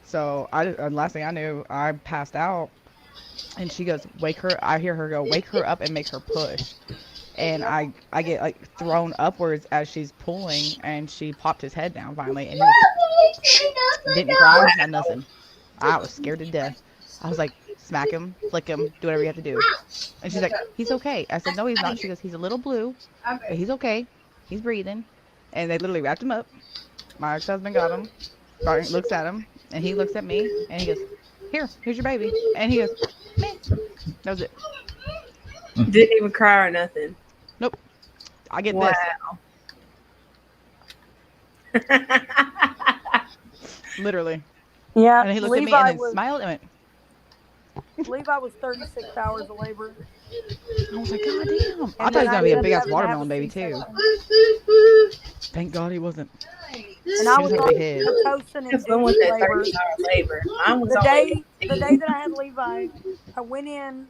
So last thing I knew, I passed out. And she goes, wake her. I hear her go, wake her up and make her push. And I get like thrown upwards as she's pulling, and she popped his head down finally, and he didn't cry, not nothing. I was scared to death. I was like, smack him, flick him, do whatever you have to do. And she's like, he's okay. I said, no, he's not. She goes, he's a little blue, but he's okay. He's breathing. And they literally wrapped him up. My ex-husband got him, looks at him, and he looks at me, and he goes, here's your baby. And he goes, meh. That was it. Didn't even cry or nothing. Nope. I get Wow. this. Literally. Yeah, And he looked at me and then smiled and went. Levi was 36 hours of labor. I was like, God damn. I And thought he was then going to be a ended big up ass having watermelon to have a baby, too. C-section. Thank God he wasn't. And I He was just had a on big head. Pitocin That's one with induced that labor. 30-hour labor. Mine was The only day that I had Levi, I went in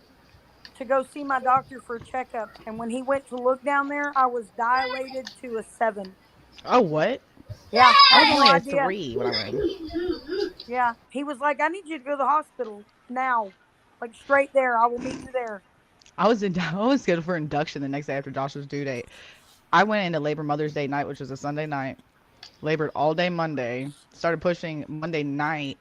to go see my doctor for a checkup, and when he went to look down there, I was dilated to a 7. Oh, what? Yeah, I I had was no only a idea. 3 when I went. Yeah, he was like, I need you to go to the hospital now, like straight there. I will meet you there. I was scheduled for induction the next day after Josh's due date. I went into labor Mother's Day night, which was a Sunday night. Labored all day Monday. Started pushing Monday night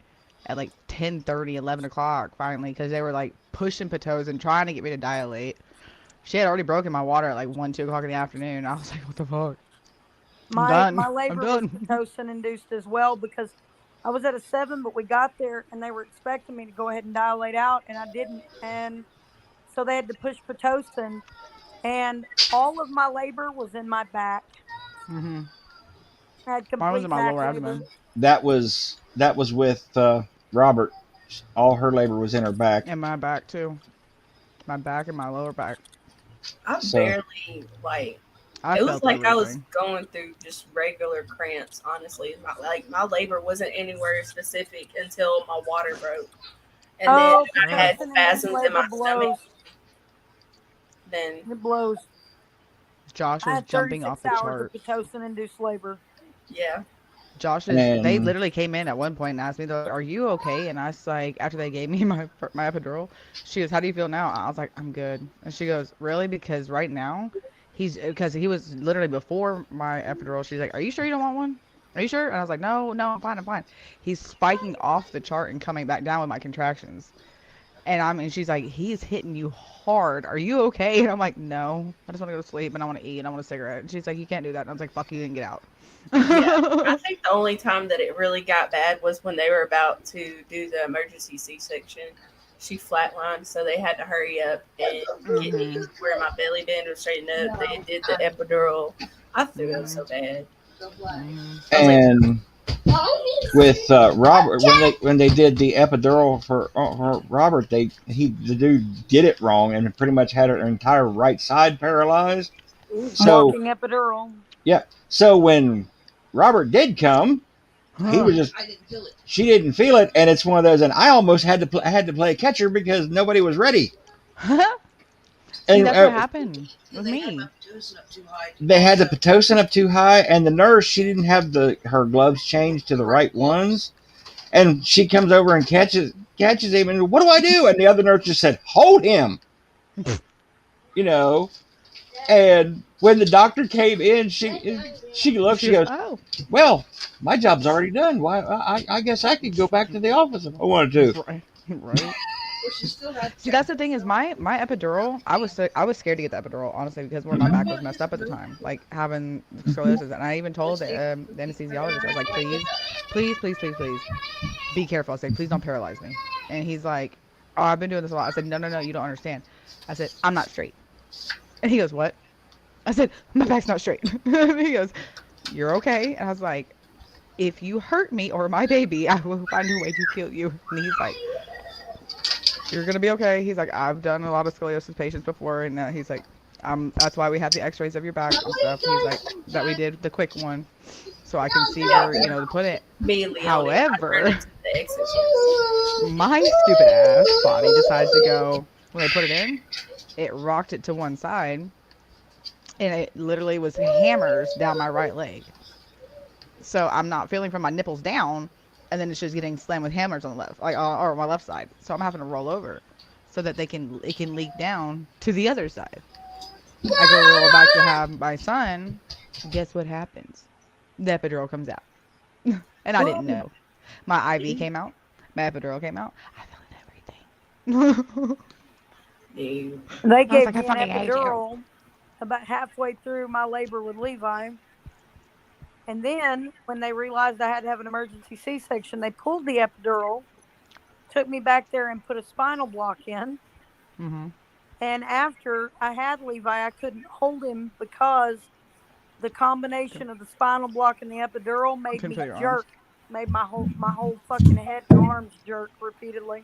at like 10:30, 11 o'clock finally, because they were like pushing Pitocin, trying to get me to dilate. She had already broken my water at like 1, 2 o'clock in the afternoon. I was like, what the fuck? My I'm labor was done. Pitocin induced as well because I was at a 7, but we got there and they were expecting me to go ahead and dilate out, and I didn't. And so they had to push Pitocin, and all of my labor was in my back. Mm-hmm. I had Mine was complete in my back lower labor. abdomen. That was with Robert. All her labor was in her back. And my back too. My back and my lower back. I So- barely like. I It was felt like I was everything. going through just regular cramps. Honestly, my labor wasn't anywhere specific until my water broke, and Oh, then I had Pitocin induced spasms in my labor stomach. blows. Then It blows. Josh I was had jumping 36 off the hours chart. of Pitocin induced labor. yeah, They And- literally came in at one point and asked me, they're like, are you okay? And I was like, after they gave me my epidural, she goes, how do you feel now? I was like, I'm good. And she goes, really? Because right now, because he was literally before my epidural, she's like, are you sure you don't want one? Are you sure? And I was like, no, I'm fine. He's spiking off the chart and coming back down with my contractions. And she's like, he's hitting you hard. Are you okay? And I'm like, no, I just want to go to sleep and I want to eat and I want a cigarette. And she's like, you can't do that. And I was like, fuck you and get out. I think the only time that it really got bad was when they were about to do the emergency C-section. She flatlined, so they had to hurry up and get me where my belly band was straightened up. They did the epidural. I threw up so bad. And with Robert, when they did the epidural for Robert, the dude did it wrong and pretty much had her entire right side paralyzed. So Walking epidural. yeah, so when Robert did come, he was just I didn't feel it. she didn't feel it, and it's one of those. And I almost had to play catcher because nobody was ready. See, And that's what happened with They had me. my Pitocin up too high. they had the Pitocin up too high, and the nurse, she didn't have her gloves changed to the right ones. And she comes over and catches him, and what do I do? And the other nurse just said, hold him. You know. And when the doctor came in, she looked, she goes, oh, well, my job's already done. Why? I guess I could go back to the office if I wanted to. right, right. Well, she still had. See, that's the thing is my epidural. I was scared to get the epidural honestly because where my back was messed up at the time, like having scoliosis, and I even told the anesthesiologist, I was like, please, please, please, please, please, be careful. I said, please don't paralyze me. And he's like, oh, I've been doing this a lot. I said, no, no, no, you don't understand. I said, I'm not straight. And he goes, what? I said, my back's not straight. He goes, you're okay. And I was like, if you hurt me or my baby, I will find a way to kill you. And he's like, you're gonna be okay. He's like, I've done a lot of scoliosis patients before, and he's like, that's why we have the X-rays of your back and stuff. He's like, that we did the quick one, so I can see where to put it. However, my stupid ass body decides to go when they put it in. It rocked it to one side, and it literally was hammers down my right leg. So I'm not feeling from my nipples down, and then it's just getting slammed with hammers on the left, like or my left side. So I'm having to roll over, so that it can leak down to the other side. I go to roll back to have my son. Guess what happens? The epidural comes out, and I didn't know. My IV came out. My epidural came out. I felt everything. They gave like, me I an fucking hate you. epidural about halfway through my labor with Levi. And then when they realized I had to have an emergency C-section, they pulled the epidural, took me back there and put a spinal block in. Mm-hmm. And after I had Levi, I couldn't hold him because the combination of the spinal block and the epidural made me jerk. Made my whole fucking head and arms jerk repeatedly.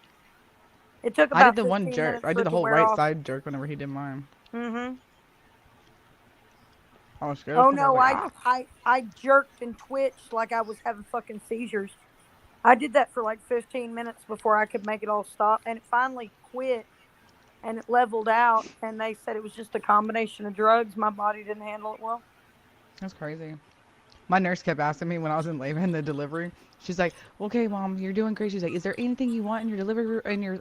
It took about I did the 15 one jerk. minutes I for did it the to whole wear right off. side jerk whenever he did mine. Mm-hmm. I was scared. Oh no, I was like, I jerked and twitched like I was having fucking seizures. I did that for like 15 minutes before I could make it all stop, and it finally quit and it leveled out. And they said it was just a combination of drugs. My body didn't handle it well. That's crazy. My nurse kept asking me when I was in labor in the delivery. She's like, "Okay, mom, you're doing great." She's like, "Is there anything you want in your delivery in your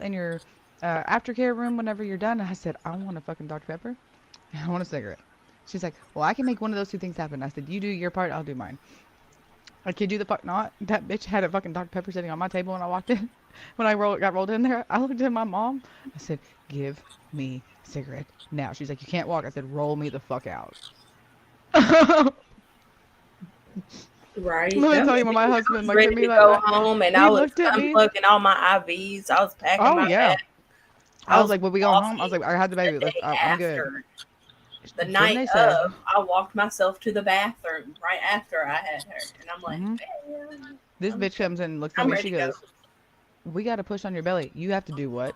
aftercare room whenever you're done?" And I said, "I want a fucking Dr. Pepper and I want a cigarette." She's like, "Well, I can make one of those two things happen." I said, "You do your part, I'll do mine." I kid you the fuck not. That bitch had a fucking Dr. Pepper sitting on my table when I walked in. When I got rolled in there, I looked at my mom. I said, "Give me a cigarette now." She's like, "You can't walk." I said, "Roll me the fuck out." Right. Let me That tell you, was when my me. husband I was looked at ready me to that go night, home and he I was looked at me. unplugging all my IVs. I was packing Oh my yeah. bag. I was was like, "When we going home?" I was walking like, "I had the baby. the day I'm good." after. The Didn't night they say? of, I walked myself to the bathroom right after I had her. And I'm like, Mhm. man, This bitch comes in and looks at I'm me. ready She to go. goes, "We got to push on your belly." You have to do what?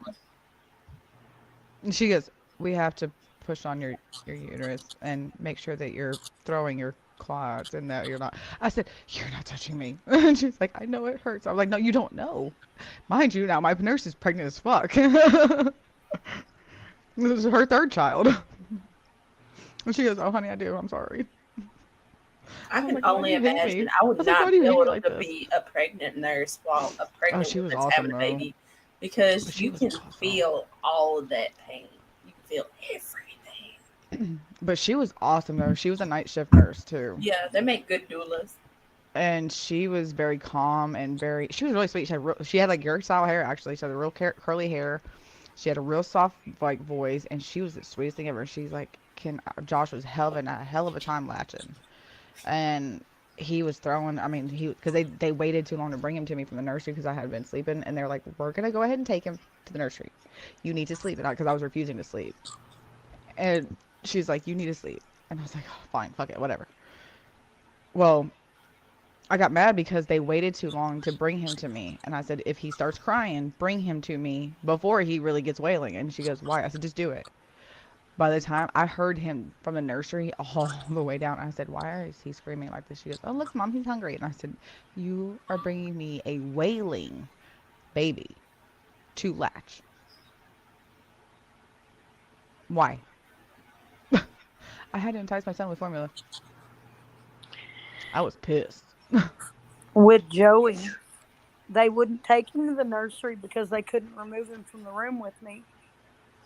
And she goes, "We have to push on your uterus and make sure that you're throwing your clots and that you're not." I said, "You're not touching me." And she's like, "I know it hurts." I was like, "No, you don't know. Mind you, now my nurse is pregnant as fuck." This is her third child. And she goes, "Oh, honey, I do. I'm sorry." I I was can like, "Why do only you hate imagine. me?" I I would was like, "Why not do be you hate me able like to this?" be a pregnant nurse while a Oh, pregnant she was woman's having awesome a though. baby because She you was can awesome. feel all of that pain. You can feel everything. But she was awesome though. She was a night shift nurse too. Yeah, they make good doulas. And she was very calm and she was really sweet. She had like your style hair actually. She had a real curly hair. She had a real soft like voice, and she was the sweetest thing ever. She's like, Josh was a hell of a time latching, and he was throwing. I mean, because they waited too long to bring him to me from the nursery because I had been sleeping, and they're like, "We're gonna go ahead and take him to the nursery. You need to sleep," because I was refusing to sleep, and she's like, "You need to sleep," and I was like, oh, "Fine, fuck it, whatever." Well, I got mad because they waited too long to bring him to me. And I said, "If he starts crying, bring him to me before he really gets wailing." And she goes, "Why?" I said, "Just do it." By the time I heard him from the nursery all the way down, I said, "Why is he screaming like this?" She goes, "Oh, look, Mom, he's hungry." And I said, "You are bringing me a wailing baby to latch. Why?" I had to entice my son with formula. I was pissed. With Joey, they wouldn't take him to the nursery because they couldn't remove him from the room with me.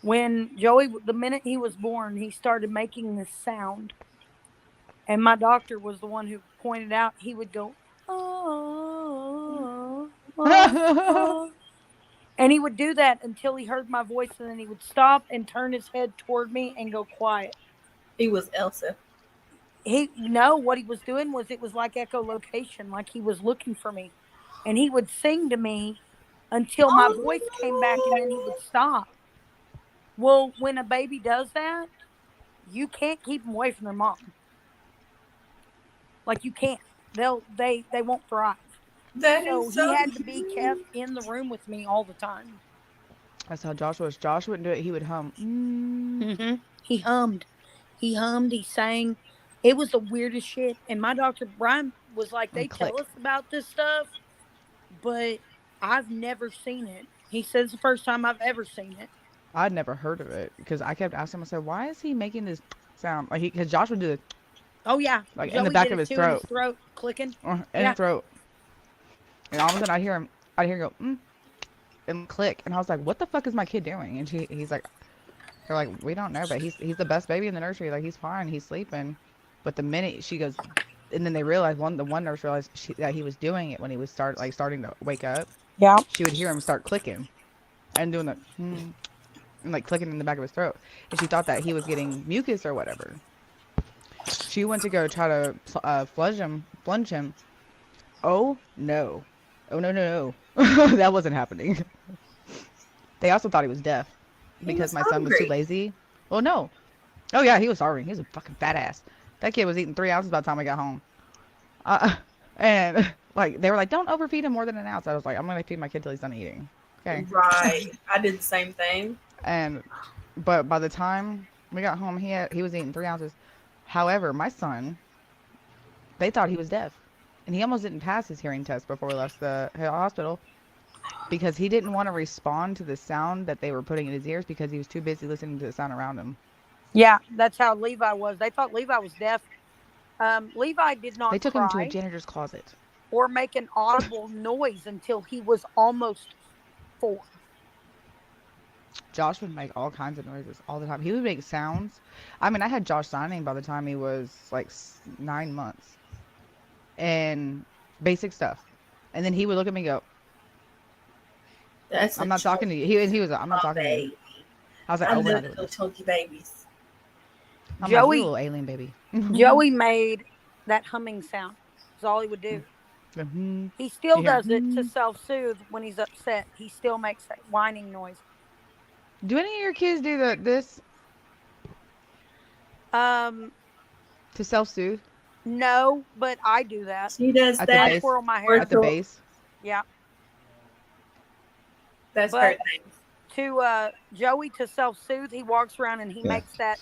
When Joey, the minute he was born, he started making this sound. And my doctor was the one who pointed out he would go, oh, oh. And he would do that until he heard my voice, and then he would stop and turn his head toward me and go quiet. He was Elsa. What he was doing was, it was like echolocation, like he was looking for me. And he would sing to me until my voice came back, and then he would stop. Well, when a baby does that, you can't keep them away from their mom. Like, you can't. They won't thrive. That So is he so had to be cute. kept in the room with me all the time. That's how Josh was. Josh wouldn't do it. He would hum. He hummed. He sang. It was the weirdest shit. And my doctor, Brian, was like, they And tell click. us about this stuff, but I've never seen it. He says the first time I've ever seen it. I'd never heard of it because I kept asking him. I said, "Why is he making this sound?" Like because Josh would do it Oh, yeah. like Joey in the back did of it his too, in his throat, throat, clicking. in Yeah. his throat, and all of a sudden I'd hear him go and click, and I was like, "What the fuck is my kid doing?" And he's like, "They're like, we don't know, but he's the best baby in the nursery. Like he's fine, he's sleeping." But the minute she goes, and then they realized the one nurse realized that he was doing it when he was starting to wake up. Yeah. She would hear him start clicking and doing the and like clicking in the back of his throat, and she thought that he was getting mucus or whatever. She went to go try to plunge him. Oh no, oh no, that wasn't happening. They also thought he was deaf He because was my son was too hungry. lazy. Well, no. Oh yeah, he was starving. He was a fucking fat ass. That kid was eating 3 ounces by the time I got home. And like they were like, don't overfeed him more than an ounce. I was like, I'm gonna feed my kid till he's done eating. Okay. Right. I did the same thing. But by the time we got home, he was eating 3 ounces. However, my son, they thought he was deaf, and he almost didn't pass his hearing test before we left the hospital because he didn't want to respond to the sound that they were putting in his ears because he was too busy listening to the sound around him. Yeah, that's how Levi was. They thought Levi was deaf. Levi did not They took him to a cry janitor's closet. or make an audible noise until he was almost 4. Josh would make all kinds of noises all the time. He would make sounds. I mean, I had Josh signing by the time he was like 9 months. And basic stuff. And then he would look at me and go, That's I'm not talking to you. He was like, I'm not talking to you. I was like, I oh, we're not love doing those this. chunky babies. I'm like, you Joey, little alien baby. Joey made that humming sound. That's all he would do. He still You hear does it to self-soothe when he's upset. He still makes that whining noise. Do any of your kids do this Um, to self-soothe no, but I do that. She does at the that. I base? twirl my hair. At the base? Yeah. That's But her thing. to Joey, to self-soothe, he walks around and he Yeah. makes that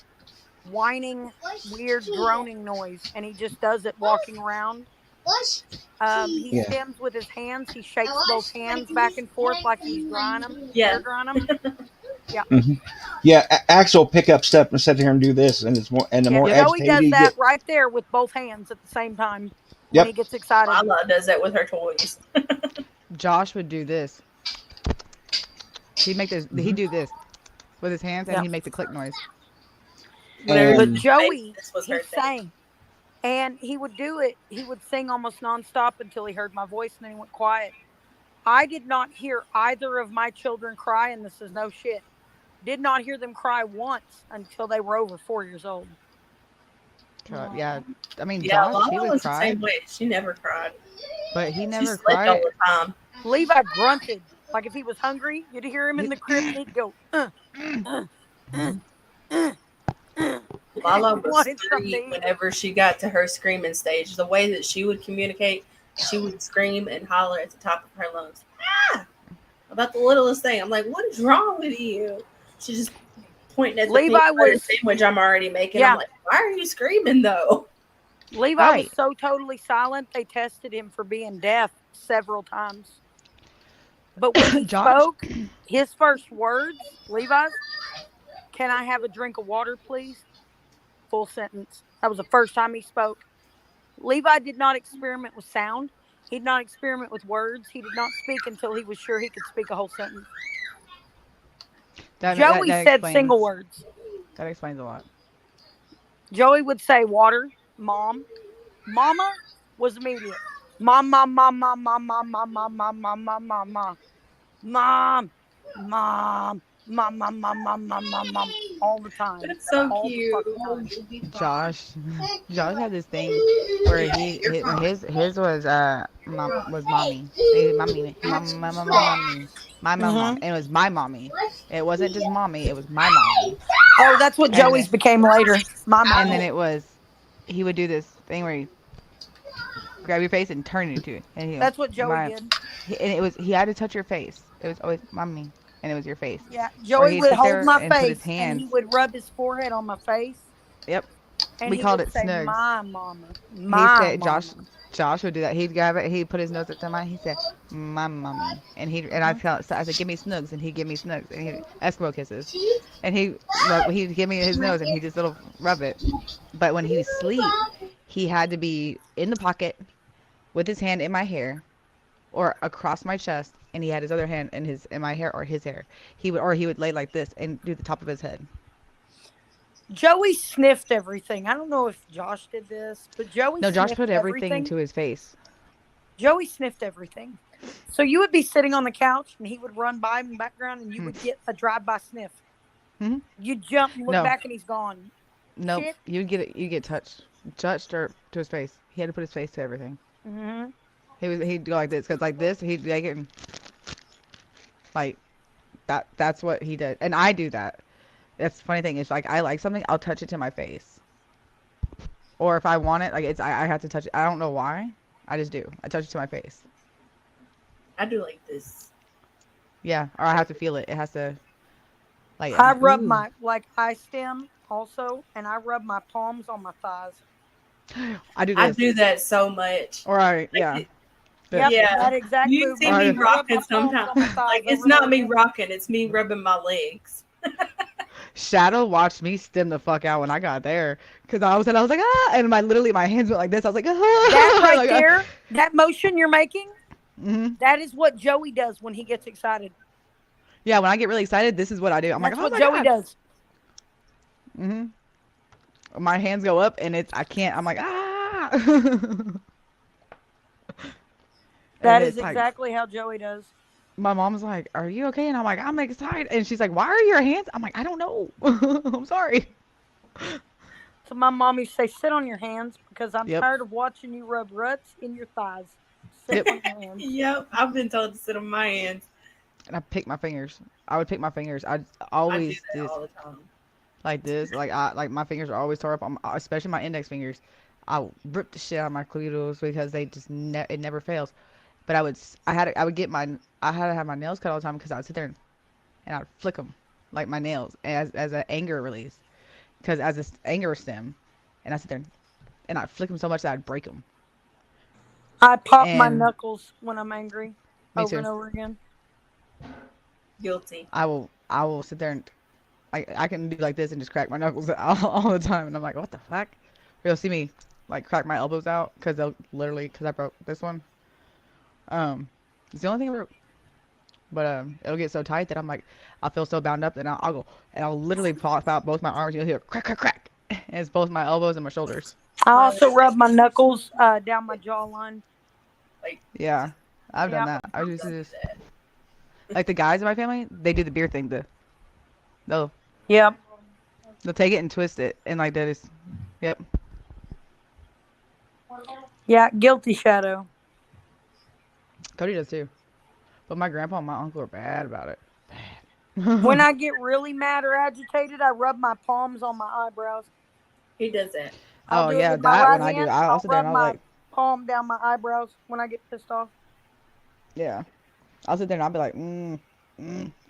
whining, weird droning noise, and he just does it walking around. He Yeah. stems with his hands. He shakes both hands back and forth like he's drying them, Yeah. hair drying them. Yeah, Axel will pick up stuff and sit here and do this, and it's more and the Yeah, more Joey agitated does he that gets. right there with both hands at the same time when Yep. he gets excited. Lala does that with her toys. Josh would do this. He'd make this. He'd do this with his hands, and Yeah. he'd make the click noise. Whenever But And Joey, this was he her thing. sang. And he would do it. He would sing almost nonstop until he heard my voice, and then he went quiet. I did not hear either of my children cry, and this is no shit. Did not hear them cry once until they were over 4 years old. Yeah, I mean, Yeah, Josh, he Lala would was the cry, same way. She never cried. but he She never slept all cried. the time. Levi grunted. Like if he was hungry, you'd hear him in the crib, and he'd go, Lala He was wanted something to 3 eat. whenever she got to her screaming stage. The way that she would communicate, she would scream and holler at the top of her lungs. Ah! About the littlest thing. I'm like, what is wrong with you? She's just pointing at the Levi peanut butter was- sandwich I'm already making. Yeah. I'm like, why are you screaming though? Levi Right. was so totally silent, they tested him for being deaf several times. But when he Josh? spoke, his first words, Levi's, "Can I have a drink of water, please?" Full sentence. That was the first time he spoke. Levi did not experiment with sound. He did not experiment with words. He did not speak until he was sure he could speak a whole sentence. Joey said single words. That explains a lot. Joey would say water, mom. Mama was immediate. Mom, mom, mom, mom, mom, mom, mom, mom, mom, mom, mom, mom, mom. Mom, mom, mom, mom, mom, mom, mom, mom, mom, all the time. That's so All the cute. fucking time. Josh had this thing where his was mommy. Mommy, mommy. My mom. Mm-hmm. And it was my mommy. It wasn't just mommy, it was my mommy. Oh, that's what And Joey's became later. My mom. and then it was he would do this thing where he grab your face and turn it into it. And That's what Joey my did. and it was he had to touch your face. It was always mommy and it was your face. Yeah, Or Joey he'd would sit hold there my and put his face and he hands. would rub his forehead on my face Yep. and We he called would it say, snugs. "My mama, He my said mama." Josh would do that. He'd grab it. He'd put his nose up to mine. He said, "My mommy," and I Mhm. felt. So I said, "Give me snugs," and he'd give me snugs, and he Eskimo kisses, and he'd give me his nose, and he just little rub it. But when he was asleep, he had to be in the pocket with his hand in my hair, or across my chest, and he had his other hand in my hair or his hair. He would lay like this and do the top of his head. Joey sniffed everything. I don't know if Josh did this, but Joey No, Josh sniffed put everything everything. to his face. Joey sniffed everything. So you would be sitting on the couch and he would run by in the background and you would get a drive-by sniff. Mm-hmm. You jump and look No, back and he's gone. nope. Shit. You get touched or to his face. He had to put his face to everything. Mm-hmm. He'd go like this because like this he'd like it like that. That's what he did, and I do that. That's the funny thing is like I like something, I'll touch it to my face, or if I want it, like I have to touch it. I don't know why. I just do. I touch it to my face. I do like this. Yeah, or I have to feel it. It has to like I rub ooh. my eye stem also, and I rub my palms on my thighs. I do I this. do that so much. Or I Like, yeah. Yep, yeah. that exact You see movement. me Right. I rub my rocking palms sometimes. on my thighs Like it's over and not over me again. rocking, it's me rubbing my legs. Shadow watched me stem the fuck out when I got there because I was like ah, and my hands went like this. I was like ah. That right like, there, that motion you're making, Mm-hmm. that is what Joey does when he gets excited. Yeah, when I get really excited, this is what I do. I'm That's like, oh what my Joey god. does. Mm-hmm. My hands go up and I can't. I'm like ah. That And is it's like exactly how Joey does. my mom's like, are you okay? And I'm like, I'm excited. And she's like, why are your hands? I'm like, I don't know. I'm sorry. So my mom used to say, sit on your hands because I'm Yep. tired of watching you rub ruts in your thighs. Sit Yep. on your hands. Yep, I've been told to sit on my hands. And I pick my fingers. I would pick my fingers. I I do always that just all the time. like this. Like my fingers are always tore up. Especially my index fingers. I rip the shit out of my clitoris because they just it never fails. But I would get I had to have my nails cut all the time because I would sit there and I'd flick them like my nails as an anger release because as an anger stem, and I sit there and I'd flick them so much that I'd break them. I pop my And knuckles when I'm angry me over too. and over again. Guilty. I will sit there and I can do like this and just crack my knuckles all the time, and I'm like, what the fuck? You'll see me like crack my elbows out because I broke this one. It's the only thing I broke. But it'll get so tight that I'm like, I'll feel so bound up that I'll go and I'll literally pop out both my arms. You'll hear crack, crack, crack. And it's both my elbows and my shoulders. I also rub my knuckles down my jawline. Yeah, I've done Yeah. that. I used to just like the guys in my family. They do the beer thing. They'll Yep. take it and twist it and like that is, yep. Yeah, guilty shadow. Cody does too. But my grandpa and my uncle are bad about it. When I get really mad or agitated, I rub my palms on my eyebrows. He does that. I'll Oh do it yeah, with my that right when I do, hand. I'll I'll sit there rub and I'll my like, palm down my eyebrows when I get pissed off. yeah, I'll sit there and I'll be like,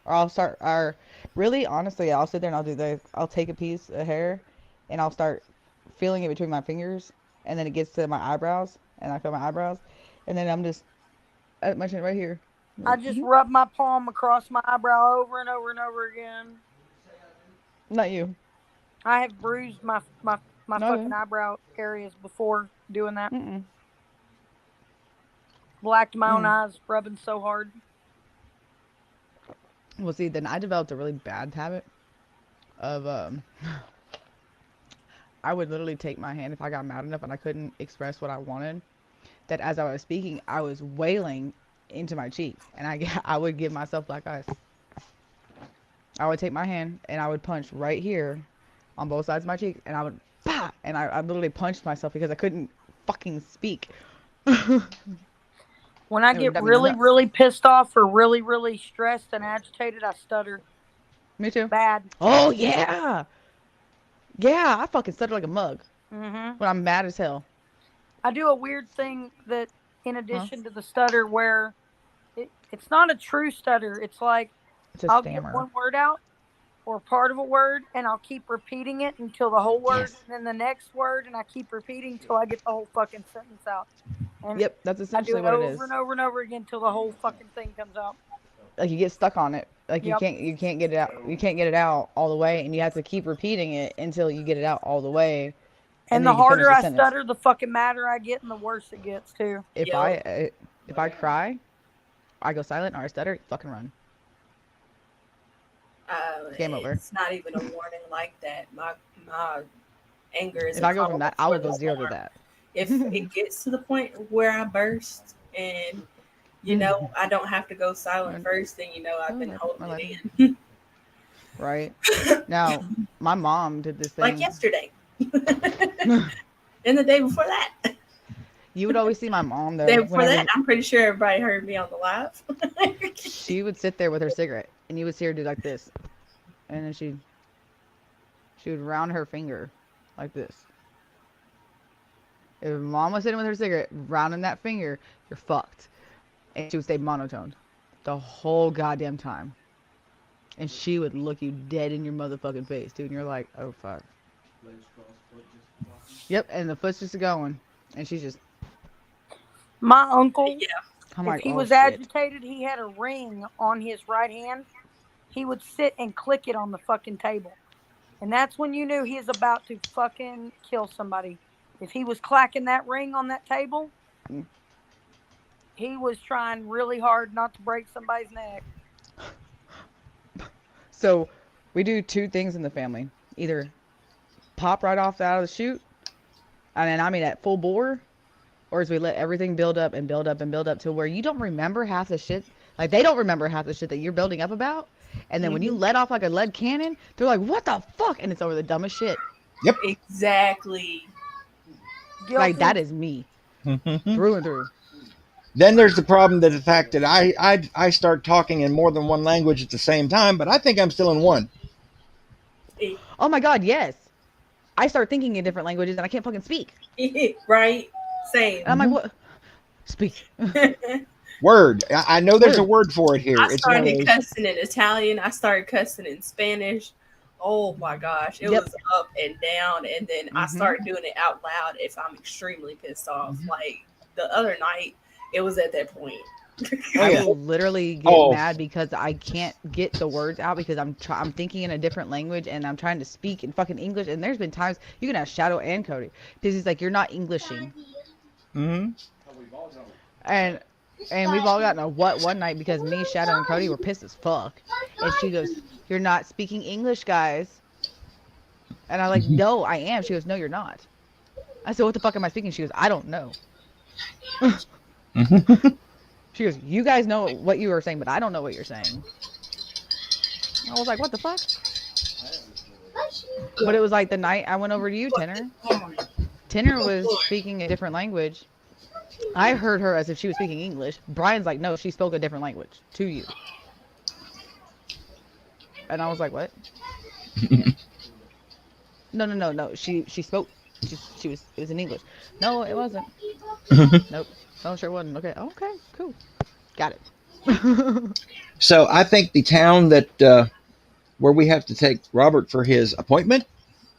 or I'll start, or really, honestly, I'll sit there and I'll take a piece of hair, and I'll start feeling it between my fingers, and then it gets to my eyebrows, and I feel my eyebrows, and then I'm just at my chin right here. I just rub my palm across my eyebrow over and over and over again. Not you. I have bruised my No, fucking eyebrow areas before doing that. Mm-mm. blacked my own eyes, rubbing so hard. Well, see, then I developed a really bad habit of I would literally take my hand if I got mad enough and I couldn't express what I wanted. That as I was speaking, I was wailing into my cheek, and I would give myself black eyes. I would take my hand and I would punch right here on both sides of my cheek, and I would bah, and I literally punched myself because I couldn't fucking speak. When I It would get drive me really, nuts. really pissed off or really, really stressed and agitated, I stutter Me too. bad. Oh yeah, yeah. I fucking stutter like a mug Hmm. when I'm mad as hell. I do a weird thing that, in Huh? addition to the stutter, where it's not a true stutter. It's like It's a I'll get stammer. one word out or part of a word and I'll keep repeating it until the whole word Yes. and then the next word and I keep repeating until I get the whole fucking sentence out. And Yep. That's I do essentially it what it over is. and over and over again until the whole fucking thing comes out. Like you get stuck on it. Like Yep. you can't get it out. You can't get it out all the way, and you have to keep repeating it until you get it out all the way, and And then the you can finish harder the I sentence. stutter, the fucking madder I get and the worse it gets too. If Yo, I cry, I go silent or I stutter, fucking run. Game over. it's not even a warning like that. My anger is If a I go from call that, I before will the go 0 to storm. that. If it gets to the point where I burst and I don't have to go silent first, then I've been holding it in. Right. Now, my mom did this Like thing. yesterday. And the day before that. You would always see my mom The day though. before that, I'm pretty sure everybody heard me on the live. She would sit there with her cigarette, and you would see her do like this, and then she would round her finger like this. If mom was sitting with her cigarette, rounding that finger, you're fucked. And she would stay monotone the whole goddamn time. And she would look you dead in your motherfucking face, dude. And you're like, oh fuck. Yep, and the foot's just going, and she's just. My uncle, Yeah. I'm if like, he oh was shit. agitated, he had a ring on his right hand. He would sit and click it on the fucking table. And that's when you knew he was about to fucking kill somebody. If he was clacking that ring on that table, Mm. he was trying really hard not to break somebody's neck. So, we do two things in the family: either pop right off out of the chute, and I mean at full bore, or as we let everything build up and build up and build up to where you don't remember half the shit. Like they don't remember half the shit that you're building up about. And then when you let off like a lead cannon, they're like, "What the fuck?" And it's over the dumbest shit. Exactly. Like that Guilty. is me Mhm. through and through. Then there's the problem that the fact that I start talking in more than one language at the same time, but I think I'm still in one. Oh my god, yes. I start thinking in different languages and I can't fucking speak. Right? Same. And I'm like, what? Speak. Word. I know there's a Word. word for it here. I It's one of started those. cussing in Italian. I started cussing in Spanish. Oh my gosh. It Yep. was up and down. And then I started doing it out loud if I'm extremely pissed off. Like the other night, it was at that point. I yeah. will literally get Oh. mad because I can't get the words out because I'm thinking in a different language and I'm trying to speak in fucking English. And there's been times you can ask Shadow and Cody because he's like, you're not Englishing. Mm-hmm. And we've all gotten a what one night because me, Shadow, and Cody were pissed as fuck. And she goes, "You're not speaking English, guys." And I'm like, "No, I am." She goes, "No, you're not." I said, "What the fuck am I speaking?" She goes, "I don't know." She goes, "You guys know what you were saying, but I don't know what you're saying." I was like, "What the fuck?" But it was like the night I went over to you, Tenor. Tenor was speaking a different language. I heard her as if she was speaking English. Brian's like, no, she spoke a different language to you. And I was like, what? No. She spoke. She was. It was in English. No, it wasn't. Nope. No, sure wasn't. Okay. Okay. Cool. Got it. So I think the town that where we have to take Robert for his appointment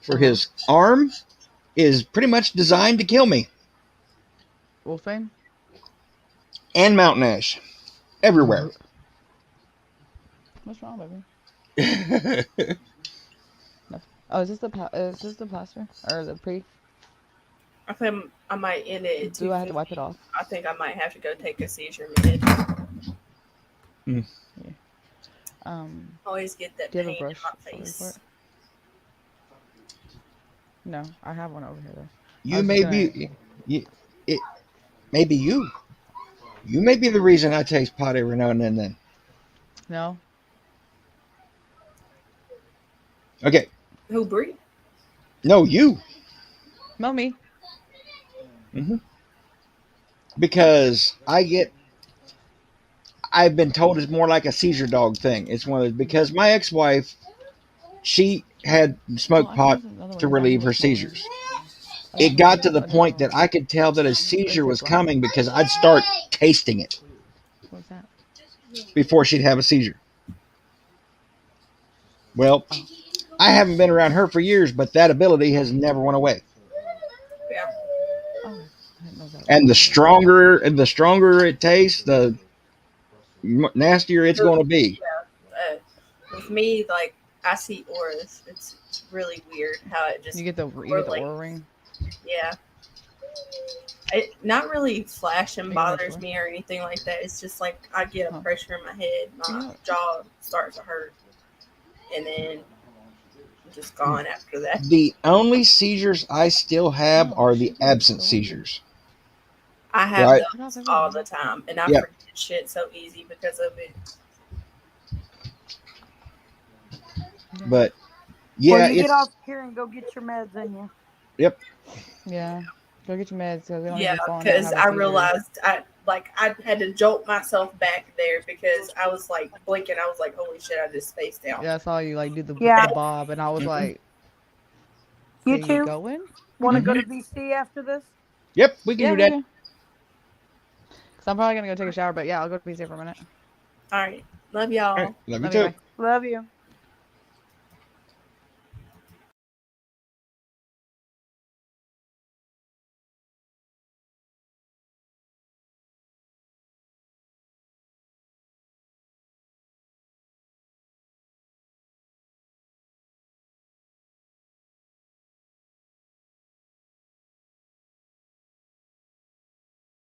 for his arm is pretty much designed to kill me. Wolfbane? And mountain ash everywhere. What's wrong, baby? Oh, is this the plaster or the pre? I think I might end it at Do I have to 2:50. wipe it off? I think I might have to go take a seizure med. Yeah. Always get that Do you have a pain in brush my for it? face. No, I have one over here though. I You was just may gonna. be, it maybe you. You may be the reason I taste pot every now and then. No. Okay, Who Bree? no, you. Mommy. hmm Because I've been told it's more like a seizure dog thing. It's one of those, because my ex-wife, she had Oh, smoked I think pot there's another one to here down here relieve with her chlorine. seizures. I It think there's got to the a different point one. that I could tell that a It seizure says was black. coming because I'd start tasting it What's that? before she'd have a seizure. Well, Oh. I haven't been around her for years, but that ability has never went away. Yeah. Oh. I didn't know that was And part of it. the stronger it tastes, the nastier it's going to be. With me, like I see auras. It's really weird how it just You get the correlates. aura ring. Yeah. It not really flashing Are you bothers sure? me or anything like that. It's just like I get a Huh. pressure in my head, my Yeah. jaw starts to hurt, and then I'm just gone after that. The only seizures I still have No, are the she's gonna absent go in there. seizures. I have Right? Cut off those all the everything. time, and I Yep. forget shit so easy because of it. Yeah. But Well, yeah, you get it's off here and go get your meds in you. yep. Yeah. Go get your meds because we don't need Yeah, you falling down and because having I seizures. realized I had to jolt myself back there because I was like blinking. I was like, "Holy shit!" I just spaced out. Yeah, I saw you like do the Yeah. bob, and I was like, You "Can you two go in?" want to Mhm. go to BC after this? Yep, we can Yeah, do we that. do. Cause I'm probably gonna go take a shower, but yeah, I'll go to PC for a minute. All right, love All right, y'all. love you Love you. too. Bye. Love you.